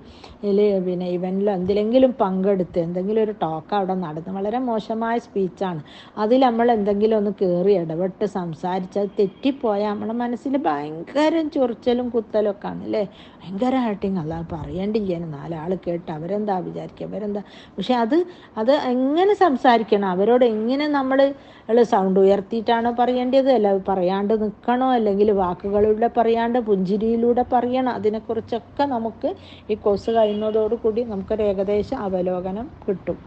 പിന്നെ ഇവൻറ്റിലോ എന്തിലെങ്കിലും പങ്കെടുത്ത് എന്തെങ്കിലും ഒരു ടോക്ക് അവിടെ നടന്ന് വളരെ മോശമായ സ്പീച്ചാണ്, അതിൽ നമ്മൾ എന്തെങ്കിലും ഒന്ന് കയറി ഇടപെട്ട് സംസാരിച്ച് അത് തെറ്റിപ്പോയാൽ നമ്മുടെ മനസ്സിൽ ഭയങ്കര ചൊറിച്ചലും കുത്തലും ഒക്കെ ആണ് അല്ലേ. ഭയങ്കര ഹേർട്ടിങ്, അല്ല പറയേണ്ടില്ലേനു, 4 ആൾ കേട്ട് അവരെന്താ വിചാരിക്കുക, പക്ഷെ അത് എങ്ങനെ സംസാരിക്കണം, അവരോട് എങ്ങനെ നമ്മൾ സൗണ്ട് ഉയർത്തിയിട്ടാണോ പറയേണ്ടത്, അല്ല പറയാണ്ട് നിൽക്കണോ, അല്ലെങ്കിൽ വാക്കുകളിലൂടെ പറയാണ്ട് പുഞ്ചിരിയിലൂടെ പറയണം. അതിനെക്കുറിച്ചൊക്കെ നമുക്ക് ഈ കോഴ്സ് കഴിയുന്നതോടുകൂടി നമുക്കൊരു ഏകദേശം അവലോകനം കിട്ടും.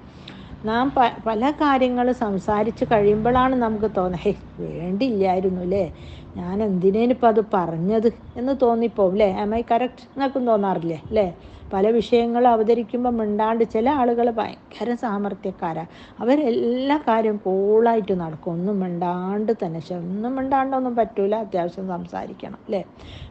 നാം പല കാര്യങ്ങൾ സംസാരിച്ച് കഴിയുമ്പോഴാണ് നമുക്ക് തോന്നുന്നത് വേണ്ടിയില്ലായിരുന്നു അല്ലേ, ഞാൻ എന്തിനേനിപ്പോൾ അത് പറഞ്ഞത് എന്ന് തോന്നിപ്പോവും അല്ലേ. Am I correct? നിങ്ങൾക്കും തോന്നാറില്ലേ അല്ലേ. പല വിഷയങ്ങൾ അവതരിക്കുമ്പോൾ മിണ്ടാണ്ട് ചില ആളുകൾ ഭയങ്കര സാമർത്ഥ്യക്കാരാണ്. അവരെല്ലാ കാര്യവും കൂളായിട്ട് നടക്കും, ഒന്നും മിണ്ടാണ്ട് തന്നെ. പക്ഷെ ഒന്നും മിണ്ടാണ്ടൊന്നും പറ്റൂല, അത്യാവശ്യം സംസാരിക്കണം അല്ലേ.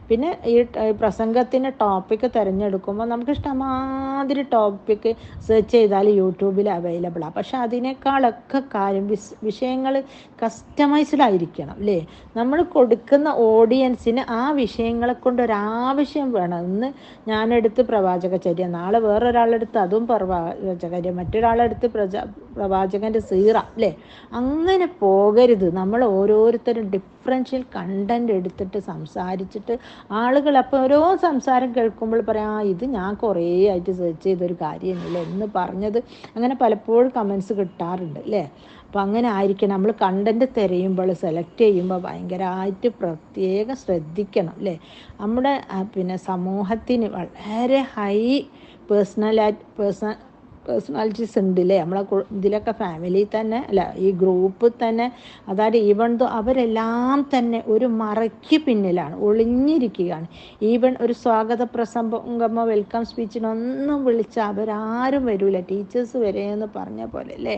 പിന്നെ ഈ പ്രസംഗത്തിന് ടോപ്പിക്ക് തിരഞ്ഞെടുക്കുമ്പോൾ നമുക്ക് ഇഷ്ടമാതിരി ടോപ്പിക്ക് സെർച്ച് ചെയ്താൽ യൂട്യൂബിൽ അവൈലബിളാണ്. പക്ഷെ അതിനേക്കാളൊക്കെ കാര്യം വിഷയങ്ങൾ കസ്റ്റമൈസ്ഡ് ആയിരിക്കണം അല്ലേ. നമ്മൾ കൊടുക്കുന്ന ഓഡിയൻസിന് ആ വിഷയങ്ങളെ കൊണ്ട് ഒരാവശ്യം വേണം. ഇന്ന് ഞാനെടുത്ത് പ്രവാചകചര്യ, നാളെ വേറൊരാളെടുത്ത് അതും പ്രവാചകചര്യ, മറ്റൊരാളെടുത്ത് പ്രവാചകൻ്റെ സീറ അല്ലേ. അങ്ങനെ പോകരുത്. നമ്മൾ ഓരോരുത്തരും ഡിഫറൻഷ്യൽ കണ്ടൻറ് എടുത്തിട്ട് സംസാരിച്ചിട്ട് ആളുകൾ അപ്പോൾ ഓരോ സംസാരം കേൾക്കുമ്പോൾ പറയാം, ഇത് ഞാൻ കുറേ ആയിട്ട് സെർച്ച് ചെയ്തൊരു കാര്യമൊന്നുമില്ല എന്ന് പറഞ്ഞത് അങ്ങനെ പലപ്പോഴും കമൻസ് കിട്ടാറുണ്ട് അല്ലേ. അപ്പോൾ അങ്ങനെ ആയിരിക്കണം. നമ്മൾ കണ്ടൻറ്റ് തിരയുമ്പോൾ സെലക്ട് ചെയ്യുമ്പോൾ ഭയങ്കരമായിട്ട് പ്രത്യേകം ശ്രദ്ധിക്കണം അല്ലേ. നമ്മുടെ പിന്നെ സമൂഹത്തിന് വളരെ ഹൈ പേഴ്സണാലിറ്റീസ് ഉണ്ട് അല്ലേ. നമ്മളെ ഇതിലൊക്കെ ഫാമിലി തന്നെ അല്ല, ഈ ഗ്രൂപ്പിൽ തന്നെ. അതായത് ഈവൺ ദോ അവരെല്ലാം തന്നെ ഒരു മറയ്ക്ക് പിന്നിലാണ്, ഒളിഞ്ഞിരിക്കുകയാണ്. ഈവൺ ഒരു സ്വാഗത പ്രസംഗമോ വെൽക്കം സ്പീച്ചിനൊന്നും വിളിച്ചാൽ അവരാരും വരില്ല, ടീച്ചേഴ്സ് വരെ എന്ന് പറഞ്ഞ പോലെ അല്ലേ.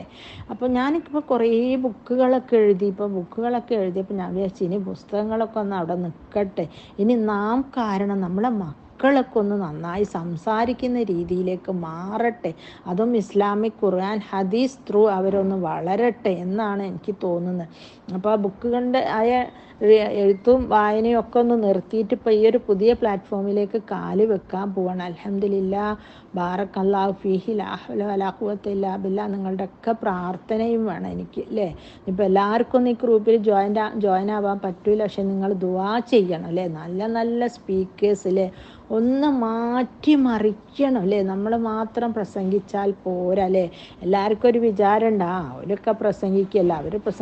അപ്പോൾ ഞാനിപ്പോൾ കുറേ ബുക്കുകളൊക്കെ എഴുതിയപ്പോൾ ഞാൻ വിചാരിച്ചു ഇനി പുസ്തകങ്ങളൊക്കെ ഒന്ന് അവിടെ നിൽക്കട്ടെ. ഇനി നാം കാരണം നമ്മളെ മക്കളൊക്കെ ഒന്ന് നന്നായി സംസാരിക്കുന്ന രീതിയിലേക്ക് മാറട്ടെ. അതും ഇസ്ലാമിക് ഖുർആൻ ഹദീസ് ത്രൂ അവരൊന്ന് വളരട്ടെ എന്നാണ് എനിക്ക് തോന്നുന്നത്. അപ്പോൾ ആ ബുക്കുകളുടെ ആയ എഴുത്തും വായനയും ഒക്കെ ഒന്ന് നിർത്തിയിട്ട് ഇപ്പോൾ ഈ ഒരു പുതിയ പ്ലാറ്റ്ഫോമിലേക്ക് കാല് വെക്കാൻ പോവാണ്. അൽഹംദുലില്ലാ, ബാറക്കല്ലാഹു ഫീഹി, ലാ ഹൗല വലാ ഖുവത ഇല്ലാ ബില്ലാ. നിങ്ങളുടെയൊക്കെ പ്രാർത്ഥനയും വേണം എനിക്ക് അല്ലേ. ഇപ്പോൾ എല്ലാവർക്കും ഒന്നും ഈ ഗ്രൂപ്പിൽ ജോയിൻ ആവാൻ പറ്റൂല, പക്ഷെ നിങ്ങൾ ദുആ ചെയ്യണം അല്ലേ. നല്ല നല്ല സ്പീക്കേഴ്സ് അല്ലേ, ഒന്ന് മാറ്റിമറിക്കണം അല്ലേ. നമ്മൾ മാത്രം പ്രസംഗിച്ചാൽ പോരാ അല്ലേ. എല്ലാവർക്കും ഒരു വിചാരം ഉണ്ട്, അവരൊക്കെ പ്രസംഗിക്കുകയല്ല,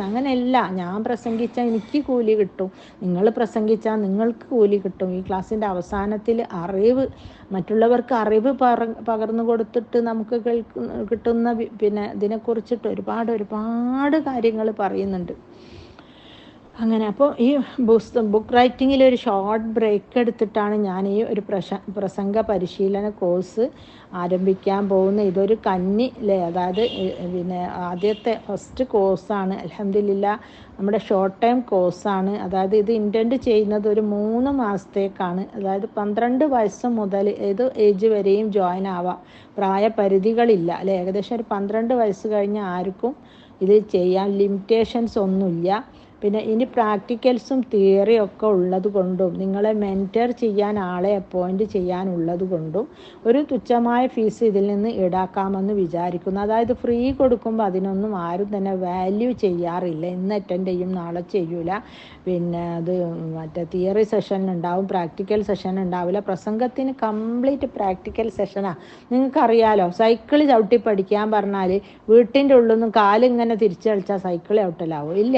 അങ്ങനെയല്ല. ഞാൻ പ്രസംഗിച്ചാൽ എനിക്ക് കൂലി കിട്ടും, നിങ്ങൾ പ്രസംഗിച്ചാൽ നിങ്ങൾക്ക് കൂലി കിട്ടും. ഈ ക്ലാസ്സിൻ്റെ അവസാനത്തിൽ മറ്റുള്ളവർക്ക് അറിവ് പകർന്നു കൊടുത്തിട്ട് നമുക്ക് കിട്ടുന്ന പിന്നെ ഇതിനെക്കുറിച്ചിട്ട് ഒരുപാട് കാര്യങ്ങൾ പറയുന്നുണ്ട്. അങ്ങനെ അപ്പോൾ ഈ ബുക്ക് റൈറ്റിങ്ങിൽ ഒരു ഷോർട്ട് ബ്രേക്ക് എടുത്തിട്ടാണ് ഞാൻ ഈ ഒരു പ്രസംഗ പരിശീലന കോഴ്സ് ആരംഭിക്കാൻ പോകുന്നത്. ഇതൊരു കന്നി അല്ലേ, അതായത് പിന്നെ ആദ്യത്തെ ഫസ്റ്റ് കോഴ്സാണ്. അൽഹംദുലില്ലാ, നമ്മുടെ ഷോർട്ട് ടൈം കോഴ്സാണ്. അതായത് ഇത് ഇൻറ്റൻറ്റ് ചെയ്യുന്നത് ഒരു 3 മാസത്തേക്കാണ്. അതായത് 12 വയസ്സ് മുതൽ ഏത് ഏജ് വരെയും ജോയിൻ ആവാം, പ്രായപരിധികളില്ല അല്ലേ. ഏകദേശം ഒരു 12 വയസ്സ് കഴിഞ്ഞ ആർക്കും ഇത് ചെയ്യാൻ ലിമിറ്റേഷൻസ് ഒന്നുമില്ല. പിന്നെ ഇനി പ്രാക്ടിക്കൽസും തിയറിയും ഒക്കെ ഉള്ളത് കൊണ്ടും നിങ്ങളെ മെൻറ്റർ ചെയ്യാൻ ആളെ അപ്പോയിൻറ്റ് ചെയ്യാനുള്ളത് കൊണ്ടും ഒരു തുച്ഛമായ ഫീസ് ഇതിൽ നിന്ന് ഈടാക്കാമെന്ന് വിചാരിക്കുന്നു. അതായത് ഫ്രീ കൊടുക്കുമ്പോൾ അതിനൊന്നും ആരും തന്നെ വാല്യൂ ചെയ്യാറില്ല. ഇന്ന് അറ്റൻഡ് ചെയ്യും, നാളെ ചെയ്യൂല. പിന്നെ അത് മറ്റേ തിയറി സെഷൻ ഉണ്ടാവും, പ്രാക്ടിക്കൽ സെഷൻ ഉണ്ടാവില്ല. പ്രസംഗത്തിന് കംപ്ലീറ്റ് പ്രാക്ടിക്കൽ സെഷനാണ്. നിങ്ങൾക്കറിയാലോ, സൈക്കിൾ ചവിട്ടി പഠിക്കാൻ പറഞ്ഞാൽ വീട്ടിൻ്റെ ഉള്ളിൽ നിന്നും കാലിങ്ങനെ തിരിച്ചു കളിച്ചാൽ സൈക്കിൾ ചവിട്ടലാവും ഇല്ല.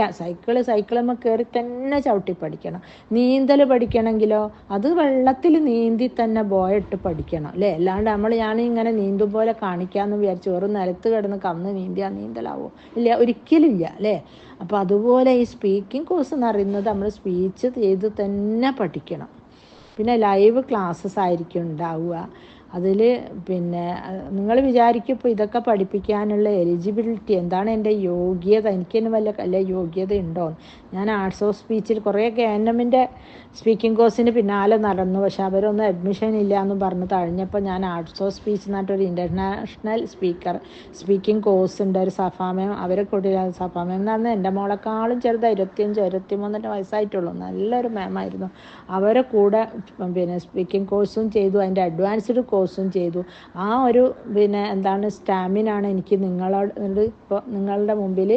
സൈക്കിളുമ്മ കയറി തന്നെ ചവിട്ടി പഠിക്കണം. നീന്തൽ പഠിക്കണമെങ്കിലോ അത് വെള്ളത്തിൽ നീന്തി തന്നെ ബോയിട്ട് പഠിക്കണം അല്ലേ. അല്ലാണ്ട് ഞാനിങ്ങനെ നീന്തും പോലെ കാണിക്കാമെന്ന് വിചാരിച്ചു വെറും നിലത്ത് കിടന്ന് കന്ന് നീന്തലാവോ? ഇല്ല, ഒരിക്കലും ഇല്ല അല്ലേ. അപ്പോൾ അതുപോലെ ഈ സ്പീക്കിംഗ് കോഴ്സ് എന്ന് പറയുന്നത് നമ്മൾ സ്പീച്ച് ചെയ്ത് തന്നെ പഠിക്കണം. പിന്നെ ലൈവ് ക്ലാസ്സസ് ആയിരിക്കും ഉണ്ടാവുക. അതിൽ പിന്നെ നിങ്ങൾ വിചാരിക്കും ഇപ്പോൾ ഇതൊക്കെ പഠിപ്പിക്കാനുള്ള എലിജിബിലിറ്റി എന്താണ്, എൻ്റെ യോഗ്യത, എനിക്കതിന് വല്ല യോഗ്യത ഉണ്ടോ. ഞാൻ ആർട്സ് ഓഫ് സ്പീച്ചിൽ കുറേയൊക്കെ ANM-ൻ്റെ സ്പീക്കിംഗ് കോഴ്സിന് പിന്നാലെ നടന്നു. പക്ഷെ അവരൊന്നും അഡ്മിഷൻ ഇല്ല എന്ന് പറഞ്ഞ് തഴഞ്ഞപ്പോൾ ഞാൻ ആർട്സ് ഓഫ് സ്പീച്ച് എന്നിട്ടൊരു ഇൻ്റർനാഷണൽ സ്പീക്കിംഗ് കോഴ്സ് ഉണ്ട്, ഒരു സഫാമയം അവരെ കൂട്ടില്ല. സഫാമയം എന്ന് പറഞ്ഞാൽ എൻ്റെ മോളെക്കാളും ചെറുത് 25-23 വയസ്സായിട്ടുള്ളൂ. നല്ലൊരു മാമായിരുന്നു. അവരെ കൂടെ പിന്നെ സ്പീക്കിംഗ് കോഴ്സും ചെയ്തു, അതിൻ്റെ അഡ്വാൻസ്ഡ് കോഴ്സും ചെയ്തു. ആ ഒരു പിന്നെ സ്റ്റാമിനാണ് എനിക്ക് നിങ്ങളുടെ മുമ്പിൽ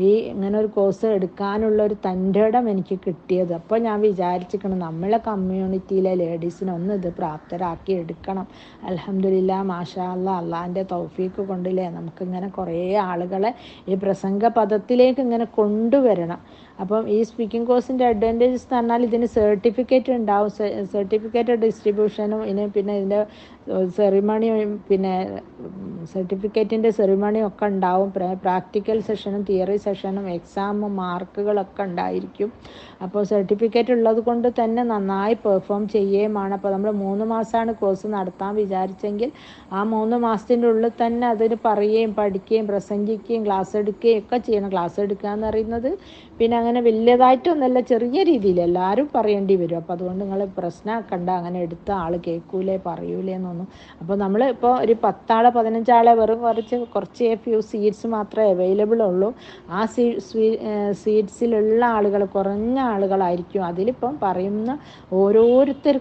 ഈ ഇങ്ങനെ ഒരു കോഴ്സ് എടുക്കാനുള്ള ഒരു തൻ്റെ ഇടം എനിക്ക് കിട്ടിയത്. അപ്പോൾ ഞാൻ വിചാരിച്ചിരിക്കണം നമ്മളെ കമ്മ്യൂണിറ്റിയിലെ ലേഡീസിനൊന്ന് ഇത് പ്രാപ്തരാക്കി എടുക്കണം. അൽഹംദുലില്ലാ, മാഷാ അല്ലാഹ്, അള്ളാഹിൻ്റെ തൗഫീക്ക് കൊണ്ടില്ലേ നമുക്കിങ്ങനെ കുറേ ആളുകളെ ഈ പ്രസംഗ പദത്തിലേക്ക് ഇങ്ങനെ കൊണ്ടുവരണം. അപ്പം ഈ സ്പീക്കിംഗ് കോഴ്സിൻ്റെ അഡ്വാൻറ്റേജസ് എന്ന് പറഞ്ഞാൽ ഇതിന് സർട്ടിഫിക്കറ്റ് ഉണ്ടാവും, സർട്ടിഫിക്കറ്റ് ഡിസ്ട്രിബ്യൂഷനും പിന്നെ ഇതിൻ്റെ സെറിമണിയും പിന്നെ സർട്ടിഫിക്കറ്റിൻ്റെ സെറിമണിയും ഒക്കെ ഉണ്ടാവും. പ്രാക്ടിക്കൽ സെഷനും തിയറി സെഷനും എക്സാമും മാർക്കുകളൊക്കെ ഉണ്ടായിരിക്കും. അപ്പോൾ സർട്ടിഫിക്കറ്റ് ഉള്ളത് കൊണ്ട് തന്നെ നന്നായി പെർഫോം ചെയ്യുകയുമാണ്. അപ്പോൾ നമ്മൾ 3 മാസമാണ് കോഴ്സ് നടത്താൻ വിചാരിച്ചെങ്കിൽ ആ 3 മാസത്തിൻ്റെ ഉള്ളിൽ തന്നെ അതിന് പറയുകയും പഠിക്കുകയും പ്രസംഗിക്കുകയും ക്ലാസ് എടുക്കുകയും ഒക്കെ ചെയ്യണം. ക്ലാസ് എടുക്കുക എന്ന് പറയുന്നത് പിന്നെ അങ്ങനെ വലിയതായിട്ടൊന്നുമല്ല, ചെറിയ രീതിയിൽ എല്ലാവരും പറയേണ്ടി വരും. അപ്പോൾ അതുകൊണ്ട് നിങ്ങൾ പ്രശ്നമാക്കണ്ട, അങ്ങനെ എടുത്ത ആൾ കേൾക്കൂലേ പറയൂലേ എന്നൊന്നും. അപ്പോൾ നമ്മൾ ഇപ്പോൾ ഒരു 10 ആളെ 15 ആളെ വെറും കുറച്ച് ഫ്യൂ സീറ്റ്സ് മാത്രമേ അവൈലബിൾ ഉള്ളൂ. ആ സീറ്റ്സിലുള്ള ആളുകൾ കുറഞ്ഞ ആളുകളായിരിക്കും. അതിലിപ്പം പറയുന്ന ഓരോരുത്തർ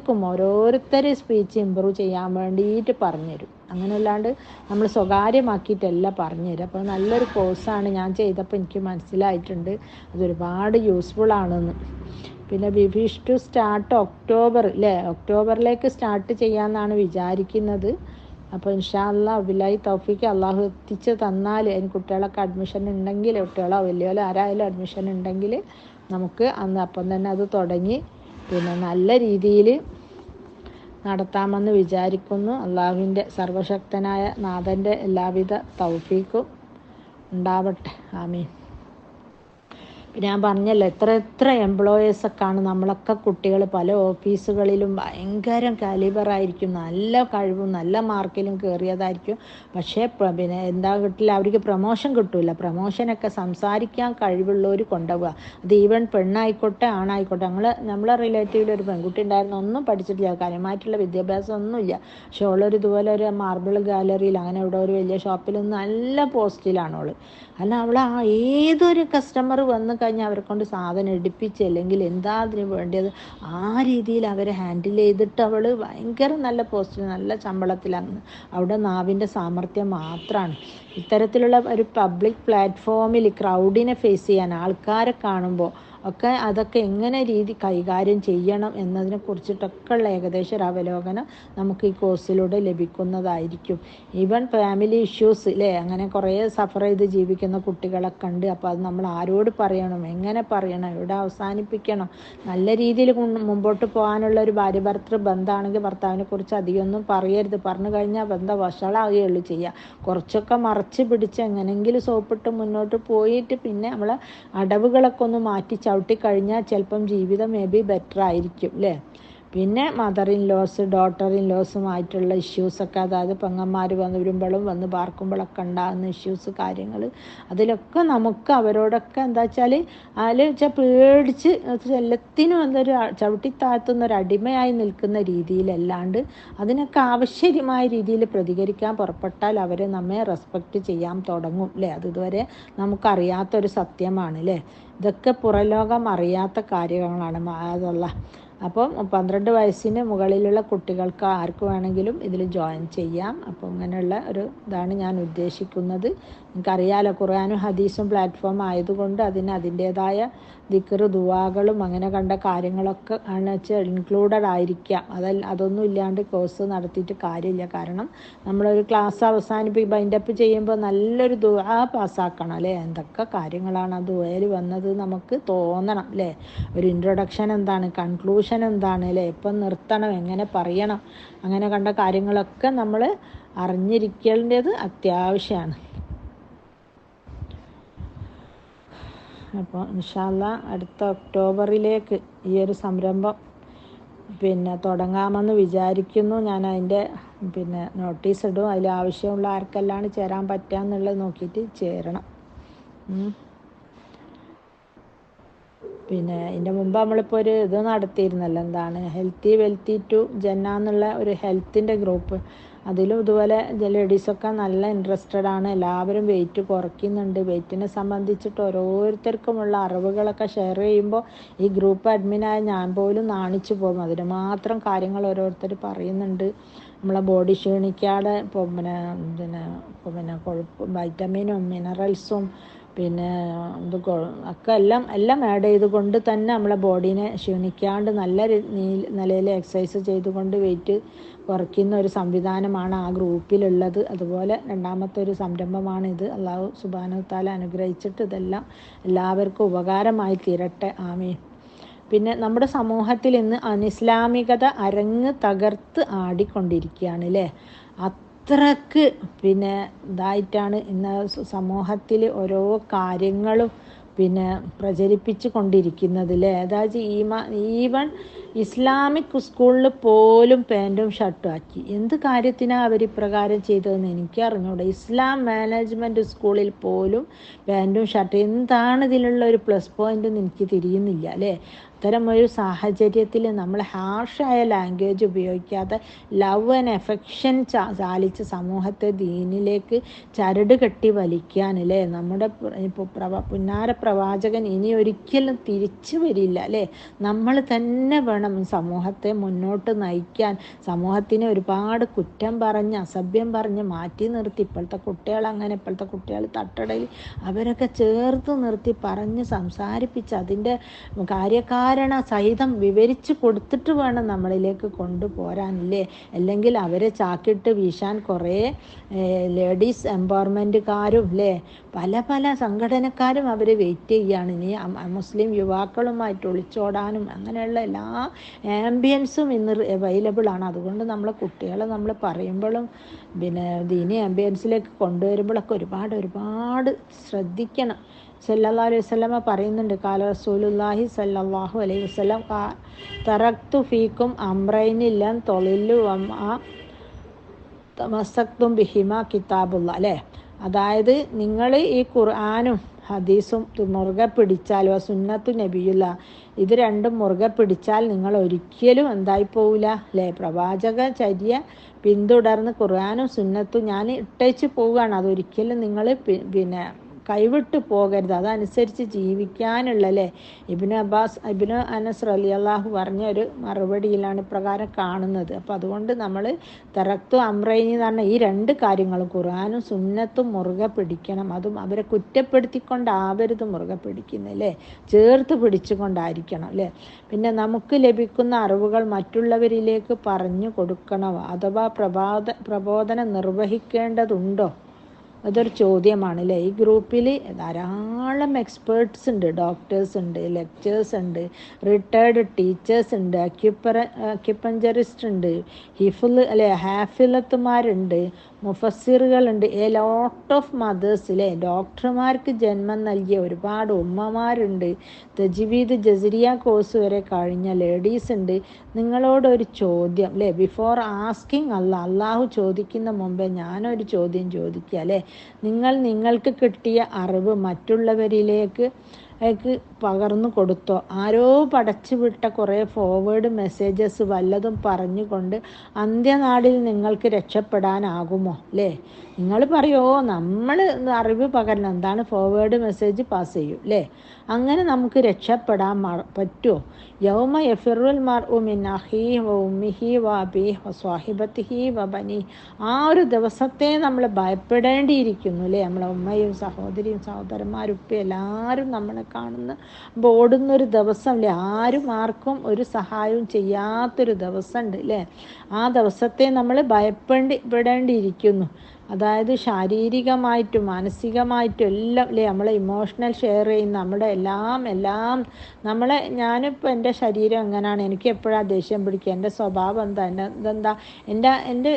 സ്പീച്ച് ഇമ്പ്രൂവ് ചെയ്യാൻ വേണ്ടിയിട്ട് പറഞ്ഞുതരും. അങ്ങനെയല്ലാണ്ട് നമ്മൾ സ്വകാര്യമാക്കിയിട്ടല്ല പറഞ്ഞുതരും. അപ്പോൾ നല്ലൊരു കോഴ്സാണ്. ഞാൻ ചെയ്തപ്പോൾ എനിക്ക് മനസ്സിലായിട്ടുണ്ട് അതൊരുപാട് യൂസ്ഫുൾ ആണെന്ന്. പിന്നെ വി വിഷ് ടു സ്റ്റാർട്ട് ഒക്ടോബറിലേക്ക് സ്റ്റാർട്ട് ചെയ്യാമെന്നാണ് വിചാരിക്കുന്നത്. അപ്പോൾ ഇൻഷാ അല്ലാഹ് ബില്ലാഹി തൗഫീഖ് അള്ളാഹു എത്തിച്ച് തന്നാൽ അതിന് കുട്ടികളൊക്കെ അഡ്മിഷൻ ഉണ്ടെങ്കിൽ, കുട്ടികളോ വലിയോലോ ആരായാലും അഡ്മിഷൻ ഉണ്ടെങ്കിൽ നമുക്ക് അപ്പം തന്നെ അത് തുടങ്ങി പിന്നെ നല്ല രീതിയിൽ നടത്താമെന്ന് വിചാരിക്കുന്നു. അള്ളാഹുവിൻ്റെ സർവശക്തനായ നാഥൻ്റെ എല്ലാവിധ തൗഫീഖും ഉണ്ടാവട്ടെ. ആമീൻ. പിന്നെ ഞാൻ പറഞ്ഞല്ലോ എത്ര എംപ്ലോയേഴ്സൊക്കെയാണ് നമ്മളൊക്കെ കുട്ടികൾ പല ഓഫീസുകളിലും ഭയങ്കര കാലിബറായിരിക്കും, നല്ല കഴിവും നല്ല മാർക്കിലും കയറിയതായിരിക്കും. പക്ഷേ പിന്നെ എന്താ കിട്ടില്ല, അവർക്ക് പ്രമോഷൻ കിട്ടില്ല. പ്രമോഷനൊക്കെ സംസാരിക്കാൻ കഴിവുള്ളവർ കൊണ്ടുപോവുക. അത് ഈവൻ പെണ്ണായിക്കോട്ടെ ആണായിക്കോട്ടെ. നമ്മളെ റിലേറ്റീവിൽ ഒരു പെൺകുട്ടി ഉണ്ടായിരുന്നു, ഒന്നും പഠിച്ചിട്ടില്ല, കാര്യമായിട്ടുള്ള വിദ്യാഭ്യാസം ഒന്നുമില്ല. പക്ഷെ ഉള്ളൊരു ഇതുപോലെ ഒരു മാർബിൾ ഗാലറിയിൽ അങ്ങനെ ഇവിടെ ഒരു വലിയ ഷോപ്പിൽ നല്ല പോസ്റ്റിലാണ് അവൾ. അല്ല അവൾ ഏതൊരു കസ്റ്റമർ വന്നു കഴിഞ്ഞാൽ അവരെ കൊണ്ട് സാധനം എടുപ്പിച്ച് അല്ലെങ്കിൽ എന്താ അതിന് വേണ്ടിയത് ആ രീതിയിൽ അവരെ ഹാൻഡിൽ ചെയ്തിട്ട് അവൾ ഭയങ്കര നല്ല പോസ്റ്റിൽ നല്ല ശമ്പളത്തിലാണ്. അവിടെ നാവിൻ്റെ സാമർഥ്യം മാത്രമാണ്. ഇത്തരത്തിലുള്ള ഒരു പബ്ലിക് പ്ലാറ്റ്ഫോമിൽ ക്രൗഡിനെ ഫേസ് ചെയ്യാൻ, ആൾക്കാരെ കാണുമ്പോൾ ഒക്കെ അതൊക്കെ എങ്ങനെ കൈകാര്യം ചെയ്യണം എന്നതിനെ കുറിച്ചിട്ടൊക്കെ ഉള്ള ഏകദേശം ഒരു അവലോകനം നമുക്ക് ഈ കോഴ്സിലൂടെ ലഭിക്കുന്നതായിരിക്കും. ഈവൻ ഫാമിലി ഇഷ്യൂസ് അങ്ങനെ കുറേ സഫർ ചെയ്ത് ജീവിക്കുന്ന കുട്ടികളൊക്കെ ഉണ്ട്. അപ്പോൾ അത് നമ്മൾ ആരോട് പറയണം, എങ്ങനെ പറയണം, എവിടെ അവസാനിപ്പിക്കണം, നല്ല രീതിയിൽ മുമ്പോട്ട് പോകാനുള്ള ഒരു ഭാര്യ ഭർത്തൃ ബന്ധമാണെങ്കിൽ ഭർത്താവിനെ കുറിച്ച് അധികമൊന്നും പറയരുത്. പറഞ്ഞു കഴിഞ്ഞാൽ ബന്ധം വഷളാവുകയുള്ളൂ ചെയ്യുക. കുറച്ചൊക്കെ മറച്ച് പിടിച്ച് എങ്ങനെയെങ്കിലും സോപ്പിട്ട് മുന്നോട്ട് പോയിട്ട് പിന്നെ നമ്മളെ അടവുകളൊക്കെ ഒന്ന് മാറ്റി ചവിട്ടിക്കഴിഞ്ഞാൽ ചിലപ്പം ജീവിതം മേ ബി ബെറ്റർ ആയിരിക്കും അല്ലേ. പിന്നെ mother in laws daughter in ലോസുമായിട്ടുള്ള ഇഷ്യൂസൊക്കെ, അതായത് പെങ്ങന്മാർ വരുമ്പോഴും വന്ന് പാർക്കുമ്പോഴൊക്കെ ഉണ്ടാകുന്ന ഇഷ്യൂസ് കാര്യങ്ങൾ, അതിലൊക്കെ നമുക്ക് അവരോടൊക്കെ എന്താ വെച്ചാൽ പേടിച്ച് എല്ലാത്തിനും എന്തൊരു ചവിട്ടിത്താഴ്ത്തുന്ന ഒരു അടിമയായി നിൽക്കുന്ന രീതിയിലല്ലാണ്ട് അതിനൊക്കെ ആവശ്യമായ രീതിയിൽ പ്രതികരിക്കാൻ പുറപ്പെട്ടാൽ അവരെ നമ്മെ റെസ്പെക്റ്റ് ചെയ്യാൻ തുടങ്ങും അല്ലേ. അതിതുവരെ നമുക്കറിയാത്തൊരു സത്യമാണ് അല്ലേ. ഇതൊക്കെ പുറലോകം അറിയാത്ത കാര്യങ്ങളാണ് അതുള്ള. അപ്പം 12 വയസ്സിന് മുകളിലുള്ള കുട്ടികൾക്ക് ആർക്ക് വേണമെങ്കിലും ഇതിൽ ജോയിൻ ചെയ്യാം. അപ്പോൾ ഇങ്ങനെയുള്ള ഒരു ഇതാണ് ഞാൻ ഉദ്ദേശിക്കുന്നത്. നിങ്ങൾക്കറിയാലോ ഖുർആനും ഹദീസും പ്ലാറ്റ്ഫോം ആയതുകൊണ്ട് അതിൻ്റേതായ ദിക്റ് ദുആകളും അങ്ങനെ കണ്ട കാര്യങ്ങളൊക്കെ ആണ് വെച്ചാൽ ഇൻക്ലൂഡഡ് ആയിരിക്കാം. അതൊന്നും ഇല്ലാണ്ട് കോഴ്സ് നടത്തിയിട്ട് കാര്യമില്ല. കാരണം നമ്മളൊരു ക്ലാസ് ബൈൻഡപ്പ് ചെയ്യുമ്പോൾ നല്ലൊരു ദുആ പാസ്സാക്കണം അല്ലേ. എന്തൊക്കെ കാര്യങ്ങളാണ് ആ ദുആയിൽ വന്നത് നമുക്ക് തോന്നണം അല്ലേ. ഒരു ഇൻട്രൊഡക്ഷൻ എന്താണ്, കൺക്ലൂഷൻ എന്താണ് അല്ലേ, എപ്പം നിർത്തണം, എങ്ങനെ പറയണം, അങ്ങനെ കണ്ട കാര്യങ്ങളൊക്കെ നമ്മൾ അറിഞ്ഞിരിക്കേണ്ടത് അത്യാവശ്യമാണ്. അപ്പോൾ ഇൻഷാ അല്ലാഹ് അടുത്ത ഒക്ടോബറിലേക്ക് ഈ ഒരു സംരംഭം പിന്നെ തുടങ്ങാമെന്ന് വിചാരിക്കുന്നു. ഞാൻ അതിൻ്റെ നോട്ടീസ് ഇടും. അതിൽ ആവശ്യമുള്ള ആർക്കെല്ലാം ചേരാൻ പറ്റുക എന്നുള്ളത് നോക്കിയിട്ട് ചേരണം. പിന്നെ ഇതിൻ്റെ മുമ്പ് നമ്മളിപ്പോൾ ഒരു ഇത് നടത്തിയിരുന്നല്ലോ, എന്താണ് ഹെൽത്തി വെൽത്തി ടു ജന്ന എന്നുള്ള ഒരു ഹെൽത്തിൻ്റെ ഗ്രൂപ്പ്. അതിലും ഇതുപോലെ ലേഡീസൊക്കെ നല്ല ഇൻട്രസ്റ്റഡ് ആണ്. എല്ലാവരും വെയിറ്റ് കുറയ്ക്കുന്നുണ്ട്. വെയിറ്റിനെ സംബന്ധിച്ചിട്ട് ഓരോരുത്തർക്കുമുള്ള അറിവുകളൊക്കെ ഷെയർ ചെയ്യുമ്പോൾ ഈ ഗ്രൂപ്പ് അഡ്മിനായ ഞാൻ പോലും നാണിച്ചു പോകും. അതിന് മാത്രം കാര്യങ്ങൾ ഓരോരുത്തർ പറയുന്നുണ്ട്. നമ്മളെ ബോഡി ക്ഷീണിക്കാതെ കൊഴുപ്പ് വൈറ്റമിനും മിനറൽസും പിന്നെ ഒക്കെ എല്ലാം ആഡ് ചെയ്തുകൊണ്ട് തന്നെ നമ്മളെ ബോഡീനെ ക്ഷീണിക്കാണ്ട് നല്ല നിലയിൽ എക്സസൈസ് ചെയ്തുകൊണ്ട് വെയിറ്റ് കുറയ്ക്കുന്ന ഒരു സംവിധാനമാണ് ആ ഗ്രൂപ്പിലുള്ളത്. അതുപോലെ രണ്ടാമത്തെ ഒരു സംരംഭമാണിത്. അള്ളാഹു സുബ്ഹാനഹു തആല അനുഗ്രഹിച്ചിട്ട് ഇതെല്ലാം എല്ലാവർക്കും ഉപകാരമായി തീരട്ടെ. ആമീൻ. പിന്നെ നമ്മുടെ സമൂഹത്തിൽ ഇന്ന് അനിസ്ലാമികത അരങ്ങ് തകർത്ത് ആടിക്കൊണ്ടിരിക്കുകയാണ് അല്ലേ. അത്രക്ക് ഇതായിട്ടാണ് ഇന്ന് സമൂഹത്തിൽ ഓരോ കാര്യങ്ങളും പ്രചരിപ്പിച്ചു കൊണ്ടിരിക്കുന്നത് അല്ലേ. അതായത് ഈവൻ ഇസ്ലാമിക് സ്കൂളിൽ പോലും പാൻറ്റും ഷർട്ടും ആക്കി. എന്ത് കാര്യത്തിനാണ് അവർ ഇപ്രകാരം ചെയ്തതെന്ന് എനിക്കറിഞ്ഞൂടെ. ഇസ്ലാം മാനേജ്മെൻറ്റ് സ്കൂളിൽ പോലും പാൻറ്റും ഷർട്ടും, എന്താണ് ഇതിലുള്ള ഒരു പ്ലസ് പോയിൻ്റ് എന്ന് എനിക്ക് തിരിയുന്നില്ല അല്ലേ. അത്തരമൊരു സാഹചര്യത്തിൽ നമ്മൾ ഹാർഷായ ലാംഗ്വേജ് ഉപയോഗിക്കാതെ ലവ് ആൻഡ് എഫെക്ഷൻ ചാലിച്ച് സമൂഹത്തെ ദീനിലേക്ക് ചരട് കെട്ടി വലിക്കാനല്ലേ. നമ്മുടെ പുന്നാര പ്രവാചകൻ ഇനി ഒരിക്കലും തിരിച്ചു വരില്ല അല്ലേ. നമ്മൾ തന്നെ വേണം സമൂഹത്തെ മുന്നോട്ട് നയിക്കാൻ. സമൂഹത്തിനെ ഒരുപാട് കുറ്റം പറഞ്ഞ് അസഭ്യം പറഞ്ഞ് മാറ്റി നിർത്തി ഇപ്പോഴത്തെ കുട്ടികൾ അങ്ങനെ, ഇപ്പോഴത്തെ കുട്ടികൾ തട്ടടയിൽ അവരൊക്കെ ചേർത്ത് നിർത്തി പറഞ്ഞ് സംസാരിപ്പിച്ച് അതിൻ്റെ കാര്യക്കാരണ സഹിതം വിവരിച്ച് കൊടുത്തിട്ട് വേണം നമ്മളിലേക്ക് കൊണ്ടുപോരാനില്ലേ. അല്ലെങ്കിൽ അവരെ ചാക്കിട്ട് വീശാൻ കുറേ ലേഡീസ് എംപവർമെൻറ്റുകാരും അല്ലേ, പല പല സംഘടനക്കാരും അവർ വെയിറ്റ് ചെയ്യുകയാണ്. ഇനി മുസ്ലിം യുവാക്കളുമായിട്ട് ഒളിച്ചോടാനും അങ്ങനെയുള്ള എല്ലാ ആംബിയൻസും ഇന്ന് അവൈലബിൾ ആണ്. അതുകൊണ്ട് നമ്മളെ കുട്ടികളെ നമ്മൾ പറയുമ്പോഴും ദീനി ആംബിയൻസിലേക്ക് കൊണ്ടുവരുമ്പോഴൊക്കെ ഒരുപാട് ശ്രദ്ധിക്കണം. സല്ലല്ലാഹു അലൈഹി വസല്ലമ പറയുന്നുണ്ട്, കാല റസൂലുള്ളാഹി സല്ലല്ലാഹു അലൈഹി വസല്ലം തറക്തു ഫീക്കും അംറൈനി ലൻ തൊളില്ലു വമാ തമസ്സക്തും ബിഹിമ കിതാബുള്ള അല്ലേ. അതായത് നിങ്ങൾ ഈ ഖുർആനും ഹദീസും മുറുകെ പിടിച്ചാൽ, സുന്നത്തു നബിയുള്ള ഇത് രണ്ടും മുറുകെ പിടിച്ചാൽ നിങ്ങൾ ഒരിക്കലും എന്തായി പോവില്ല അല്ലേ. പ്രവാചക ചര്യ പിന്തുടർന്ന് ഖുർആനും സുന്നത്തും ഞാൻ ഇട്ടേച്ച് പോവുകയാണ്. അതൊരിക്കലും നിങ്ങൾ കൈവിട്ട് പോകരുത്. അതനുസരിച്ച് ജീവിക്കാനുള്ളല്ലേ. ഇബ്നു അനസ് റളിയല്ലാഹു പറഞ്ഞ ഒരു മറുപടിയിലാണ് ഇപ്രകാരം കാണുന്നത്. അപ്പോൾ അതുകൊണ്ട് നമ്മൾ തറക്തു അംറൈനി എന്ന് പറഞ്ഞാൽ ഈ രണ്ട് കാര്യങ്ങളും ഖുർആനും സുന്നത്തും മുറുകെ പിടിക്കണം. അതും അവരെ കുറ്റപ്പെടുത്തിക്കൊണ്ടാവരുത് മുറുകെ പിടിക്കുന്നല്ലേ, ചേർത്ത് പിടിച്ചുകൊണ്ടായിരിക്കണം അല്ലേ. പിന്നെ നമുക്ക് ലഭിക്കുന്ന അറിവുകൾ മറ്റുള്ളവരിലേക്ക് പറഞ്ഞു കൊടുക്കണോ അഥവാ പ്രബോധനം നിർവഹിക്കേണ്ടതുണ്ടോ, അതൊരു ചോദ്യമാണ് അല്ലേ. ഈ ഗ്രൂപ്പിൽ ധാരാളം എക്സ്പേർട്സ് ഉണ്ട്, ഡോക്ടേഴ്സ് ഉണ്ട്, ലെക്ചേഴ്സ് ഉണ്ട്, റിട്ടയർഡ് ടീച്ചേഴ്സ് ഉണ്ട്, അക്യുപഞ്ചറിസ്റ്റ് ഉണ്ട്, ഹാഫിലത്തുമാരുണ്ട്, മുഫസ്സിറുകളുണ്ട്, എ ലോട്ട് ഓഫ് മദേഴ്സ് അല്ലേ. ഡോക്ടർമാർക്ക് ജന്മം നൽകിയ ഒരുപാട് ഉമ്മമാരുണ്ട്, തജ്വീദ് ജസരിയ കോഴ്സ് വരെ കഴിഞ്ഞ ലേഡീസ് ഉണ്ട്. നിങ്ങളോടൊരു ചോദ്യം അല്ലേ, ബിഫോർ ആസ്കിങ് അള്ളാഹു ചോദിക്കുന്ന മുമ്പേ ഞാനൊരു ചോദ്യം ചോദിക്കുക അല്ലേ. നിങ്ങൾക്ക് കിട്ടിയ അറിവ് മറ്റുള്ളവരിലേക്ക് പകർന്നു കൊടുത്തോ? ആരോ പടച്ചു വിട്ട കുറേ ഫോർവേഡ് മെസ്സേജസ് വല്ലതും പറഞ്ഞുകൊണ്ട് അന്ത്യനാളിൽ നിങ്ങൾക്ക് രക്ഷപ്പെടാനാകുമോ അല്ലേ. നിങ്ങൾ പറയുമോ നമ്മൾ അറിവ് പകരണം, എന്താണ് ഫോർവേഡ് മെസ്സേജ് പാസ് ചെയ്യും അല്ലേ. അങ്ങനെ നമുക്ക് രക്ഷപ്പെടാൻ പറ്റുമോ? യൗമ യഫിറുൽ മർഉ മിൻ അഖീഹി വ ഉമ്മിഹി വ അബീഹി വ സ്വഹിബത്തിഹി വ ബനി. ആ ഒരു ദിവസത്തെ നമ്മൾ ഭയപ്പെടേണ്ടിയിരിക്കുന്നു അല്ലേ. നമ്മളെ ഉമ്മയും സഹോദരിയും സഹോദരന്മാരും ഉപ്പയും എല്ലാവരും നമ്മളെ ഓടുന്നൊരു ദിവസം അല്ലേ. ആർക്കും ഒരു സഹായവും ചെയ്യാത്തൊരു ദിവസമുണ്ട് അല്ലേ. ആ ദിവസത്തെ നമ്മൾ ഭയപ്പെടേണ്ടിയിരിക്കുന്നു. അതായത് ശാരീരികമായിട്ടും മാനസികമായിട്ടും എല്ലാം അല്ലേ. നമ്മളെ ഇമോഷണൽ ഷെയർ ചെയ്യുന്ന നമ്മുടെ എല്ലാം ഞാനിപ്പോൾ എൻ്റെ ശരീരം എങ്ങനെയാണ്, എനിക്ക് എപ്പോഴാണ് ദേഷ്യം പിടിക്കുക, എൻ്റെ സ്വഭാവം എന്താ, എൻ്റെ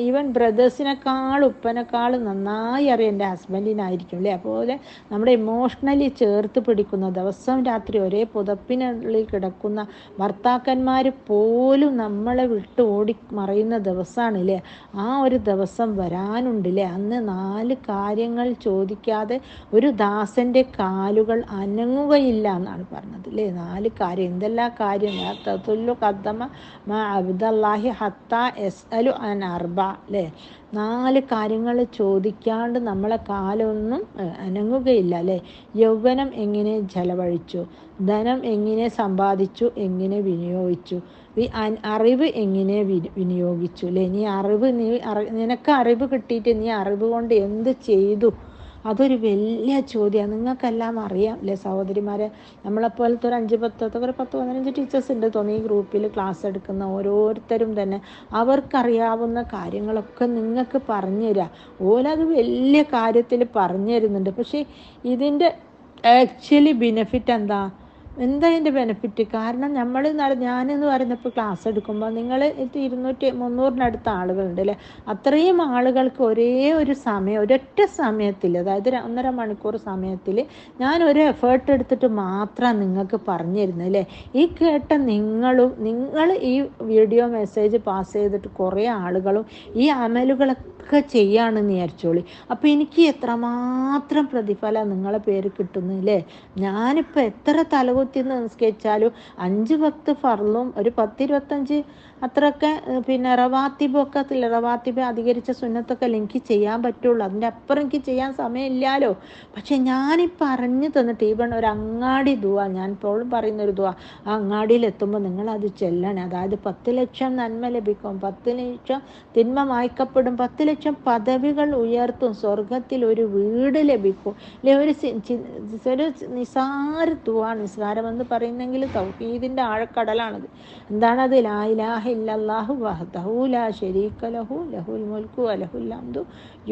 ഈവൻ ബ്രദേഴ്സിനേക്കാളും ഉപ്പനേക്കാളും നന്നായി അറിയാം എൻ്റെ ഹസ്ബൻഡിനായിരിക്കും അല്ലേ. അതുപോലെ നമ്മുടെ ഇമോഷണലി ചേർത്ത് പിടിക്കുന്ന, ദിവസം രാത്രി ഒരേ പുതപ്പിനുള്ളിൽ കിടക്കുന്ന ഭർത്താക്കന്മാർ പോലും നമ്മളെ വിട്ട് ഓടി മറയുന്ന ദിവസമാണ് അല്ലേ. ആ ഒരു ദിവസം വരാനുണ്ട് അല്ലേ. അന്ന് 4 കാര്യങ്ങൾ ചോദിക്കാതെ ഒരു ദാസൻ്റെ കാലുകൾ അനങ്ങുകയില്ല എന്നാണ് പറഞ്ഞത് അല്ലേ. 4 കാര്യം, എന്തെല്ലാം കാര്യം, തതുല്ലു ഖദ്ദമ മാ അബ്ദല്ലാഹി ഹത്ത യസ്അലു അൻ അർബ അല്ലേ. 4 കാര്യങ്ങൾ ചോദിക്കാണ്ട് നമ്മളെ കാലൊന്നും അനങ്ങുകയില്ല അല്ലേ. യൗവനം എങ്ങനെ ചെലവഴിച്ചു, ധനം എങ്ങനെ സമ്പാദിച്ചു, എങ്ങനെ വിനിയോഗിച്ചു, അറിവ് എങ്ങനെ വിനിയോഗിച്ചു അല്ലേ. നിനക്ക് അറിവ് കിട്ടിയിട്ട് നീ അറിവ് കൊണ്ട് എന്ത് ചെയ്തു, അതൊരു വലിയ ചോദ്യമാണ്. നിങ്ങൾക്കെല്ലാം അറിയാം അല്ലേ സഹോദരിമാരെ. നമ്മളെപ്പോലത്തെ ഒരു 10-15 ടീച്ചേഴ്സ് ഉണ്ട് തോന്നി ഈ ഗ്രൂപ്പിൽ ക്ലാസ് എടുക്കുന്ന ഓരോരുത്തരും തന്നെ. അവർക്കറിയാവുന്ന കാര്യങ്ങളൊക്കെ നിങ്ങൾക്ക് പറഞ്ഞു തരാം. ഓലത് വലിയ കാര്യത്തിൽ പറഞ്ഞു തരുന്നുണ്ട്. പക്ഷേ ഇതിൻ്റെ ആക്ച്വലി ബെനിഫിറ്റ് എന്താ? എന്താ അതിൻ്റെ ബെനിഫിറ്റ്? കാരണം ഞാനെന്ന് പറയുന്നപ്പോൾ ക്ലാസ് എടുക്കുമ്പോൾ നിങ്ങൾ 200-300 ആളുകളുണ്ട് അല്ലേ? അത്രയും ആളുകൾക്ക് ഒരേ ഒരു സമയം, ഒരൊറ്റ സമയത്തിൽ, അതായത് 1.5 മണിക്കൂർ സമയത്തിൽ ഞാൻ ഒരു എഫേർട്ട് എടുത്തിട്ട് മാത്രം നിങ്ങൾക്ക് പറഞ്ഞു തരുന്നത് അല്ലേ? ഈ കേട്ട നിങ്ങൾ ഈ വീഡിയോ മെസ്സേജ് പാസ് ചെയ്തിട്ട് കുറേ ആളുകളും ഈ അമലുകളൊക്കെ ചെയ്യാണെന്ന് വിചാരിച്ചോളി. അപ്പോൾ എനിക്ക് എത്രമാത്രം പ്രതിഫലം നിങ്ങളെ പേര് കിട്ടുന്നില്ലേ? ഞാനിപ്പോൾ എത്ര തലകുത്തി നിസ്കരിച്ചാലും 5 വക്ത് ഫർളും ഒരു 10-25 അത്രയൊക്കെ റവാത്തിബൊക്കെ റവാത്തിബ് അധികരിച്ച സുന്നത്തൊക്കെ എനിക്ക് ചെയ്യാൻ പറ്റുള്ളൂ. അതിൻ്റെ അപ്പുറം എനിക്ക് ചെയ്യാൻ സമയമില്ലല്ലോ. പക്ഷെ ഞാനീ പറഞ്ഞു തന്നിട്ട് ഒരു അങ്ങാടി ദുആ, ഞാൻ ഇപ്പോഴും പറയുന്നൊരു ദുആ, ആ അങ്ങാടിയിലെത്തുമ്പോൾ നിങ്ങളത് ചെല്ലണം. അതായത് 10 ലക്ഷം നന്മ ലഭിക്കും, 10 ലക്ഷം തിന്മ മായ്ക്കപ്പെടും, 10 ലക്ഷം പദവികൾ ഉയർത്തും, സ്വർഗത്തിൽ ഒരു വീട് ലഭിക്കും അല്ലെ? ഒരു നിസാര ദുആ, നിസ്കാരം എന്ന് പറയുന്നെങ്കിൽ തൗഹീദിൻ്റെ ആഴക്കടലാണത്. എന്താണത്? ലാ ഇലാഹ ഇല്ലല്ലാഹു വഹ്ദഹു ലാ ശരീക ലഹു ലഹുൽ മുൽക്കു വലഹുൽ ഹംദു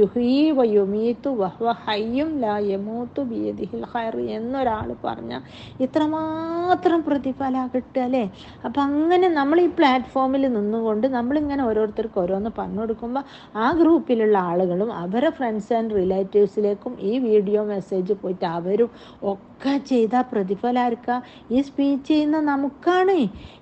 യുഹ്യീ വയുമീതു വഹുവ ഹയ്യും ലാ യമൂതു ബിയദിഹിൽ ഖൈർ എന്നൊരാൾ പറഞ്ഞാൽ ഇത്രമാത്രം പ്രതിഫലം കിട്ടുക അല്ലേ? അപ്പം അങ്ങനെ നമ്മൾ ഈ പ്ലാറ്റ്ഫോമിൽ നിന്നുകൊണ്ട് നമ്മളിങ്ങനെ ഓരോരുത്തർക്ക് ഓരോന്ന് പറഞ്ഞു കൊടുക്കുമ്പോൾ ആ ഗ്രൂപ്പിലുള്ള ആളുകളും അവരെ ഫ്രണ്ട്സ് ആൻഡ് റിലേറ്റീവ്സിലേക്കും ഈ വീഡിയോ മെസ്സേജ് പോയിട്ട് അവരും ഒക്കെ ചെയ്താൽ പ്രതിഫലമായിരിക്കുക ഈ സ്പീച്ച് ചെയ്യുന്ന നമുക്കാണ്.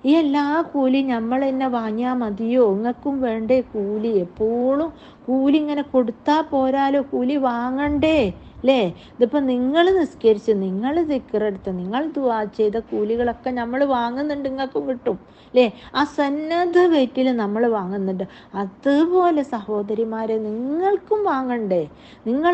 ഈ എല്ലാ കൂലി നമ്മൾ തന്നെ വാങ്ങിയാൽ മതിയോ? നിങ്ങൾക്കും വേണ്ടേ കൂലി? എപ്പോഴും കൂലി ഇങ്ങനെ കൊടുത്താൽ പോരാലോ, കൂലി വാങ്ങണ്ടേ അല്ലേ? ഇതിപ്പോൾ നിങ്ങൾ നിസ്കരിച്ച്, നിങ്ങൾ ദിക്റെടുത്ത്, നിങ്ങൾ ദുആ ചെയ്ത കൂലികളൊക്കെ നമ്മൾ വാങ്ങുന്നുണ്ട്, നിങ്ങൾക്കും കിട്ടും അല്ലേ? ആ സന്നദ്ധ വെയിറ്റിൽ നമ്മൾ വാങ്ങുന്നുണ്ട്. അതുപോലെ സഹോദരിമാരെ നിങ്ങൾക്കും വാങ്ങണ്ടേ? നിങ്ങൾ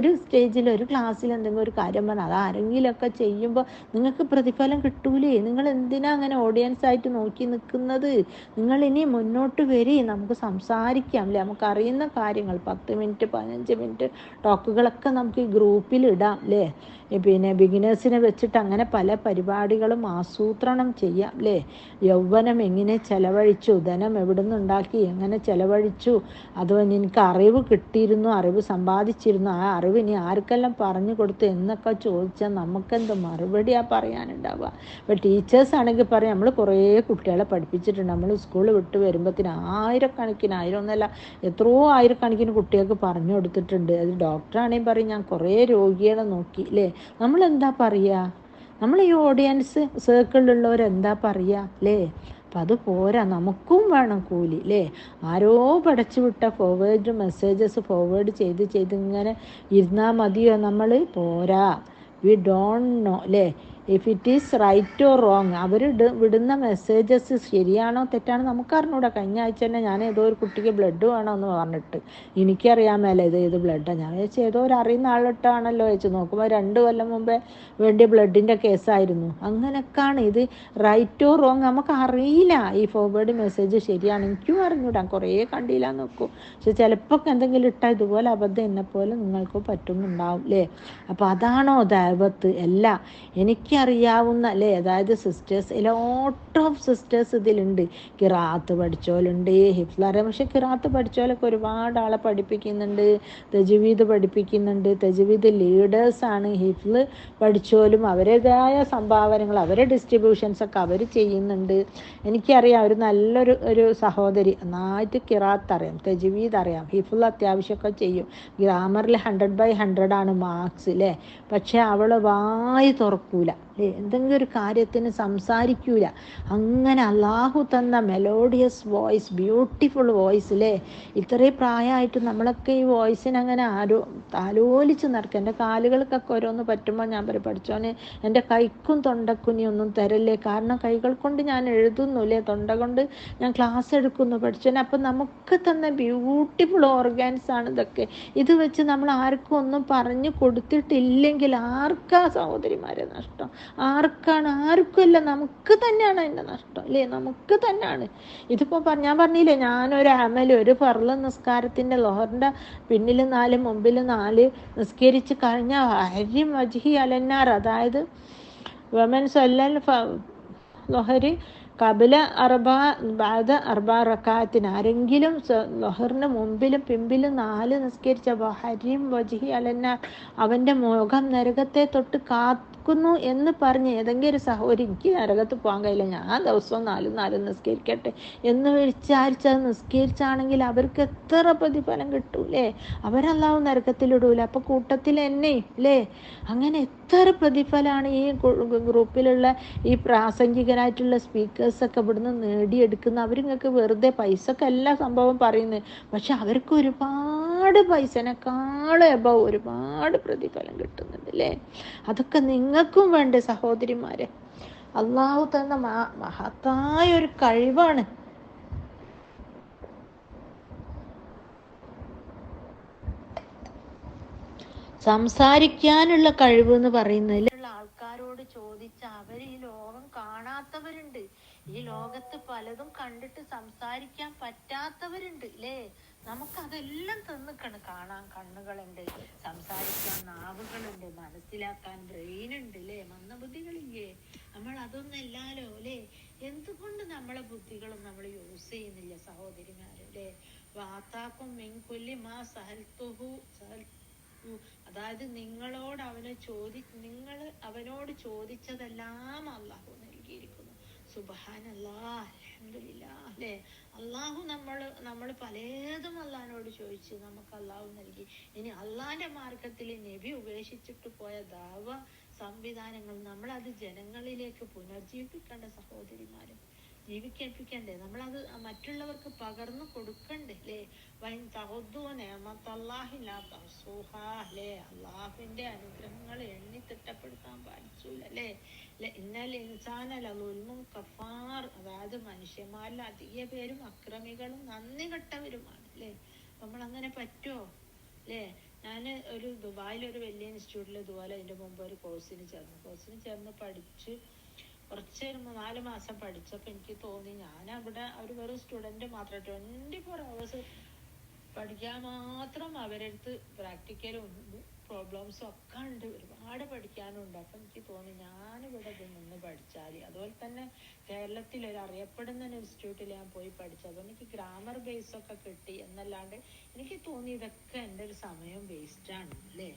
ഒരു സ്റ്റേജിൽ ഒരു ക്ലാസ്സിൽ എന്തെങ്കിലും ഒരു കാര്യം പറഞ്ഞാൽ അത് ആരെങ്കിലുമൊക്കെ ചെയ്യുമ്പോൾ നിങ്ങൾക്ക് പ്രതിഫലം കിട്ടൂലേ? നിങ്ങൾ എന്തിനാ അങ്ങനെ ഓഡിയൻസ് ആയിട്ട് നോക്കി നിൽക്കുന്നത്? നിങ്ങൾ ഇനി മുന്നോട്ട് വരി, നമുക്ക് സംസാരിക്കാം അല്ലേ? നമുക്കറിയുന്ന കാര്യങ്ങൾ 10 മിനിറ്റ് 15 മിനിറ്റ് ടോക്കുകളൊക്കെ നമുക്ക് ഈ ഗ്രൂപ്പിൽ ഇടാം അല്ലേ? ബിഗിനേഴ്സിനെ വെച്ചിട്ട് അങ്ങനെ പല പരിപാടികളും ആസൂത്രണം ചെയ്യാം അല്ലേ? യൗവനം എങ്ങനെ ചെലവഴിച്ചു, ധനം എവിടെ നിന്നുണ്ടാക്കി, എങ്ങനെ ചെലവഴിച്ചു, അതുപോലെ എനിക്ക് അറിവ് കിട്ടിയിരുന്നു, അറിവ് സമ്പാദിച്ചിരുന്നു, ആ അറിവ് ഇനി ആർക്കെല്ലാം പറഞ്ഞു കൊടുത്തു എന്നൊക്കെ ചോദിച്ചാൽ നമുക്കെന്ത് മറുപടിയാണ് പറയാനുണ്ടാവുക? ഇപ്പോൾ ടീച്ചേഴ്സ് ആണെങ്കിൽ പറയാം, നമ്മൾ കുറേ കുട്ടികളെ പഠിപ്പിച്ചിട്ടുണ്ട്, നമ്മൾ സ്കൂൾ വിട്ട് വരുമ്പോഴത്തേന് ആയിരക്കണക്കിന്, ആയിരമൊന്നുമല്ല എത്രയോ ആയിരക്കണക്കിന് കുട്ടികൾക്ക് പറഞ്ഞു കൊടുത്തിട്ടുണ്ട്. അത് ഡോക്ടറാണെങ്കിൽ പറയും ഞാൻ കുറേ രോഗികളെ നോക്കി അല്ലേ? നമ്മളെന്താ പറയുക? നമ്മൾ ഈ ഓഡിയൻസ് സർക്കിളിലുള്ളവരെന്താ പറയുക അല്ലേ? അപ്പം അത് പോരാ, നമുക്കും വേണം കൂലി അല്ലേ? ആരോ പടച്ചു വിട്ട ഫോർവേഡ് മെസ്സേജസ് ഫോർവേഡ് ചെയ്ത് ഇങ്ങനെ ഇരുന്നാൽ മതിയോ? നമ്മൾ പോരാ. വി ഡോണ്ട് നോ അല്ലേ if it is right or wrong. അവർ വിടുന്ന മെസ്സേജസ് ശരിയാണോ തെറ്റാണോ നമുക്കറിഞ്ഞൂടാ. കഴിഞ്ഞ ആഴ്ച തന്നെ ഞാൻ ഏതോ ഒരു കുട്ടിക്ക് ബ്ലഡ് വേണമെന്ന് പറഞ്ഞിട്ട് എനിക്കറിയാൻ മേലെ ഏത് ബ്ലഡാണ്. ഞാൻ വെച്ചാൽ ഏതോ ഒരു അറിയുന്ന ആളിട്ടാണല്ലോ വെച്ച് നോക്കുമ്പോൾ 2 കൊല്ലം മുമ്പേ വേണ്ടിയ ബ്ലഡിൻ്റെ കേസായിരുന്നു. അങ്ങനെയൊക്കെയാണ്. ഇത് റൈറ്റ് ഓർ റോങ് നമുക്ക് അറിയില്ല. ഈ ഫോർവേഡ് മെസ്സേജ് ശരിയാണ്, എനിക്കും അറിഞ്ഞൂടാ, കുറേ കണ്ടില്ല നോക്കും. പക്ഷെ ചിലപ്പോൾ എന്തെങ്കിലും ഇട്ടാൽ ഇതുപോലെ അബദ്ധം എന്നെപ്പോലെ നിങ്ങൾക്ക് പറ്റുന്നുണ്ടാവും അല്ലേ? അപ്പോൾ അതാണോ ദൈവത്ത്? അല്ല. എനിക്കറിയാവുന്ന അല്ലേ, അതായത് സിസ്റ്റേഴ്സ്, ലോട്ട് ഓഫ് സിസ്റ്റേഴ്സ് ഇതിലുണ്ട്. ഖിറാത്ത് പഠിച്ചോലുണ്ട്, ഹിഫ്ള് അറിയാം. പക്ഷെ ഖിറാത്ത് പഠിച്ചോലൊക്കെ ഒരുപാട് ആളെ പഠിപ്പിക്കുന്നുണ്ട്, തജ്വീദ് പഠിപ്പിക്കുന്നുണ്ട്, തജ്വീദ് ലീഡേഴ്സാണ്. ഹിഫ്ള് പഠിച്ചോലും അവരുടേതായ സംഭാവനകൾ, അവരെ ഡിസ്ട്രിബ്യൂഷൻസൊക്കെ അവർ ചെയ്യുന്നുണ്ട്. എനിക്കറിയാം ഒരു നല്ലൊരു സഹോദരി, നന്നായിട്ട് ഖിറാത്ത് അറിയാം, തജ്വീദ് അറിയാം, ഹിഫ്ള് അത്യാവശ്യമൊക്കെ ചെയ്യും. ഗ്രാമറിൽ 100/100 ആണ് മാർക്സ് അല്ലേ? പക്ഷെ അവൾ വായി തുറക്കൂല അല്ലേ? എന്തെങ്കിലും ഒരു കാര്യത്തിന് സംസാരിക്കൂല. അങ്ങനെ അള്ളാഹു തന്ന മെലോഡിയസ് വോയിസ്, ബ്യൂട്ടിഫുൾ വോയിസ് അല്ലേ? ഇത്രയും പ്രായമായിട്ട് നമ്മളൊക്കെ ഈ വോയിസിനങ്ങനെ ആലോലിച്ച് നടക്കുക. എൻ്റെ കാലുകൾക്കൊക്കെ ഓരോന്ന് പറ്റുമ്പോൾ ഞാൻ പഠിച്ചോനെ എൻ്റെ കൈക്കും തൊണ്ടക്കും നീ ഒന്നും തരല്ലേ, കാരണം കൈകൾ കൊണ്ട് ഞാൻ എഴുതുന്നു അല്ലേ, തൊണ്ട കൊണ്ട് ഞാൻ ക്ലാസ് എടുക്കുന്നു പഠിച്ചോനെ. അപ്പം നമുക്ക് തന്ന ബ്യൂട്ടിഫുൾ ഓർഗാൻസ് ആണ് ഇതൊക്കെ. ഇത് വെച്ച് നമ്മൾ ആർക്കും ഒന്നും പറഞ്ഞു കൊടുത്തിട്ടില്ലെങ്കിൽ ആർക്കാ സഹോദരിമാരെ നഷ്ടം? ആർക്കാണ്? ആർക്കുമല്ല, നമുക്ക് തന്നെയാണ് അതിൻ്റെ നഷ്ടം അല്ലേ? നമുക്ക് തന്നെയാണ്. ഇതിപ്പോൾ ഞാൻ പറഞ്ഞില്ലേ, ഞാനൊരു അമൽ, ഒരു ഫർള് നിസ്കാരത്തിൻ്റെ ലോഹറിൻ്റെ പിന്നിൽ 4 മുമ്പിൽ 4 നിസ്കരിച്ച് കഴിഞ്ഞ ഹരിം വജ്ഹി അലന്നാർ, അതായത് വമൻ സല്ലൽ ലൊഹരി കബില ബാദ 4 റക്കാത്തിന്, ആരെങ്കിലും ലൊഹറിന് മുമ്പിലും പിമ്പിലും 4 നിസ്കരിച്ച ഹരിം വജ്ഹി അലന്നാർ, അവൻ്റെ മുഖം നരകത്തെ തൊട്ട് നിസ്കരിക്കുന്നു എന്ന് പറഞ്ഞ് ഏതെങ്കിലും ഒരു സഹോദരി എനിക്ക് നരകത്ത് പോകാൻ കഴിയില്ല, ഞാൻ ദിവസവും 4 നിസ്കരിക്കട്ടെ എന്ന് വിചാരിച്ചത് നിസ്കരിച്ചാണെങ്കിൽ അവർക്ക് എത്ര പ്രതിഫലം കിട്ടൂലേ? അവരല്ലാതെ നരകത്തിലിടൂല. അപ്പോൾ കൂട്ടത്തിൽ എന്നെ അല്ലേ? അങ്ങനെ എത്ര പ്രതിഫലമാണ് ഈ ഗ്രൂപ്പിലുള്ള ഈ പ്രാസംഗികരായിട്ടുള്ള സ്പീക്കേഴ്സൊക്കെ ഇവിടുന്ന് നേടിയെടുക്കുന്ന. അവരിങ്ങൾക്ക് വെറുതെ പൈസക്ക് എല്ലാ സംഭവം പറയുന്നത്, പക്ഷെ അവർക്ക് ഒരുപാട് പൈസനേക്കാളും എബവ് ഒരുപാട് പ്രതിഫലം കിട്ടുന്നുണ്ട് അല്ലേ? അതൊക്കെ നിങ്ങൾക്കും വേണ്ടേ സഹോദരിമാരെ? അള്ളാഹു തന്ന മഹത്തായ ഒരു കഴിവാണ്. സംസാരിക്കാനുള്ള കഴിവ് എന്ന് പറയുന്നതിൽ ആൾക്കാരോട് ചോദിച്ച അവർ ഈ ലോകം കാണാത്തവരുണ്ട്, ഈ ലോകത്ത് പലതും കണ്ടിട്ട് സംസാരിക്കാൻ പറ്റാത്തവരുണ്ട് അല്ലേ? നമുക്കതെല്ലാം തന്നിക്കണം. കാണാൻ കണ്ണുകളുണ്ട്, സംസാരിക്കാൻ നാവുകളുണ്ട്, മനസ്സിലാക്കാൻ ബ്രെയിൻ ഉണ്ട് അല്ലേ? മന്ദബുദ്ധികളില്ലേ? നമ്മൾ അതൊന്നും അല്ലാലോ അല്ലേ? എന്തുകൊണ്ട് നമ്മളെ ബുദ്ധികളും നമ്മൾ യൂസ് ചെയ്യുന്നില്ല സഹോദരിമാരെ അല്ലേ? വാത്താക്കും മിൻകുല്ലി മാ സഹൽത്തുഹു അതായത് നിങ്ങൾ അവനോട് ചോദിച്ചതെല്ലാം അള്ളാഹു നൽകിയിരിക്കുന്നു. സുബ്ഹാനല്ലാഹ്, അൽഹംദുലില്ലാഹ് അല്ലേ? അള്ളാഹു നമ്മൾ പലതും അള്ളാഹിനോട് ചോദിച്ച് നമുക്ക് അള്ളാഹു നൽകി. ഇനി അള്ളാഹിന്റെ മാർഗത്തിൽ നബി ഉപേക്ഷിച്ചിട്ട് പോയ ദാവ സംവിധാനങ്ങൾ നമ്മളത് ജനങ്ങളിലേക്ക് പുനർജീവിപ്പിക്കേണ്ട സഹോദരിമാരും, ജീവിക്കേൽപ്പിക്കണ്ടേ? നമ്മളത് മറ്റുള്ളവർക്ക് പകർന്നു കൊടുക്കണ്ടേ അല്ലേ? അള്ളാഹുവിന്റെ അനുഗ്രഹങ്ങൾ എണ്ണി തിട്ടപ്പെടുത്താൻ പാടിച്ചൂല അല്ലേ? ഇന്നൽ ഇൻസാന ലളുൽമുൻ കഫാർ, അതായത് മനുഷ്യന്മാരിൽ അധിക പേരും അക്രമികളും നന്ദി കെട്ടവരുമാണ് അല്ലേ? നമ്മൾ അങ്ങനെ പറ്റുമോ അല്ലേ? ഞാൻ ഒരു ദുബായിലൊരു വലിയ ഇൻസ്റ്റിറ്റ്യൂട്ടിൽ ഇതുപോലെ അതിന്റെ മുമ്പ് ഒരു കോഴ്സിന് ചേർന്ന് പഠിച്ച് കുറച്ച് 4 മാസം പഠിച്ചപ്പോൾ എനിക്ക് തോന്നി ഞാൻ അവിടെ അവർ വെറും സ്റ്റുഡൻറ്റ് മാത്രം 24 hours പഠിക്കാൻ മാത്രം അവരടുത്ത് പ്രാക്ടിക്കലും പ്രോബ്ലംസും ഒക്കെ ഉണ്ട്, ഒരുപാട് പഠിക്കാനുണ്ട്. അപ്പം എനിക്ക് തോന്നി ഞാനിവിടെ ഇത് നിന്ന് പഠിച്ചാൽ. അതുപോലെ തന്നെ കേരളത്തിൽ ഒരു അറിയപ്പെടുന്ന ഇൻസ്റ്റിറ്റ്യൂട്ടിൽ ഞാൻ പോയി പഠിച്ചപ്പോൾ എനിക്ക് ഗ്രാമർ ബേസ് ഒക്കെ കിട്ടി എന്നല്ലാണ്ട് എനിക്ക് തോന്നി ഇതൊക്കെ എൻ്റെ ഒരു സമയം വേസ്റ്റാണ് അല്ലേ?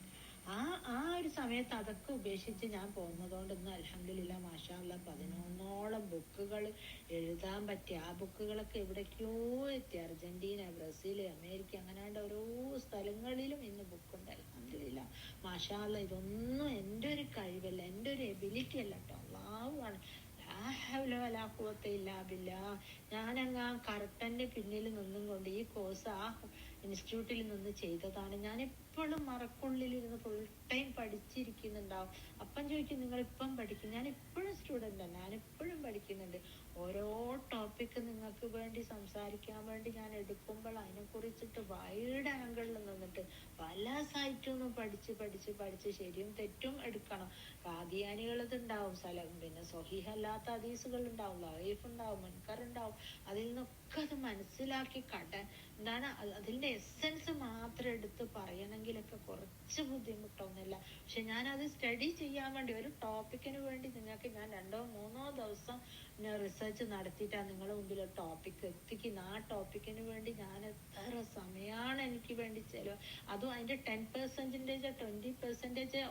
ആ ഒരു സമയത്ത് അതൊക്കെ ഉപേക്ഷിച്ച് ഞാൻ പോകുന്നതുകൊണ്ട് ഇന്ന് അൽഹംദുലില്ലാ മാഷാ അല്ലാ 11ഓളം ബുക്കുകൾ എഴുതാൻ പറ്റി. ആ ബുക്കുകളൊക്കെ എവിടേക്കോ എത്തി, അർജന്റീന, ബ്രസീൽ, അമേരിക്ക, അങ്ങനെയാണ്ട് ഓരോ സ്ഥലങ്ങളിലും ഇന്ന് ബുക്കുണ്ട്. അൽഹംദുലില്ലാ മാഷാ അല്ലാ. ഇതൊന്നും എൻ്റെ ഒരു കഴിവല്ല, എൻ്റെ ഒരു എബിലിറ്റി അല്ല കേട്ടോ, അള്ളാഹുവാണ്. ഞാനങ്ങ് ആ കർട്ടന്റെ പിന്നിൽ നിന്നും കൊണ്ട് ഈ കോഴ്സ് ആ ഇൻസ്റ്റിറ്റ്യൂട്ടിൽ നിന്ന് ചെയ്തതാണ്. ഞാൻ എപ്പോഴും മറക്കുള്ളിലിരുന്ന് ഫുൾ ടൈം പഠിച്ചിരിക്കുന്നുണ്ടാവും. അപ്പം ചോദിക്കും നിങ്ങൾ ഇപ്പം പഠിക്കും? ഞാൻ ഇപ്പോഴും സ്റ്റുഡൻ്റാണ്, ഞാൻ ഇപ്പോഴും പഠിക്കുന്നുണ്ട്. ഓരോ ടോപ്പിക്ക് നിങ്ങൾക്ക് വേണ്ടി സംസാരിക്കാൻ വേണ്ടി ഞാൻ എടുക്കുമ്പോൾ അതിനെക്കുറിച്ചിട്ട് വൈഡ് ആംഗിളിൽ നിന്നിട്ട് പല സൈറ്റിൽ നിന്നും പഠിച്ച് ശരിയും തെറ്റും എടുക്കണം. ഖാദിയാനികളത് ഉണ്ടാവും, പിന്നെ സ്വഹീഹല്ലാത്ത ഹദീസുകൾ ഉണ്ടാവും, ലൈഫ് ഉണ്ടാവും, മുൻകർ ഉണ്ടാവും. അതിൽ നിന്നൊക്കെ അത് മനസ്സിലാക്കി എന്താണ് അതിന്റെ എസെൻസ് മാത്രം എടുത്ത് പറയണമെങ്കിലൊക്കെ കുറച്ച് ബുദ്ധിമുട്ടൊന്നുമില്ല. പക്ഷെ ഞാനത് സ്റ്റഡി ചെയ്യാൻ വേണ്ടി ഒരു ടോപ്പിക്കിന് വേണ്ടി നിങ്ങൾക്ക് ഞാൻ 2-3 ദിവസം റിസർച്ച് നടത്തിയിട്ടാണ് നിങ്ങളുടെ മുമ്പിൽ ഒരു ടോപ്പിക്ക് എത്തിക്കുന്ന. ആ ടോപ്പിക്കിന് വേണ്ടി ഞാൻ എത്ര സമയമാണ് എനിക്ക് വേണ്ടി ചെലവ്. അതും അതിന്റെ 10% 20%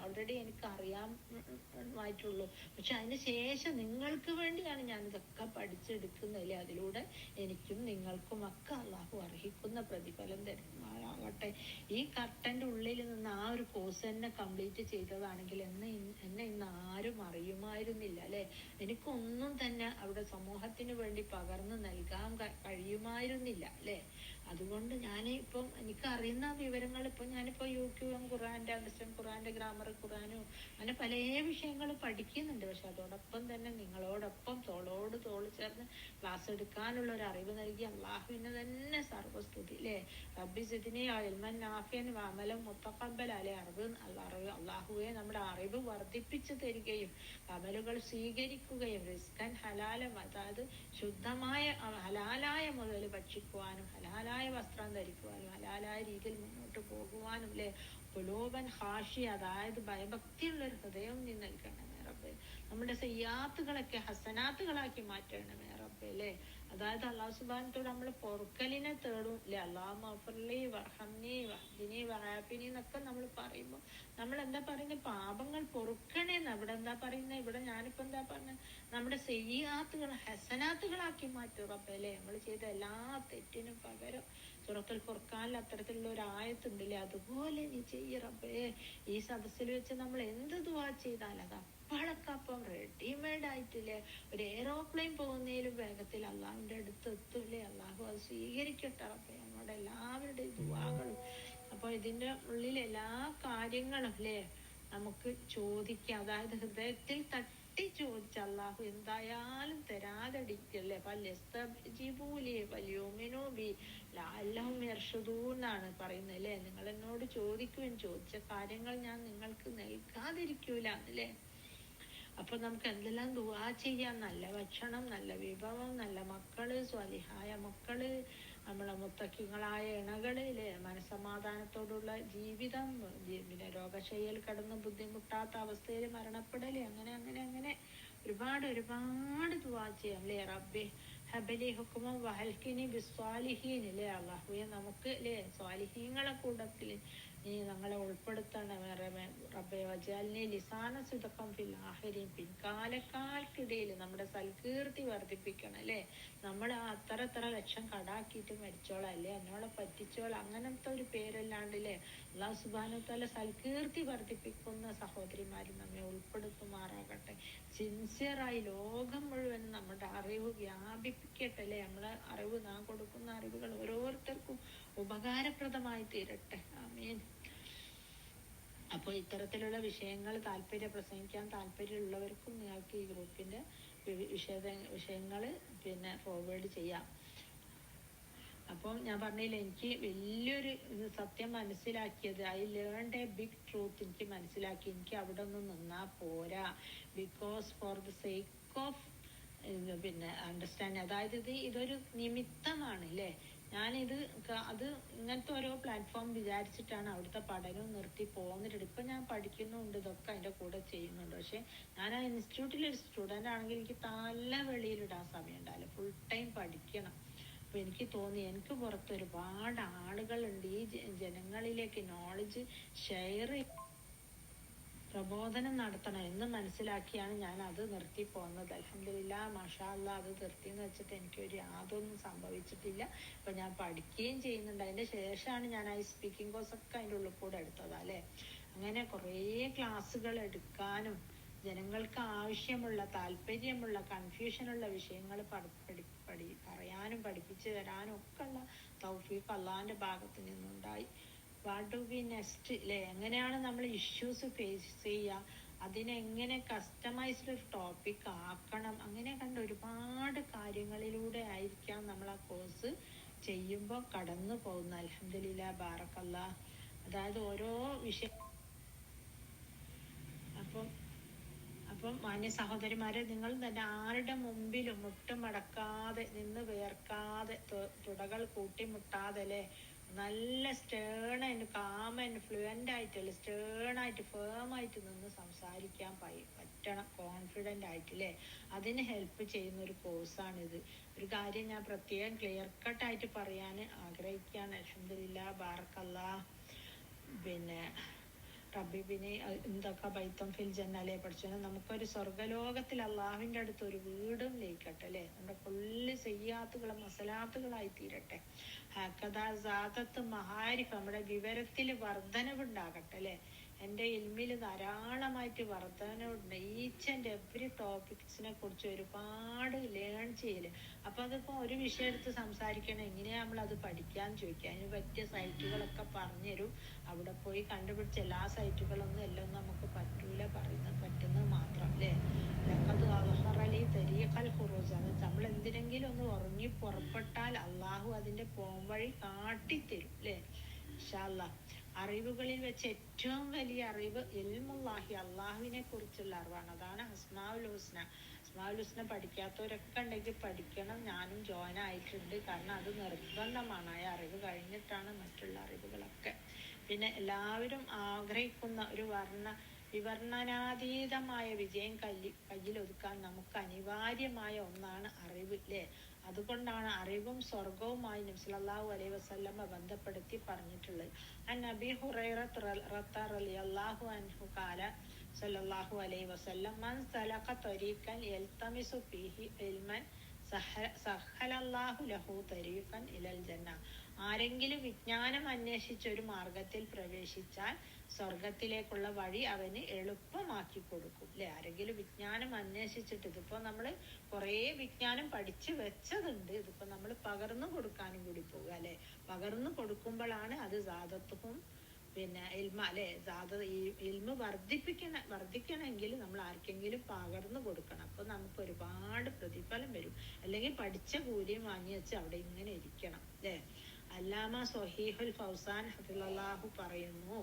ഓൾറെഡി എനിക്ക് അറിയാമായിട്ടുള്ളൂ. പക്ഷെ അതിന് ശേഷം നിങ്ങൾക്ക് വേണ്ടിയാണ് ഞാൻ ഇതൊക്കെ പഠിച്ചെടുക്കുന്നതല്ലേ? അതിലൂടെ എനിക്കും നിങ്ങൾക്കും ഒക്കെ അള്ളാഹു അർഹിക്കുന്ന പ്രതിഫലം തരുമാറാകട്ടെ. ഈ കർട്ടന്റെ ഉള്ളിൽ നിന്ന് ആ ഒരു കോഴ്സ് തന്നെ കംപ്ലീറ്റ് ചെയ്തതാണെങ്കിൽ എന്നെ ഇന്ന് ആരും അറിയുമായിരുന്നില്ല അല്ലെ? എനിക്കൊന്നും തന്നെ അവിടെ സമൂഹത്തിന് വേണ്ടി പകർന്നു നൽകാൻ കഴിയുമായിരുന്നില്ല അല്ലെ? അതുകൊണ്ട് ഞാൻ ഇപ്പം എനിക്ക് അറിയുന്ന വിവരങ്ങൾ ഇപ്പം ഞാനിപ്പോൾ യൂട്യൂബും ഖുറാന്റെ അണ്ടർസ്റ്റാൻഡ്, ഖുറാന്റെ ഗ്രാമർ, ഖുറാനും അങ്ങനെ പല വിഷയങ്ങളും പഠിക്കുന്നുണ്ട്. പക്ഷെ അതോടൊപ്പം തന്നെ നിങ്ങളോടൊപ്പം തോളോട് തോൾ ചേർന്ന് ക്ലാസ് എടുക്കാനുള്ള ഒരു അറിവ് നൽകി അള്ളാഹുവിന് തന്നെ സർവസ്തുതി അല്ലേ? റബ്ബി സിദ്നി ഇൽമൻ നാഫിയൻ വഅമലൻ മുതഖബ്ബൽ അല്ലേ? അള്ളാഹുവെ നമ്മുടെ അറിവ് വർദ്ധിപ്പിച്ചു തരികയും അമലുകൾ സ്വീകരിക്കുകയും റിസ്കൻ ഹലാലം, അതായത് ശുദ്ധമായ ഹലാലായ മുതൽ ഭക്ഷിക്കുവാനും ഹലാലായ വസ്ത്രം ധരിക്കുവാനും ഹലാലായ രീതിയിൽ മുന്നോട്ട് പോകുവാനും അല്ലേ? ഖുലൂബൻ ഖാശി, അതായത് ഭയഭക്തിയുള്ള ഒരു ഹൃദയം നീ നൽകണമേ റബ്ബേ. നമ്മുടെ സയ്യാത്തുകളൊക്കെ ഹസനാത്തുകളാക്കി മാറ്റണമേ റബ്ബേ അല്ലേ? അതായത് അള്ളാഹു സുബ്ഹാനഹു നമ്മൾ പൊറുക്കലിനെ തേടും ഇല്ലേ, അള്ളാഹു മഗ്ഫിർലി വർഹംനി വഹ്ദിനി വആഫിനി എന്നൊക്കെ നമ്മൾ പറയുമ്പോൾ നമ്മൾ എന്താ പറയുന്നത്? പാപങ്ങൾ പൊറുക്കണേന്ന്. അവിടെ എന്താ പറയുന്നത്? ഇവിടെ ഞാനിപ്പോ എന്താ പറഞ്ഞത്? നമ്മുടെ സയ്യിആത്തുകൾ ഹസനാത്തുകളാക്കി മാറ്റും റബ്ബേ അല്ലേ. നമ്മൾ ചെയ്ത എല്ലാ തെറ്റിനും പകരം സൂറത്തുൽ ഫുർഖാനിൽ അത്തരത്തിലുള്ള ഒരു ആയത്തുണ്ടല്ലേ, അതുപോലെ നീ ചെയ്യ റബ്ബേ. ഈ സദസ്സിൽ വെച്ച് നമ്മൾ എന്ത് ദുആ ചെയ്താൽ അത് അപ്പളക്കപ്പം റെഡിമെയ്ഡ് ആയിട്ടില്ലേ, ഒരു എയ്റോപ്ലെയിൻ പോകുന്നതിലും വേഗത്തിൽ അള്ളാഹുവിന്റെ അടുത്ത് എത്തൂലേ. അള്ളാഹു അത് സ്വീകരിക്കട്ടെ റബ്ബേ നമ്മുടെ എല്ലാവരുടെയും ദുആകളും. അപ്പൊ ഇതിന്റെ ഉള്ളിൽ എല്ലാ കാര്യങ്ങളും അല്ലേ നമുക്ക് ചോദിക്കാം. അതായത് ഹൃദയത്തിൽ തട്ടി ചോദിച്ച അള്ളാഹു എന്തായാലും തരാതടിക്കല്ലേ. എന്നാണ് പറയുന്നത് അല്ലേ. നിങ്ങൾ എന്നോട് ചോദിക്കുവാൻ ചോദിച്ച കാര്യങ്ങൾ ഞാൻ നിങ്ങൾക്ക് നൽകാതിരിക്കൂല അല്ലേ. അപ്പൊ നമുക്ക് എന്തെല്ലാം ദുആ ചെയ്യാം? നല്ല ഭക്ഷണം, നല്ല വിഭവം, നല്ല മക്കള്, സ്വാലിഹായ മക്കള്, നമ്മളെ മുത്തക്കിങ്ങളായ ഇണകള് അല്ലേ, മനസമാധാനത്തോടുള്ള ജീവിതം, പിന്നെ രോഗശയ്യയിൽ കടന്ന് ബുദ്ധിമുട്ടാത്ത അവസ്ഥയിൽ മരണപ്പെടല്, അങ്ങനെ അങ്ങനെ അങ്ങനെ ഒരുപാട് ഒരുപാട് ദുആ ചെയ്യാം അല്ലേ. റബ്ബി ഹബലി ഹുക്മൻ വഹൽക്കിനി ബിസ്വാലിഹീൻ അല്ലേ. അല്ലാഹുവേ നമുക്ക് അല്ലേ സ്വാലിഹീങ്ങളെ കൂട്ടത്തിൽ നീ ഞങ്ങളെ ഉൾപ്പെടുത്തണം റബ്ബേ. വജഅൽനി ലിസാന സിദ്ഖൻ ഫിൽ ആഖിരീൻ, പിൻകാലക്കാർക്കിടയിൽ നമ്മുടെ സൽകീർത്തി വർദ്ധിപ്പിക്കണം അല്ലേ. നമ്മൾ അത്ര ലക്ഷം കടാക്കിയിട്ട് മരിച്ചോളാം അല്ലേ, എന്നോളെ പറ്റിച്ചോളാം, അങ്ങനത്തെ ഒരു പേരല്ലാണ്ടല്ലേ. അല്ലാഹു സുബ്ഹാനഹു വതആല സൽകീർത്തി വർദ്ധിപ്പിക്കുന്ന സഹോദരിമാരും നമ്മെ ഉൾപ്പെടുത്തുമാറാകട്ടെ. സിൻസിയറായി ലോകം മുഴുവൻ നമ്മുടെ അറിവ് വ്യാപിപ്പിക്കട്ടെ അല്ലേ. നമ്മളെ അറിവ്, നാം കൊടുക്കുന്ന അറിവുകൾ ഓരോരുത്തർക്കും ഉപകാരപ്രദമായി തീരട്ടെ. ആമീൻ. അപ്പോൾ ഇത്തരത്തിലുള്ള വിഷയങ്ങൾ പ്രസംഗിക്കാൻ താല്പര്യമുള്ളവർക്കും നിങ്ങൾക്ക് ഈ ഗ്രൂപ്പിന്റെ വിഷയങ്ങൾ പിന്നെ ഫോർവേഡ് ചെയ്യാം. അപ്പം ഞാൻ പറഞ്ഞില്ല, എനിക്ക് വലിയൊരു സത്യം മനസ്സിലാക്കിയത്, I learned a big truth. എനിക്ക് മനസ്സിലാക്കി എനിക്ക് അവിടെ ഒന്നും നിന്നാ പോരാ. Because for the sake of പിന്നെ അണ്ടർസ്റ്റാൻഡിങ്, അതായത് ഇതൊരു നിമിത്തമാണ് അല്ലേ. ഞാനിത് അത് ഇങ്ങനത്തെ ഓരോ പ്ലാറ്റ്ഫോം വിചാരിച്ചിട്ടാണ് അവിടുത്തെ പഠനവും നിർത്തി പോകുന്നിട്ട്. ഇപ്പൊ ഞാൻ പഠിക്കുന്നുണ്ട്, ഇതൊക്കെ അതിന്റെ കൂടെ ചെയ്യുന്നുണ്ട്. പക്ഷെ ഞാൻ ആ ഇൻസ്റ്റിറ്റ്യൂട്ടിൽ ഒരു സ്റ്റുഡന്റ് ആണെങ്കിൽ എനിക്ക് തല വെളിയിലിടാൻ സമയം ഉണ്ടാവില്ല, ഫുൾ ടൈം പഠിക്കണം. അപ്പൊ എനിക്ക് തോന്നി എനിക്ക് പുറത്ത് ഒരുപാട് ആളുകളുണ്ട്, ഈ ജനങ്ങളിലേക്ക് നോളജ് ഷെയർ പ്രബോധനം നടത്തണം എന്ന് മനസ്സിലാക്കിയാണ് ഞാൻ അത് നിർത്തി പോകുന്നത്. അൽഹംദുലില്ലാ മാഷാ അല്ലാ, അത് നിർത്തിയെന്ന് വെച്ചിട്ട് എനിക്കൊരു യാതൊന്നും സംഭവിച്ചിട്ടില്ല. ഇപ്പൊ ഞാൻ പഠിക്കുകയും ചെയ്യുന്നുണ്ട്. അതിന്റെ ശേഷമാണ് ഞാൻ ആ സ്പീക്കിംഗ് കോഴ്സ് ഒക്കെ അതിൻ്റെ ഉള്ളിൽ കൂടെ എടുത്തത് അല്ലേ. അങ്ങനെ കുറേ ക്ലാസ്സുകൾ എടുക്കാനും ജനങ്ങൾക്ക് ആവശ്യമുള്ള, താല്പര്യമുള്ള, കൺഫ്യൂഷനുള്ള വിഷയങ്ങൾ പറയാനും പഠിപ്പിച്ചു തരാനും ഒക്കെ ഉള്ള തൗഫീഖ് അള്ളാഹിന്റെ ഭാഗത്ത് നിന്നുണ്ടായി. വാട്ട് ഡു ബി നെക്സ്റ്റ് അല്ലേ, എങ്ങനെയാണ് നമ്മൾ ഇഷ്യൂസ് ഫേസ് ചെയ്യുക, അതിനെങ്ങനെ കസ്റ്റമൈസ്ഡ് ഒരു ടോപ്പിക് ആക്കണം, അങ്ങനെ കണ്ട ഒരുപാട് കാര്യങ്ങളിലൂടെ ആയിരിക്കാം നമ്മൾ ആ കോഴ്സ് ചെയ്യുമ്പോൾ കടന്നു പോകുന്ന. അൽഹംദുലില്ലാ ബാറക്കല്ലാ. അതായത് ഓരോ വിഷയം അപ്പം മാന്യ സഹോദരിമാരെ, നിങ്ങൾ തന്നെ ആരുടെ മുമ്പിലും മുട്ടുമടക്കാതെ, നിന്ന് വേർക്കാതെ, തുടകൾ കൂട്ടിമുട്ടാതെ അല്ലേ, നല്ല Stern and calm and fluent ആയിട്ടല്ലേ, സ്റ്റേൺ ആയിട്ട് ഫേം ആയിട്ട് നിന്ന് സംസാരിക്കാൻ പറ്റണം, കോൺഫിഡൻ്റ് ആയിട്ടില്ലേ. അതിന് ഹെൽപ്പ് ചെയ്യുന്ന ഒരു കോഴ്സാണിത്. ഒരു കാര്യം ഞാൻ പ്രത്യേകം ക്ലിയർ കട്ടായിട്ട് പറയാൻ ആഗ്രഹിക്കുകയാണ്. അൽഹംദുലില്ലാ ബാറക്കല്ലാ. പിന്നെ റബ്ബിബിനെ എന്തൊക്കെ ബൈത്തം ഫിൽ ജന്നല്ലേ പഠിച്ചു, നമുക്കൊരു സ്വർഗലോകത്തിൽ അള്ളാഹുവിന്റെ അടുത്ത് ഒരു വീടും ലയിക്കട്ടെ അല്ലേ. നമ്മുടെ ഫുള്ള് സയ്യാത്തുകളും മസലാത്തുകളായി തീരട്ടെ. ഹക്കഥാത്ത് മഹാരിഫ്, നമ്മുടെ വിവരത്തിൽ വർധനവുണ്ടാകട്ടെ അല്ലേ. എൻ്റെ ഇൽമിൽ ധാരാളമായിട്ട് വർധനവുണ്ട്. ഈച്ച് ആൻഡ് എവറി ടോപ്പിക്സിനെ കുറിച്ച് ഒരുപാട് ലേൺ ചെയ്യല്. അപ്പൊ അതിപ്പോ ഒരു വിഷയം എടുത്ത് സംസാരിക്കണം, എങ്ങനെയാ നമ്മളത് പഠിക്കാൻ ചോദിക്കുക, അതിന് പറ്റിയ സൈറ്റുകളൊക്കെ പറഞ്ഞുതരും. അവിടെ പോയി കണ്ടുപിടിച്ച എല്ലാ സൈറ്റുകളൊന്നും എല്ലാം നമുക്ക് പറ്റൂല, പറ്റുന്നത് മാത്രം അല്ലേ. അത് അൽഹറലി തരീഖൽ ഖുറൂജ്, അത് നമ്മൾ എന്തിനെങ്കിലും ഒന്ന് ഉറങ്ങി പുറപ്പെട്ടാൽ അള്ളാഹു അതിന്റെ പോംവഴി കാട്ടിത്തരും അല്ലേ. ഇൻഷാ അല്ലാഹ്. അറിവുകളിൽ വെച്ച് ഏറ്റവും വലിയ അറിവ് ഇൽമുല്ലാഹി, അള്ളാഹുവിനെ കുറിച്ചുള്ള അറിവാണ്. അതാണ് അസ്മാഉൽ ഹുസ്ന. അസ്മാഉൽ ഹുസ്ന പഠിക്കാത്തവരൊക്കെ ഉണ്ടെങ്കിൽ പഠിക്കണം. ഞാനും ജോയിൻ ആയിട്ടുണ്ട്, കാരണം അത് നിർബന്ധമാണ്. ആ അറിവ് കഴിഞ്ഞിട്ടാണ് മറ്റുള്ള അറിവുകളൊക്കെ. പിന്നെ എല്ലാവരും ആഗ്രഹിക്കുന്ന ഒരു വിവർണനാതീതമായ വിജയം കയ്യിലൊതുക്കാൻ നമുക്ക് അനിവാര്യമായ ഒന്നാണ് അറിവ് അല്ലേ. അതുകൊണ്ടാണ് അറിവും സ്വർഗവുമായി നബി സല്ലല്ലാഹു അലൈഹി വസല്ലമ ബന്ധപ്പെടുത്തി പറഞ്ഞിട്ടുള്ളത്. അൻ അബീ ഹുറൈറത്ത റളിയല്ലാഹു അൻഹു ഖാല സല്ലല്ലാഹു അലൈഹി വസല്ലം മൻ സലക ത്വരീഖൻ യൽതമിസു ഫീഹി ഇൽമൻ സഹലല്ലാഹു ലഹു ത്വരീഖൻ ഇലൽ ജന്ന. ആരെങ്കിലും വിജ്ഞാനം അന്വേഷിച്ച് ഒരു മാർഗത്തിൽ പ്രവേശിച്ചാൽ സ്വർഗത്തിലേക്കുള്ള വഴി അവന് എളുപ്പമാക്കി കൊടുക്കും. അല്ലെ, ആരെങ്കിലും വിജ്ഞാനം അന്വേഷിച്ചിട്ട്, ഇതിപ്പോ നമ്മള് കുറേ വിജ്ഞാനം പഠിച്ചു വെച്ചതുണ്ട്, ഇതിപ്പോ നമ്മൾ പകർന്നു കൊടുക്കാനും കൂടി പോകുക. അല്ലെ, പകർന്നു കൊടുക്കുമ്പോഴാണ് അത് സാദത്തും പിന്നെ ഇൽമ, അല്ലെ, ഇൽമ വർദ്ധിക്കണമെങ്കിൽ നമ്മൾ ആർക്കെങ്കിലും പകർന്നു കൊടുക്കണം. അപ്പൊ നമുക്ക് ഒരുപാട് പ്രതിഫലം വരും. അല്ലെങ്കിൽ പഠിച്ച കൂലിയും വാങ്ങി വെച്ച് അവിടെ ഇങ്ങനെ ഇരിക്കണം. അല്ലെ, അല്ലാമ സ്വഹീഹുൽ ഫൗസാൻ ഹഫിളല്ലാഹു പറയുന്നു,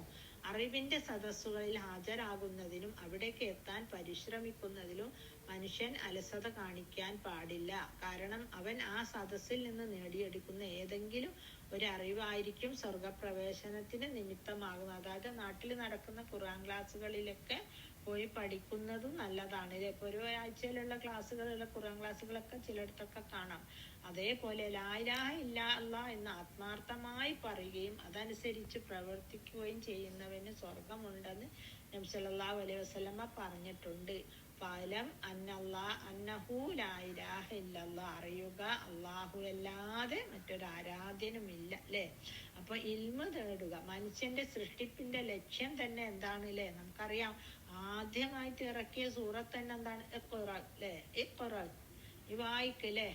അറിവിന്റെ സദസ്സുകളിൽ ഹാജരാകുന്നതിനും അവിടേക്ക് എത്താൻ പരിശ്രമിക്കുന്നതിലും മനുഷ്യൻ അലസത കാണിക്കാൻ പാടില്ല. കാരണം അവൻ ആ സദസ്സിൽ നിന്ന് നേടിയെടുക്കുന്ന ഏതെങ്കിലും ഒരു അറിവായിരിക്കും സ്വർഗപ്രവേശനത്തിന് നിമിത്തമാകുന്നത്. അതായത് നാട്ടിൽ നടക്കുന്ന ഖുർആൻ ക്ലാസ്സുകളിലൊക്കെ പോയി പഠിക്കുന്നതും നല്ലതാണ്. ഇപ്പൊ ഒരു ആഴ്ചയിലുള്ള ക്ലാസ്സുകളുള്ള ഖുർആൻ ക്ലാസ്സുകളൊക്കെ ചിലയിടത്തൊക്കെ കാണാം. അതേപോലെ ലാ ഇലാഹ ഇല്ലല്ലാഹ് എന്ന് ആത്മാർത്ഥമായി പറയുകയും അതനുസരിച്ച് പ്രവർത്തിക്കുകയും ചെയ്യുന്നവന് സ്വർഗമുണ്ടെന്ന് നബി സല്ലല്ലാഹു അലൈഹി വസല്ലമ പറഞ്ഞിട്ടുണ്ട്. ഫലം അന്നഹു ലാ ഇലാഹ ഇല്ലല്ലാഹ്, അറിയുക അല്ലാഹു അല്ലാതെ മറ്റൊരു ആരാധ്യനുമില്ല. അല്ലെ, അപ്പൊ ഇൽമ നേടുക. മനുഷ്യന്റെ സൃഷ്ടിപ്പിന്റെ ലക്ഷ്യം തന്നെ എന്താണ്? അല്ലെ, നമുക്കറിയാം, ആദ്യമായിട്ട് ഇറക്കിയ സൂറത്ത് തന്നെ എന്താണ്? ഇഖ്റ. അല്ലെ, ഇഖ്റ, ഈ വായിക്കല്ലേ,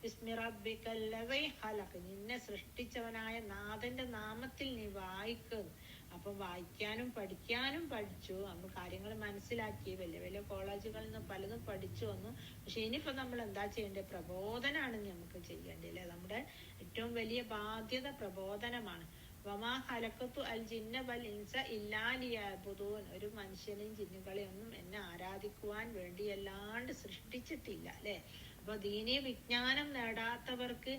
ബിസ്മി റബ്ബിക്കല്ലദീ ഖലഖ്, നിന്നെ സൃഷ്ടിച്ചവനായ നാഥന്റെ നാമത്തിൽ നീ വായിക്കും. അപ്പൊ വായിക്കാനും പഠിക്കാനും പഠിച്ചു, നമ്മൾ കാര്യങ്ങൾ മനസ്സിലാക്കി, വലിയ വലിയ കോളേജുകളിൽ നിന്ന് പലതും പഠിച്ചു വന്നു. പക്ഷെ ഇനിയിപ്പോ നമ്മൾ എന്താ ചെയ്യേണ്ടത്? പ്രബോധനാണ് നമുക്ക് ചെയ്യേണ്ടത്. അല്ലെ, നമ്മുടെ ഏറ്റവും വലിയ ബാധ്യത പ്രബോധനമാണ്. വമാ ഖലഖതു അൽ ജിന്ന വൽ ഇൻസ ഇല്ലാ ലിയഅ്ബുദൂൻ, ഒരു മനുഷ്യനെയും ജിന്നുകളെയൊന്നും എന്നെ ആരാധിക്കുവാൻ വേണ്ടിയല്ലാണ്ട് സൃഷ്ടിച്ചിട്ടില്ല. അല്ലെ, അപ്പൊ ദീനീ വിജ്ഞാനം നേടാത്തവർക്ക്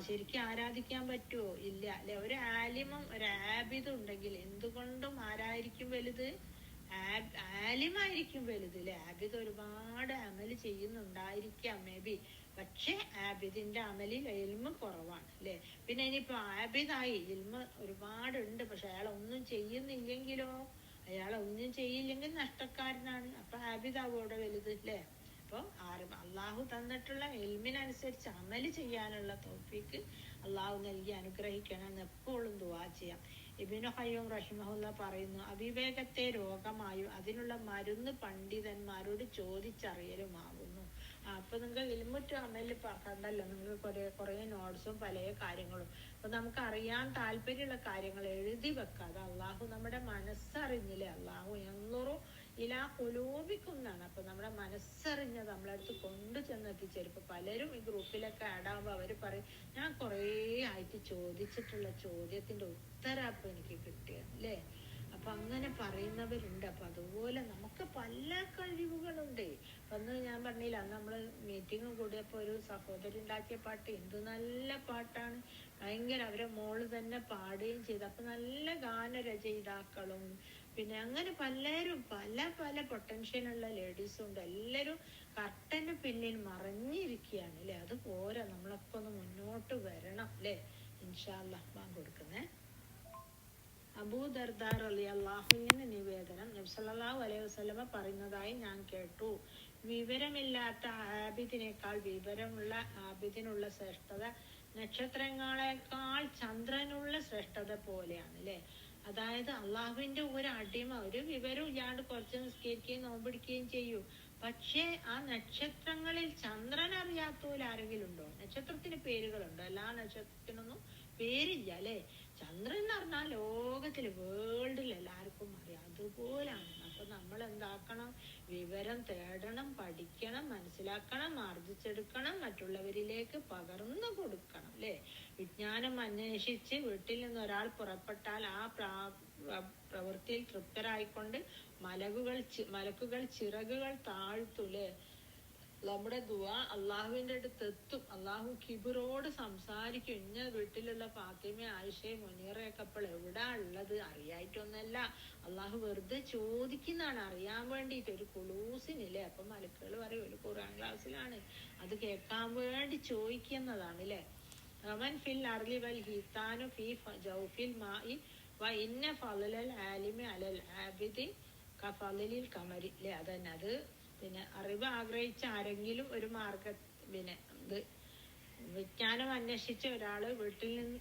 ശരിക്കും ആരാധിക്കാൻ പറ്റുമോ? ഇല്ല. അല്ലെ, ഒരു ആലിമും ഒരു ആബിദും ഉണ്ടെങ്കിൽ എന്തുകൊണ്ടും ആരായിരിക്കും വലുത്? ആലിമായിരിക്കും വലുത്. അല്ലെ, ആബിദ് ഒരുപാട് അമല് ചെയ്യുന്നുണ്ടായിരിക്കാം മേ ബി, പക്ഷെ ആബിദിന്റെ അമലിൽ ഇൽമ കുറവാണ്. അല്ലെ, പിന്നെ ഇനിയിപ്പോ ആബിദായി ഇൽമ ഒരുപാടുണ്ട്, പക്ഷെ അയാൾ ഒന്നും ചെയ്യുന്നില്ലെങ്കിലോ? അയാൾ ഒന്നും ചെയ്യില്ലെങ്കിൽ നഷ്ടക്കാരനാണ്. അപ്പൊ ആബിദാവോടെ വലുത്. അല്ലെ, അപ്പൊ അള്ളാഹു തന്നിട്ടുള്ള ഇൽമിനനുസരിച്ച് അമല് ചെയ്യാനുള്ള തൗഫീക്ക് അള്ളാഹു നൽകി അനുഗ്രഹിക്കണമെന്ന് എപ്പോഴും ദുആ ചെയ്യാം. ഇബ്നു ഖയ്യിം റഹിമഹുല്ലാ പറയുന്നു, അവിവേകത്തെ രോഗമായും അതിനുള്ള മരുന്ന് പണ്ഡിതന്മാരോട് ചോദിച്ചറിയലുമാകുന്നു. അപ്പൊ നിങ്ങൾ ഇൽമുറ്റു അമല് കണ്ടല്ലോ, നിങ്ങൾ കുറെ നോട്ട്സും പല കാര്യങ്ങളും. അപ്പൊ നമുക്ക് അറിയാൻ താല്പര്യമുള്ള കാര്യങ്ങൾ എഴുതി വെക്കാതെ അള്ളാഹു നമ്മുടെ മനസ്സറിഞ്ഞില്ലേ, അള്ളാഹു എന്നുറും ഇലാ കുലൂബിക്കുന്നാണ്. അപ്പൊ നമ്മുടെ മനസ്സറിഞ്ഞത് നമ്മളടുത്ത് കൊണ്ടു ചെന്നെത്തിച്ചേരും. ഇപ്പൊ പലരും ഈ ഗ്രൂപ്പിലൊക്കെ ആഡാകുമ്പോ അവര് പറയും, ഞാൻ കുറേ ആയിട്ട് ചോദിച്ചിട്ടുള്ള ചോദ്യത്തിന്റെ ഉത്തരം അപ്പൊ എനിക്ക് കിട്ടിയത്. അല്ലേ, അപ്പൊ അങ്ങനെ പറയുന്നവരുണ്ട്. അപ്പൊ അതുപോലെ നമുക്ക് പല കഴിവുകളുണ്ട്. അന്ന് ഞാൻ പറഞ്ഞില്ല, അന്ന് നമ്മള് മീറ്റിംഗ് കൂടിയപ്പോ ഒരു സഹോദരി ഉണ്ടാക്കിയ പാട്ട് എന്ത് നല്ല പാട്ടാണ്, ഭയങ്കര, അവരെ മോള് തന്നെ പാടുകയും ചെയ്തു. അപ്പൊ നല്ല ഗാനരചയിതാക്കളും പിന്നെ അങ്ങനെ പലരും പല പല പൊട്ടൻഷ്യലുള്ള ലേഡീസും ഉണ്ട്. എല്ലാരും കർട്ടന് പിന്നിൽ മറഞ്ഞിരിക്കുകയാണ്. അല്ലെ, അത് പോരാ, നമ്മളൊക്കെ ഒന്ന് മുന്നോട്ട് വരണം. അല്ലെ, ഇൻഷാ അല്ലാഹ് ബാങ്ക് കൊടുക്കുന്നേ. അബൂ ദർദാ റളിയല്ലാഹുവിന്റെ നിവേദനം, നബി സല്ലല്ലാഹു അലൈഹി വസല്ലമ പറയുന്നതായി ഞാൻ കേട്ടു, വിവരമില്ലാത്ത ആബിദിനേക്കാൾ വിവരമുള്ള ആബിദിനുള്ള ശ്രേഷ്ഠത നക്ഷത്രങ്ങളെക്കാൾ ചന്ദ്രനുള്ള ശ്രേഷ്ഠത പോലെയാണ്. അല്ലെ, അതായത് അള്ളാഹുവിന്റെ ഒരു അടിമ ഒരു വിവരം ഇല്ലാണ്ട് കുറച്ച് നിസ്കരിക്കുകയും നോമ്പിടിക്കുകയും ചെയ്യൂ, പക്ഷേ ആ നക്ഷത്രങ്ങളിൽ ചന്ദ്രൻ അറിയാത്തവരാരെങ്കിലും ഉണ്ടോ? നക്ഷത്രത്തിന് പേരുകളുണ്ടോ? എല്ലാ നക്ഷത്രത്തിനൊന്നും പേരില്ല. അല്ലെ, ചന്ദ്രൻ എന്ന് പറഞ്ഞാൽ ലോകത്തില് വേൾഡിൽ എല്ലാവർക്കും അറിയാം, അതുപോലാണ്. അപ്പൊ നമ്മൾ എന്താക്കണം? വിവരം തേടണം, പഠിക്കണം, മനസ്സിലാക്കണം, ആർജിച്ചെടുക്കണം, മറ്റുള്ളവരിലേക്ക് പകർന്നു കൊടുക്കണം. അല്ലെ, വിജ്ഞാനം അന്വേഷിച്ച് വീട്ടിൽ നിന്ന് ഒരാൾ പുറപ്പെട്ടാൽ ആ പ്രവൃത്തിയിൽ തൃപ്തരായിക്കൊണ്ട് മലക്കുകൾ ചിറകുകൾ താഴ്ത്തൂലേ, നമ്മുടെ ദുആ അള്ളാഹുവിൻ്റെ അടുത്ത് എത്തും. അള്ളാഹു കിബിറോട് സംസാരിക്കും. ഇന്ന വീട്ടിലുള്ള ഫാത്തിമ, ആയിഷയും മുനീറയൊക്കെ അപ്പോൾ എവിടാ ഉള്ളത്? അറിയായിട്ടൊന്നല്ല, അള്ളാഹു വെറുതെ ചോദിക്കുന്നതാണ്, അറിയാൻ വേണ്ടിയിട്ട്. ഒരു കുളൂസിനില്ലേ, അപ്പം മലക്കുകൾ പറയും ഒരു ഖുർആൻ ക്ലാസ്സിലാണ്, അത് കേൾക്കാൻ വേണ്ടി ചോദിക്കുന്നതാണ് അല്ലേ. അവൻ ഫിൽ അർലി വൽ ഹീത്താനു ഫി ജൗഫിൽ മായി വ ഇന്ന ഫളലൽ ആലിമി അലൽ ആബിദി കഫളിൽ കമരി അല്ലേ. അതന്നെ, അത് പിന്നെ അറിവ് ആഗ്രഹിച്ച ആരെങ്കിലും ഒരു പിന്നെ ഇത് വിജ്ഞാനം അന്വേഷിച്ച ഒരാള് വീട്ടിൽ നിന്ന്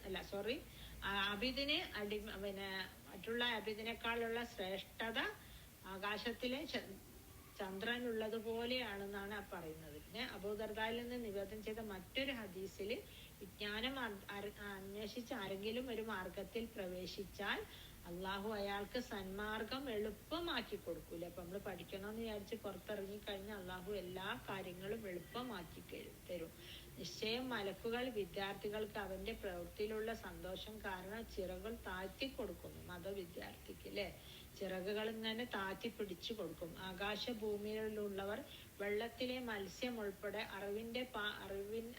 അബിദിന് പിന്നെ മറ്റുള്ള അബിദിനേക്കാളുള്ള ശ്രേഷ്ഠത ആകാശത്തിലെ ചന്ദ്രനുള്ളത് പോലെയാണെന്നാണ് പറയുന്നത്. പിന്നെ അബൂദർദായിൽ നിന്ന് നിവേദനം ചെയ്ത മറ്റൊരു ഹദീസിൽ വിജ്ഞാനം അന്വേഷിച്ച് ആരെങ്കിലും ഒരു മാർഗത്തിൽ പ്രവേശിച്ചാൽ അള്ളാഹു അയാൾക്ക് സന്മാർഗം എളുപ്പമാക്കി കൊടുക്കൂല. അപ്പൊ നമ്മൾ പഠിക്കണമെന്ന് വിചാരിച്ച് പുറത്തിറങ്ങി കഴിഞ്ഞാൽ അള്ളാഹു എല്ലാ കാര്യങ്ങളും എളുപ്പമാക്കി തരും. നിശ്ചയം മലക്കുകൾ വിദ്യാർത്ഥികൾക്ക് അവന്റെ പ്രവൃത്തിയിലുള്ള സന്തോഷം കാരണം ചിറകുകൾ താഴ്ത്തി കൊടുക്കുന്നു. മതവിദ്യാർത്ഥിക്ക് അല്ലെ, ചിറകുകൾ ഇങ്ങനെ താഴ്ത്തി പിടിച്ചു കൊടുക്കും. ആകാശഭൂമിയിലുള്ളവർ വെള്ളത്തിലെ മത്സ്യം ഉൾപ്പെടെ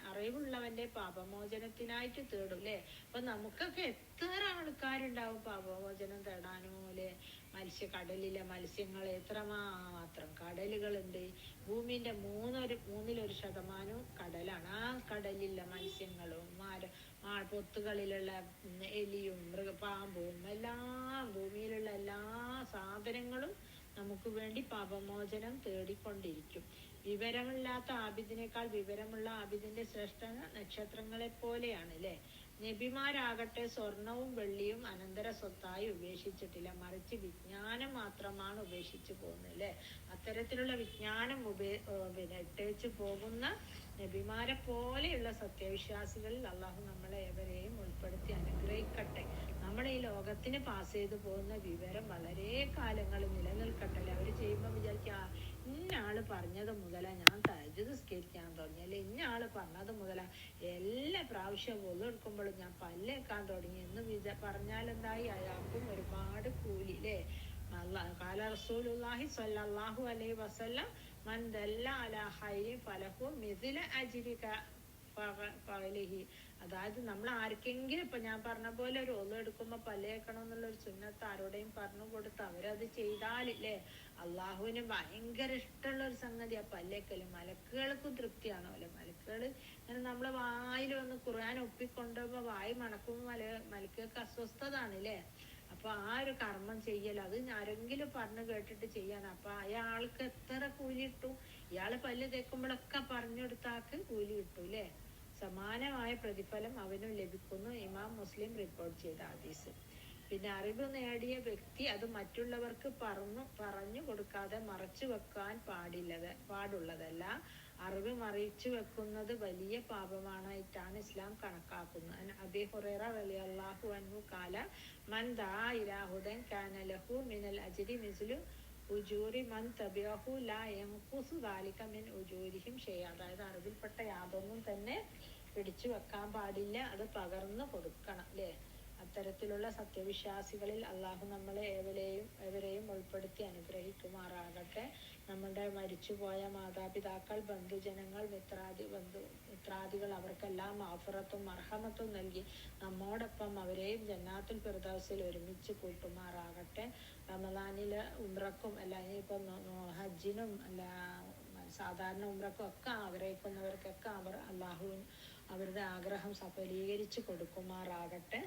അറിവുള്ളവന്റെ പാപമോചനത്തിനായിട്ട് തേടും അല്ലെ. അപ്പൊ നമുക്കൊക്കെ എത്ര ആൾക്കാരുണ്ടാവും പാപമോചനം തേടാനോ അല്ലെ. കടലിലെ മത്സ്യങ്ങൾ എത്രമാത്രം കടലുകളുണ്ട്. ഭൂമിന്റെ മൂന്നിലൊരു ശതമാനവും കടലാണ്. ആ കടലിലെ മത്സ്യങ്ങളും പൊത്തുകളിലുള്ള എലിയും പാമ്പും എല്ലാം, ഭൂമിയിലുള്ള എല്ലാ സാധനങ്ങളും നമുക്ക് വേണ്ടി പാപമോചനം തേടിക്കൊണ്ടിരിക്കും. വിവരമില്ലാത്ത ആബിദിനേക്കാൾ വിവരമുള്ള ആബിദിന്റെ ശ്രേഷ്ഠ നക്ഷത്രങ്ങളെ പോലെയാണ് അല്ലെ. നബിമാരാകട്ടെ സ്വർണവും വെള്ളിയും അനന്തര സ്വത്തായി ഉപേക്ഷിച്ചിട്ടില്ല, മറിച്ച് വിജ്ഞാനം മാത്രമാണ് ഉപേക്ഷിച്ചു പോകുന്നത് അല്ലെ. അത്തരത്തിലുള്ള വിജ്ഞാനം ഇട്ടേച്ചു പോകുന്ന നബിമാരെ പോലെയുള്ള സത്യവിശ്വാസികളിൽ അള്ളാഹു നമ്മളെ ഏവരെയും ഉൾപ്പെടുത്തി അനുഗ്രഹിക്കട്ടെ. നമ്മുടെ ഈ ലോകത്തിന് പാസ് ചെയ്തു പോകുന്ന വിവരം വളരെ കാലങ്ങൾ നിലനിൽക്കട്ടെ. അവർ ചെയ്യുമ്പോൾ വിചാരിക്കുക, ഇന്ന ആള് പറഞ്ഞത് മുതലാ ഞാൻ തഹജ്ജുദ് നിസ്കരിക്കാൻ തുടങ്ങി, അല്ലെ ഇന്ന ആള് പറഞ്ഞത് മുതലാ എല്ലാ പ്രാവശ്യം വൊളു എടുക്കുമ്പോഴും ഞാൻ പല്ലേക്കാൻ തുടങ്ങി എന്ന് പറഞ്ഞാൽ എന്തായി? അയാൾക്കും ഒരുപാട് കൂലി അല്ലേ. ഖാല റസൂലുള്ളാഹി സ്വല്ലല്ലാഹു അലൈഹി വസല്ലം മൻ ദല്ല അലാ ഖൈരി ഫലഹു മിസ്ല അജ്രി ഫഅലിഹി. അതായത് നമ്മൾ ആർക്കെങ്കിലും ഇപ്പൊ ഞാൻ പറഞ്ഞ പോലെ ഒരു ഒന്നു എടുക്കുമ്പോ പല്ലേക്കണം എന്നുള്ള ഒരു സുന്നത്ത് ആരോടെയും പറഞ്ഞു കൊടുത്ത് അവരത് ചെയ്താലില്ലേ അള്ളാഹുവിന് ഭയങ്കര ഇഷ്ടമുള്ള ഒരു സംഗതി ആ പല്ലേക്കല്. മലക്കുകൾക്കും തൃപ്തിയാണോ അല്ലെ. മലക്കുകൾ ഇങ്ങനെ നമ്മളെ വായിൽ വന്ന് ഖുർആൻ ഒപ്പിക്കൊണ്ടുപോ വായി മണക്കുമ്പോ മലക്കുകൾക്ക് അസ്വസ്ഥതാണ് അല്ലേ. അപ്പൊ ആ ഒരു കർമ്മം ചെയ്യൽ അത് ആരെങ്കിലും പറഞ്ഞു കേട്ടിട്ട് ചെയ്യാണ്. അപ്പൊ അയാൾക്ക് എത്ര കൂലി കിട്ടും? ഇയാള് പല്ല് തേക്കുമ്പോഴൊക്കെ പറഞ്ഞെടുത്താക്ക് കൂലി കിട്ടും അല്ലേ. സമാനമായ പ്രതിഫലം അവനും ലഭിക്കുന്നു. ഇമാം മുസ്ലിം റിപ്പോർട്ട് ചെയ്ത ഹദീസ്. പിന്നെ അറിവ് നേടിയ വ്യക്തി അത് മറ്റുള്ളവർക്ക് പറഞ്ഞു കൊടുക്കാതെ മറച്ചു വെക്കാൻ പാടുള്ളതല്ല. അറിവ് മറിച്ചു വെക്കുന്നത് വലിയ പാപമായിട്ടാണ് ഇസ്ലാം കണക്കാക്കുന്നത്. അബീ ഹുറൈറ റളിയല്ലാഹു അൻഹു ഖാല മൻ ദാ ഇലാ ഹുദൻ കാന ലഹു മിനൽ അജ്രി മിസ്ലു ഉജൂരി മൻ തബിഅഹു ലാ യൻഖുസു ദാലിക മിൻ ഉജൂരിഹിം ഷൈഅ. അതായത് അറിവിൽപ്പെട്ട യാതൊന്നും തന്നെ പിടിച്ചു വെക്കാൻ പാടില്ല, അത് പകർന്നു കൊടുക്കണം അല്ലേ. അത്തരത്തിലുള്ള സത്യവിശ്വാസികളിൽ അള്ളാഹു നമ്മളെ ഏവരെയും ഉൾപ്പെടുത്തി അനുഗ്രഹിക്കുമാറാകട്ടെ. നമ്മുടെ മരിച്ചുപോയ മാതാപിതാക്കൾ, ബന്ധുജനങ്ങൾ, മിത്രാദികൾ അവർക്കെല്ലാം മഗ്ഫിറത്തും മർഹമത്തും നൽകി നമ്മോടൊപ്പം അവരെയും ജന്നാത്തുൽ ഫിർദൗസിൽ ഒരുമിച്ച് കൂട്ടുമാറാകട്ടെ. റമദാനിലെ ഉംറക്കും അല്ല ഇനിയിപ്പം ഹജ്ജിനും അല്ല സാധാരണ ഉംറക്കും ഒക്കെ ആഗ്രഹിക്കുന്നവർക്കൊക്കെ അള്ളാഹു അവരുടെ ആഗ്രഹം സഫലീകരിച്ച് കൊടുക്കുമാറാകട്ടെ.